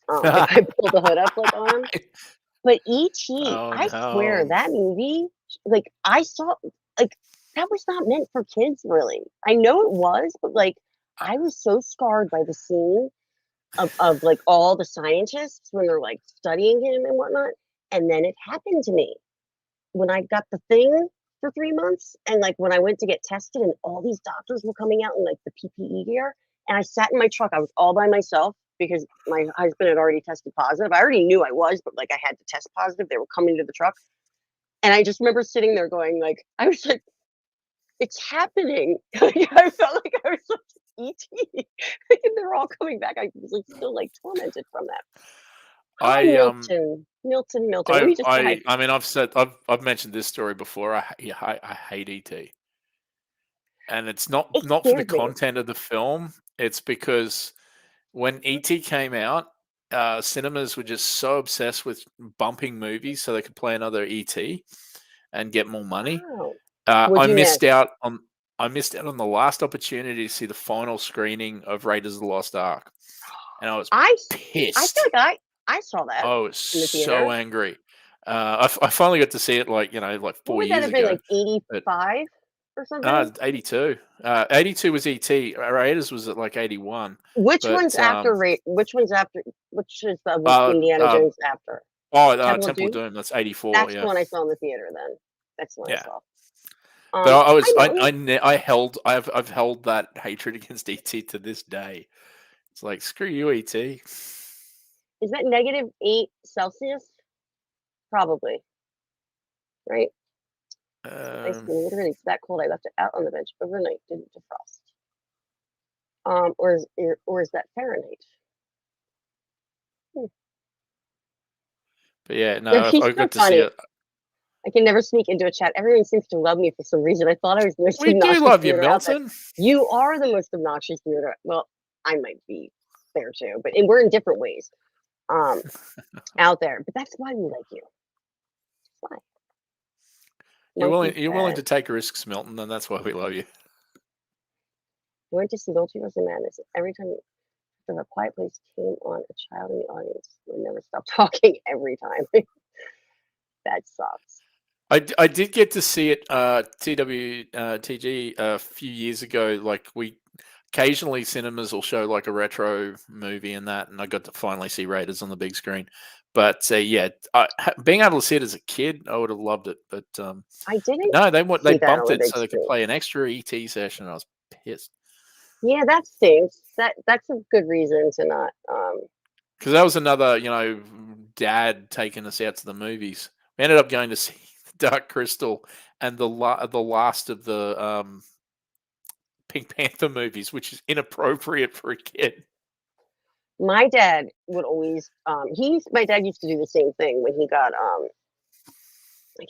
If I pull the hood up like on him. But E.T., I swear that movie, like I saw, like that was not meant for kids really. I know it was, but like I was so scarred by the scene of like all the scientists when they're like studying him and whatnot. And then it happened to me when I got the thing for 3 months, and like when I went to get tested, and all these doctors were coming out in like the PPE gear, and I sat in my truck. I was all by myself because my husband had already tested positive. I already knew I was, but like I had to test positive. They were coming to the truck, and I just remember sitting there going, like, I was like, it's happening. Like, I felt like I was like ET. Like, and they're all coming back. I was like still like tormented from that. Hi, Milton. Milton. Let me just say hi. I mean, I've mentioned this story before. I hate ET, and it's not for the scared me. content of the film. It's because when ET came out, cinemas were just so obsessed with bumping movies so they could play another ET and get more money. Wow. I missed out on the last opportunity to see the final screening of Raiders of the Lost Ark, and I was pissed. I feel like I saw that. I was so angry. I finally got to see it like 4 years ago. What would that have been, like 85 or something? 82. 82 was ET. Raiders was at like 81. Which one's after? Which is the Indiana Jones after? Temple of Doom. That's 84. That's the one I saw in the theater. Then that's the one I saw. But I've held that hatred against ET to this day. It's like, screw you, ET. Is that -8 Celsius? Probably. Right? It's that cold. I left it out on the bench overnight. Didn't defrost. Or is that Fahrenheit? But yeah, no, I got to see it. I can never sneak into a chat. Everyone seems to love me for some reason. I thought I was the most obnoxious. We do love you, Milton. You are the most obnoxious weirdo. Well, I might be there too, but we're in different ways. Out there. But that's why we like you. Why? You're willing to take risks, Milton, and that's why we love you. I went to see Multiverse of Madness. Every time A Quiet Place came on, a child in the audience would never stop talking every time. That sucks. I did get to see it TG a few years ago. Like, occasionally cinemas will show like a retro movie and that, and I got to finally see Raiders on the big screen. But being able to see it as a kid, I would have loved it. But I didn't. No, they bumped it so they could play an extra ET session. And I was pissed. Yeah, that stinks. That's a good reason to not. Because that was another, dad taking us out to the movies. We ended up going to see Dark Crystal and the last of the Pink Panther movies, which is inappropriate for a kid. My dad would always my dad used to do the same thing when he got I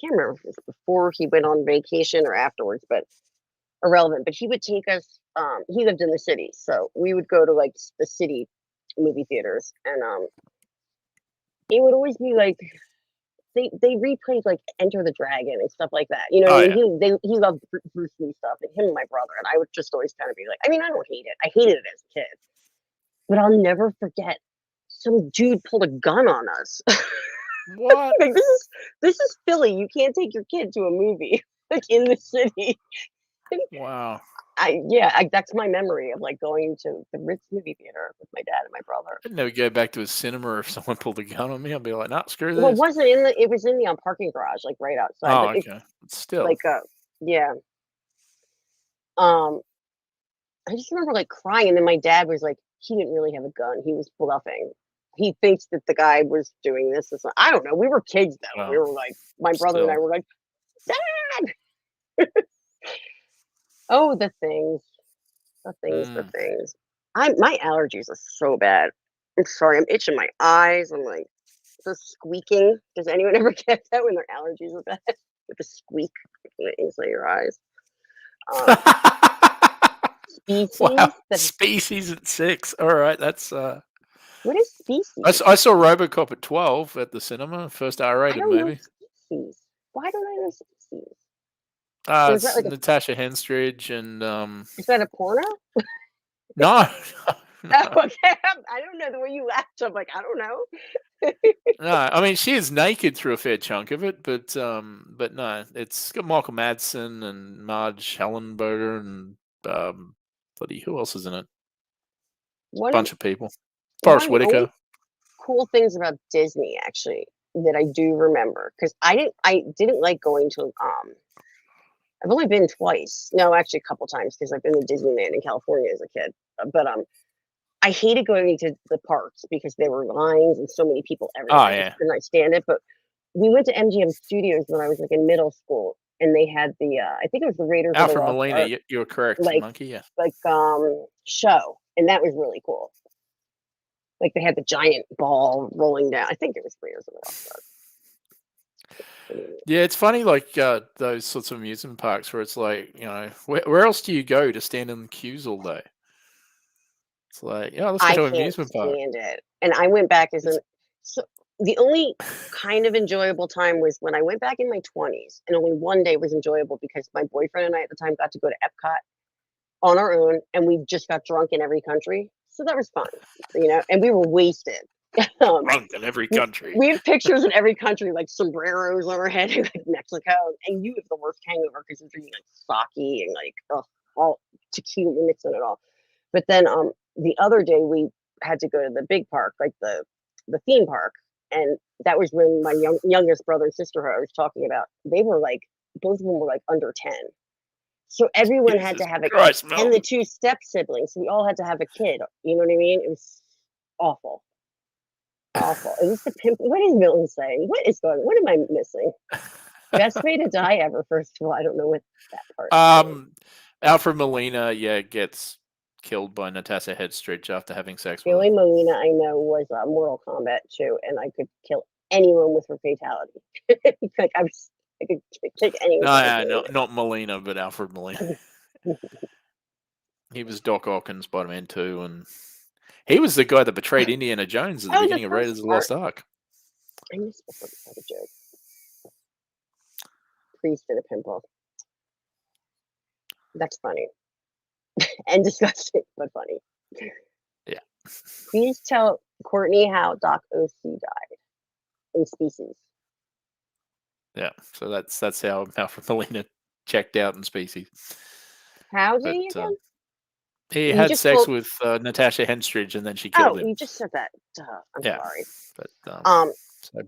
can't remember if it was before he went on vacation or afterwards, but irrelevant. But he would take us, he lived in the city, so we would go to like the city movie theaters, and it would always be like they replayed like Enter the Dragon and stuff like that. He loved Bruce Lee stuff, and him and my brother, and I would just always kind of be like, I mean, I don't hate it. I hated it as a kid. But I'll never forget some dude pulled a gun on us. What? Like, this is Philly. You can't take your kid to a movie like in the city. Wow. That's my memory of like going to the Ritz movie theater with my dad and my brother. I'd never go back to a cinema if someone pulled a gun on me. I'd be like, nah, screw this. Well, it wasn't it was in the parking garage, like right outside. Oh, okay. Still. Like yeah. I just remember like crying, and then my dad was like, he didn't really have a gun. He was bluffing. He thinks that the guy was doing this. I don't know. We were kids then. Oh, we were like, my brother and I were like, Dad! Oh, the things. The things. My allergies are so bad. I'm sorry. I'm itching my eyes. I'm like, the squeaking. Does anyone ever get that when their allergies are bad? With the squeak inside your eyes. Species. Wow. Species at 6. All right, that's. What is Species? I saw RoboCop at 12 at the cinema. First R-rated movie. Species. Why don't I know Species? It's like Natasha Henstridge and. Is that a porno? No. No. Oh, okay. I don't know the way you laughed. I'm like, I don't know. No, I mean she is naked through a fair chunk of it, but no, it's got Michael Madsen and Marge Hellenberger and who else is in it? Bunch of people. Forrest Whitaker. Cool things about Disney, actually. that I do remember, because I didn't like going to I've only been twice. No, actually a couple times, because I've been to Disneyland in California as a kid. But I hated going to the parks because there were lines and so many people everywhere. Oh I yeah. just could not stand it. But we went to MGM Studios when I was like in middle school, and they had the I think it was the Raiders of the Alfred Lost Molina, Ark, you're correct, like Monkey. Yeah. show, and that was really cool. Like they had the giant ball rolling down. I think it was Raiders of the Lost Ark. Yeah, it's funny, like those sorts of amusement parks where it's like, you know, where else do you go to stand in queues all day? It's like, yeah, let's go I to an can't amusement park. stand it. And I went back as an so the only kind of enjoyable time was when I went back in my 20s, and only one day was enjoyable because my boyfriend and I at the time got to go to Epcot on our own, and we just got drunk in every country. So that was fun, you know, and we were wasted. Drunk in every country. We have pictures in every country, like sombreros on our head in like Mexico, and you have the worst hangover because you're drinking like sake and like all tequila mixed in it all. But then the other day we had to go to the big park, like the theme park, and that was when my youngest brother and sister who I was talking about, they were like, both of them were like under 10. So everyone had to Jesus have a Christ, kid, and the Melvin. 2 step siblings. So we all had to have a kid. You know what I mean? It was awful. Awful. Is this the pimp? What is Milton saying? What is going on? What am I missing? Best way to die ever, first of all. I don't know what that part is. Alfred Molina, yeah, gets killed by Natasha Hedstridge after having sex The with only him. Molina I know was Mortal Kombat 2, and I could kill anyone with her fatality. Like I could take anyone. No, not Molina, but Alfred Molina. He was Doc Ock in Spider-Man 2, and he was the guy that betrayed Indiana Jones at the beginning of Raiders of the Lost Ark. I missed the first part of the joke. Priest and a pimple. That's funny. And disgusting, but funny. Yeah. Please tell Courtney how Doc OC died in Species. Yeah, so that's how Alfred Molina checked out in Species. How did he again? He You had just sex told- with Natasha Henstridge, and then she killed him. You just said that. Duh, I'm Yeah, sorry. But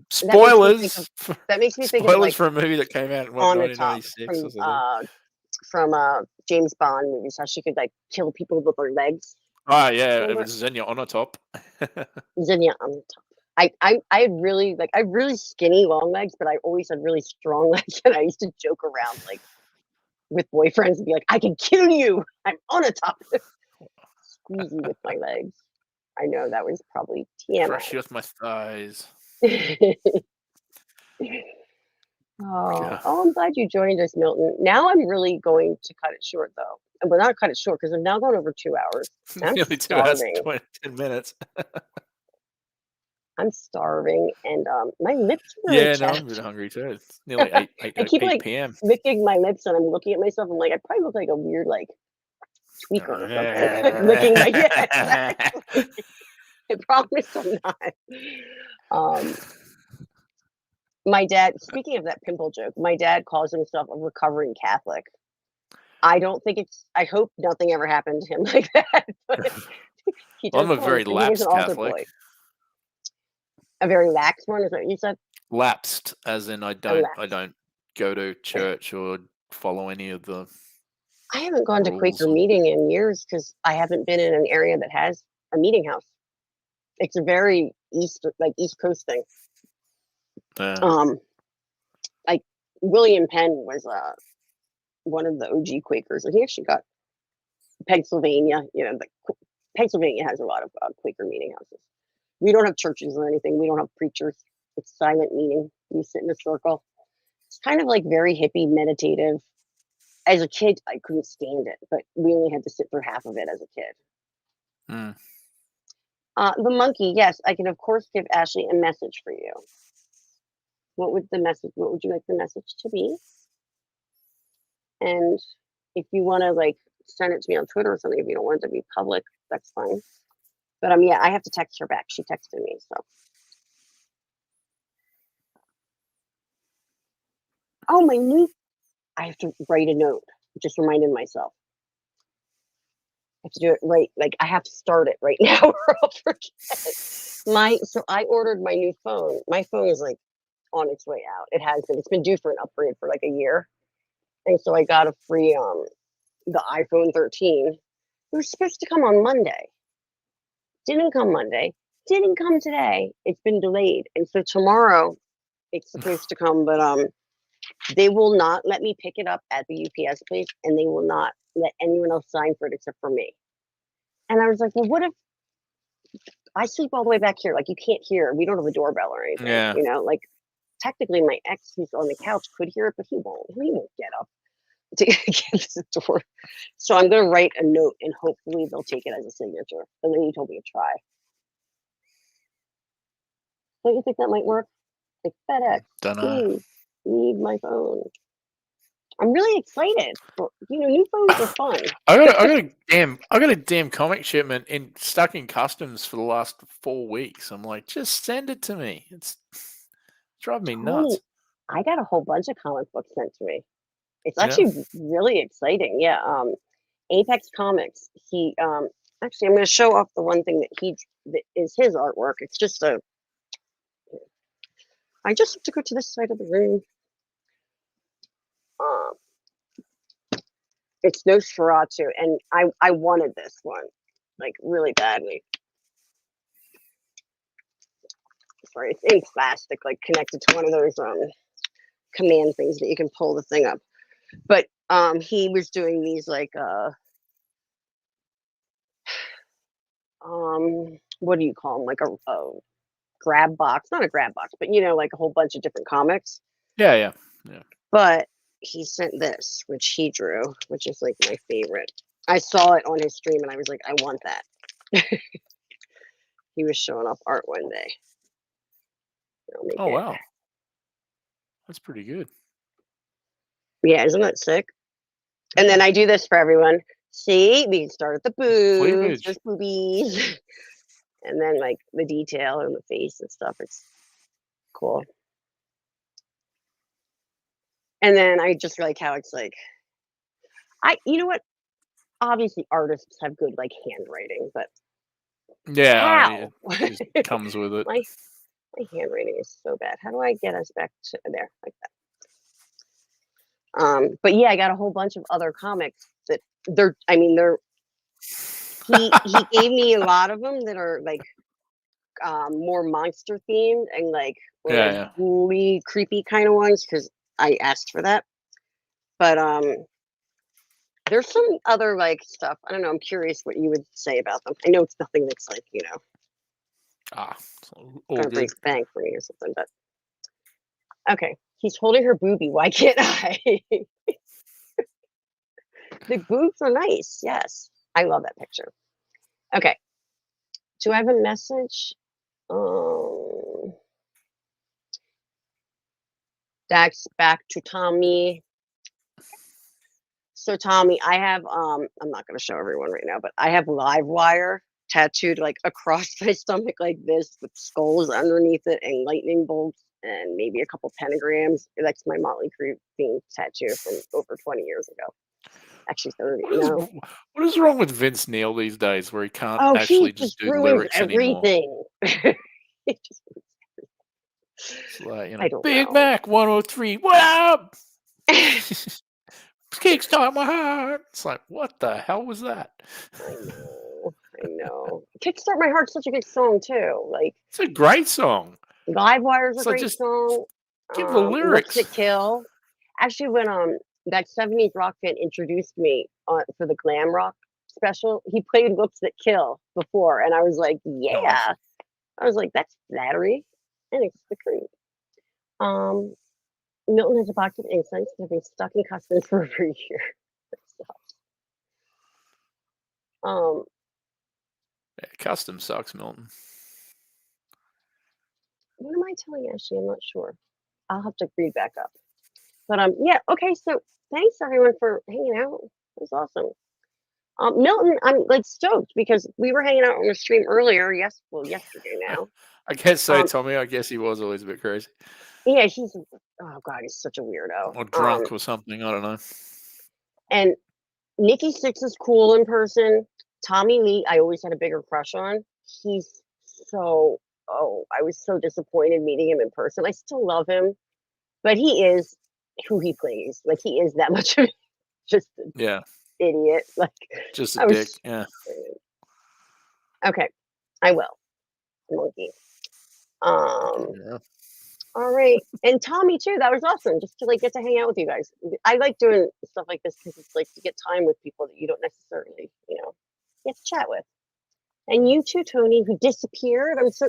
so spoilers. That makes me think of Spoilers like for a movie that came out in On the Top 1996 or something. from James Bond movies. How she could like kill people with her legs. Oh yeah, it Remember? was Xenia on the top. Xenia on the top. I had really I had really skinny long legs, but I always had really strong legs, and I used to joke around like with boyfriends and be like, I can kill you. I'm on a top. Squeeze you with my legs. I know that was probably TMI. Crush you with my thighs. Oh, I'm glad you joined us, Milton. Now I'm really going to cut it short, though. Well, not cut it short because I'm now going over 2 hours. I'm Nearly 2 hours starving. and 10 minutes. I'm starving, and my lips are Yeah, no, chapped. I'm a bit hungry too. It's nearly 8 I keep 8 like p.m. licking my lips, and I'm looking at myself. I'm like, I probably look like a weird like tweaker or something. Like licking my exactly. I promise I'm not. My dad. Speaking of that pimple joke, my dad calls himself a recovering Catholic. I don't think it's. I hope nothing ever happened to him like that. But he I'm a does very call himself- he was lapsed an altar Catholic. boy. A very lax one, is that what you said? Lapsed, as in I don't go to church or follow any of the. I haven't gone to rules. Quaker meeting in years because I haven't been in an area that has a meeting house. It's a very East Coast thing. Like William Penn was one of the OG Quakers, and he actually got Pennsylvania. You know, Pennsylvania has a lot of Quaker meeting houses. We don't have churches or anything. We don't have preachers. It's silent meeting. You sit in a circle. It's kind of like very hippie, meditative. As a kid, I couldn't stand it, but we only had to sit through half of it as a kid. The monkey, yes, I can of course give Ashley a message for you. What would you like the message to be? And if you want to like send it to me on Twitter or something, if you don't want it to be public, that's fine. But yeah, I have to text her back. She texted me, so. Oh, I have to write a note. Just reminding myself. I have to do it right. Like I have to start it right now or I'll forget. So I ordered my new phone. My phone is like on its way out. It has been. It's been due for an upgrade for like a year, and so I got a free the iPhone 13. It was supposed to come on Monday. Didn't come Monday. Didn't come today. It's been delayed, and so tomorrow it's supposed to come, but they will not let me pick it up at the UPS place, and they will not let anyone else sign for it except for me. And I was like, well, what if I sleep all the way back here? Like, you can't hear. We don't have a doorbell or anything. Yeah. You know, like technically my ex who's on the couch could hear it, but he won't. He won't get up to get to the door. So I'm going to write a note, and hopefully they'll take it as a signature. The lady told me to try. Don't you think that might work? Like, FedEx, Dunno. please, need my phone. I'm really excited. New phones are fun. I got a damn comic shipment stuck in customs for the last 4 weeks. I'm like, just send it to me. It's driving me nuts. I got a whole bunch of comic books sent to me. It's actually really exciting. Yeah. Apex Comics. He actually, I'm going to show off the one thing that is his artwork. It's just I just have to go to this side of the room. It's Nosferatu, and I wanted this one, like, really badly. Sorry, it's in plastic, like connected to one of those command things that you can pull the thing up. But he was doing these like what do you call them? Like a grab box, not a grab box, but like a whole bunch of different comics. Yeah. But he sent this, which he drew, which is like my favorite. I saw it on his stream and I was like, I want that. He was showing off art one day. Oh, wow. That's pretty good. Yeah, isn't that sick? And then I do this for everyone. See, we can start at the boobs, there's boobies. And then like the detail and the face and stuff. It's cool. And then I just like how it's like, you know what? Obviously artists have good like handwriting, but yeah, it just comes with it. My handwriting is so bad. How do I get us back to there like that? But yeah, I got a whole bunch of other comics that he gave me a lot of them that are like more monster themed and like really creepy kind of ones because I asked for that. But there's some other like stuff. I don't know. I'm curious what you would say about them. I know it's nothing that's like gonna break the bank for me or something. But okay, he's holding her boobie. Why can't I? The boobs are nice. Yes, I love that picture. Okay, do I have a message? That's back to Tommy. So Tommy, I have I'm not going to show everyone right now, but I have live wire tattooed like across my stomach like this with skulls underneath it and lightning bolts and maybe a couple pentagrams. That's my Motley Crue themed tattoo from over 20 years ago. Actually 30. What is wrong with Vince Neil these days where he can't actually just do lyrics everything. anymore? It's like, Big Mac 103, what up? Kickstart my heart. It's like, what the hell was that? I know. Kickstart My Heart's such a good song too. Like, it's a great song. Live Wire's a great song. Give the lyrics. Looks to Kill. Actually, when that 70s rock fan introduced me for the glam rock special, he played Looks That Kill before, and I was like, yeah. I was like, that's flattery, and it's the cream. Milton has a box of incense that have been stuck in customs for over a year. Custom sucks, Milton. What am I telling Ashley? I'm not sure. I'll have to read back up. But yeah, okay, so thanks everyone for hanging out. It was awesome. Milton, I'm like stoked because we were hanging out on the stream earlier. Yesterday now. I guess so, Tommy. I guess he was always a bit crazy. Yeah, he's such a weirdo. Or drunk or something, I don't know. And Nikki Sixx is cool in person. Tommy Lee, I always had a bigger crush on. He's so oh, I was so disappointed meeting him in person. I still love him, but he is who he plays. Like he is that much of just an Yeah, idiot. Like just a I dick. was. Yeah. Okay, I will. Monkey. Yeah. All right, and Tommy too. That was awesome. Just to like get to hang out with you guys. I like doing stuff like this because it's like to get time with people that you don't necessarily, get to chat with. And you too, Tony, who disappeared. I'm so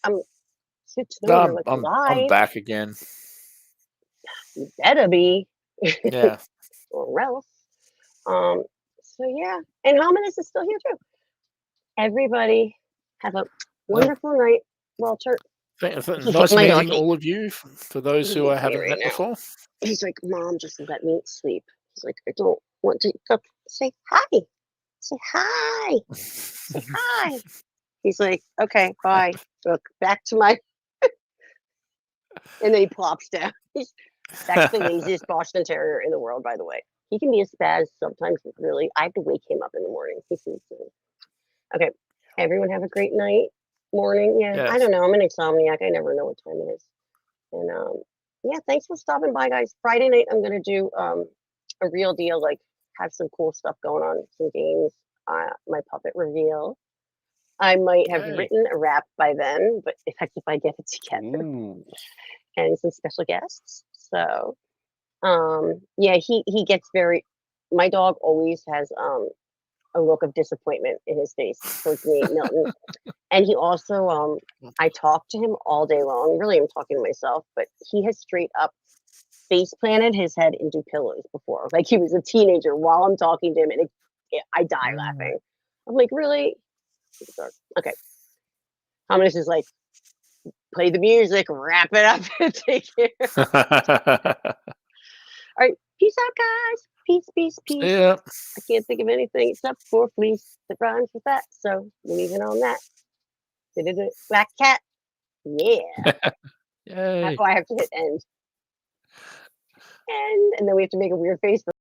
so No, you're like I'm alive. back again. You better be, Yeah. or else. So yeah, and Hominus is still here too. Everybody have a wonderful night, Walter. Nice My meeting dog, all of you. For those he who I hates me haven't right met now. before. He's like, Mom, just let me sleep. He's like, I don't want to say hi. Say hi. Say hi. He's like, okay, bye. Look, back to my. And then he plops down. That's the laziest Boston Terrier in the world, by the way. He can be a spaz sometimes. Really, I have to wake him up in the morning. He sleeps in. Okay, everyone have a great night, morning. Yeah, I Yes. don't know. I'm an insomniac. I never know what time it is. And yeah, thanks for stopping by, guys. Friday night, I'm gonna do a real deal, like have some cool stuff going on, some games. My puppet reveal. I might have Yay. written a rap by then, but if I get it together, Ooh. and some special guests. So, yeah, he gets very. My dog always has a look of disappointment in his face towards me, Milton. And he also, I talk to him all day long. Really, I'm talking to myself, but he has straight up face planted his head into pillows before. Like he was a teenager while I'm talking to him, and I die laughing. I'm like, really? Okay. Hominus is like, play the music, wrap it up, and take care. All right. Peace out, guys. Peace, peace, peace. Yeah. I can't think of anything except for fleece that rhymes with that. So leaving on that. Black cat. Yeah. Yay. Oh, I have to hit end. And then we have to make a weird face for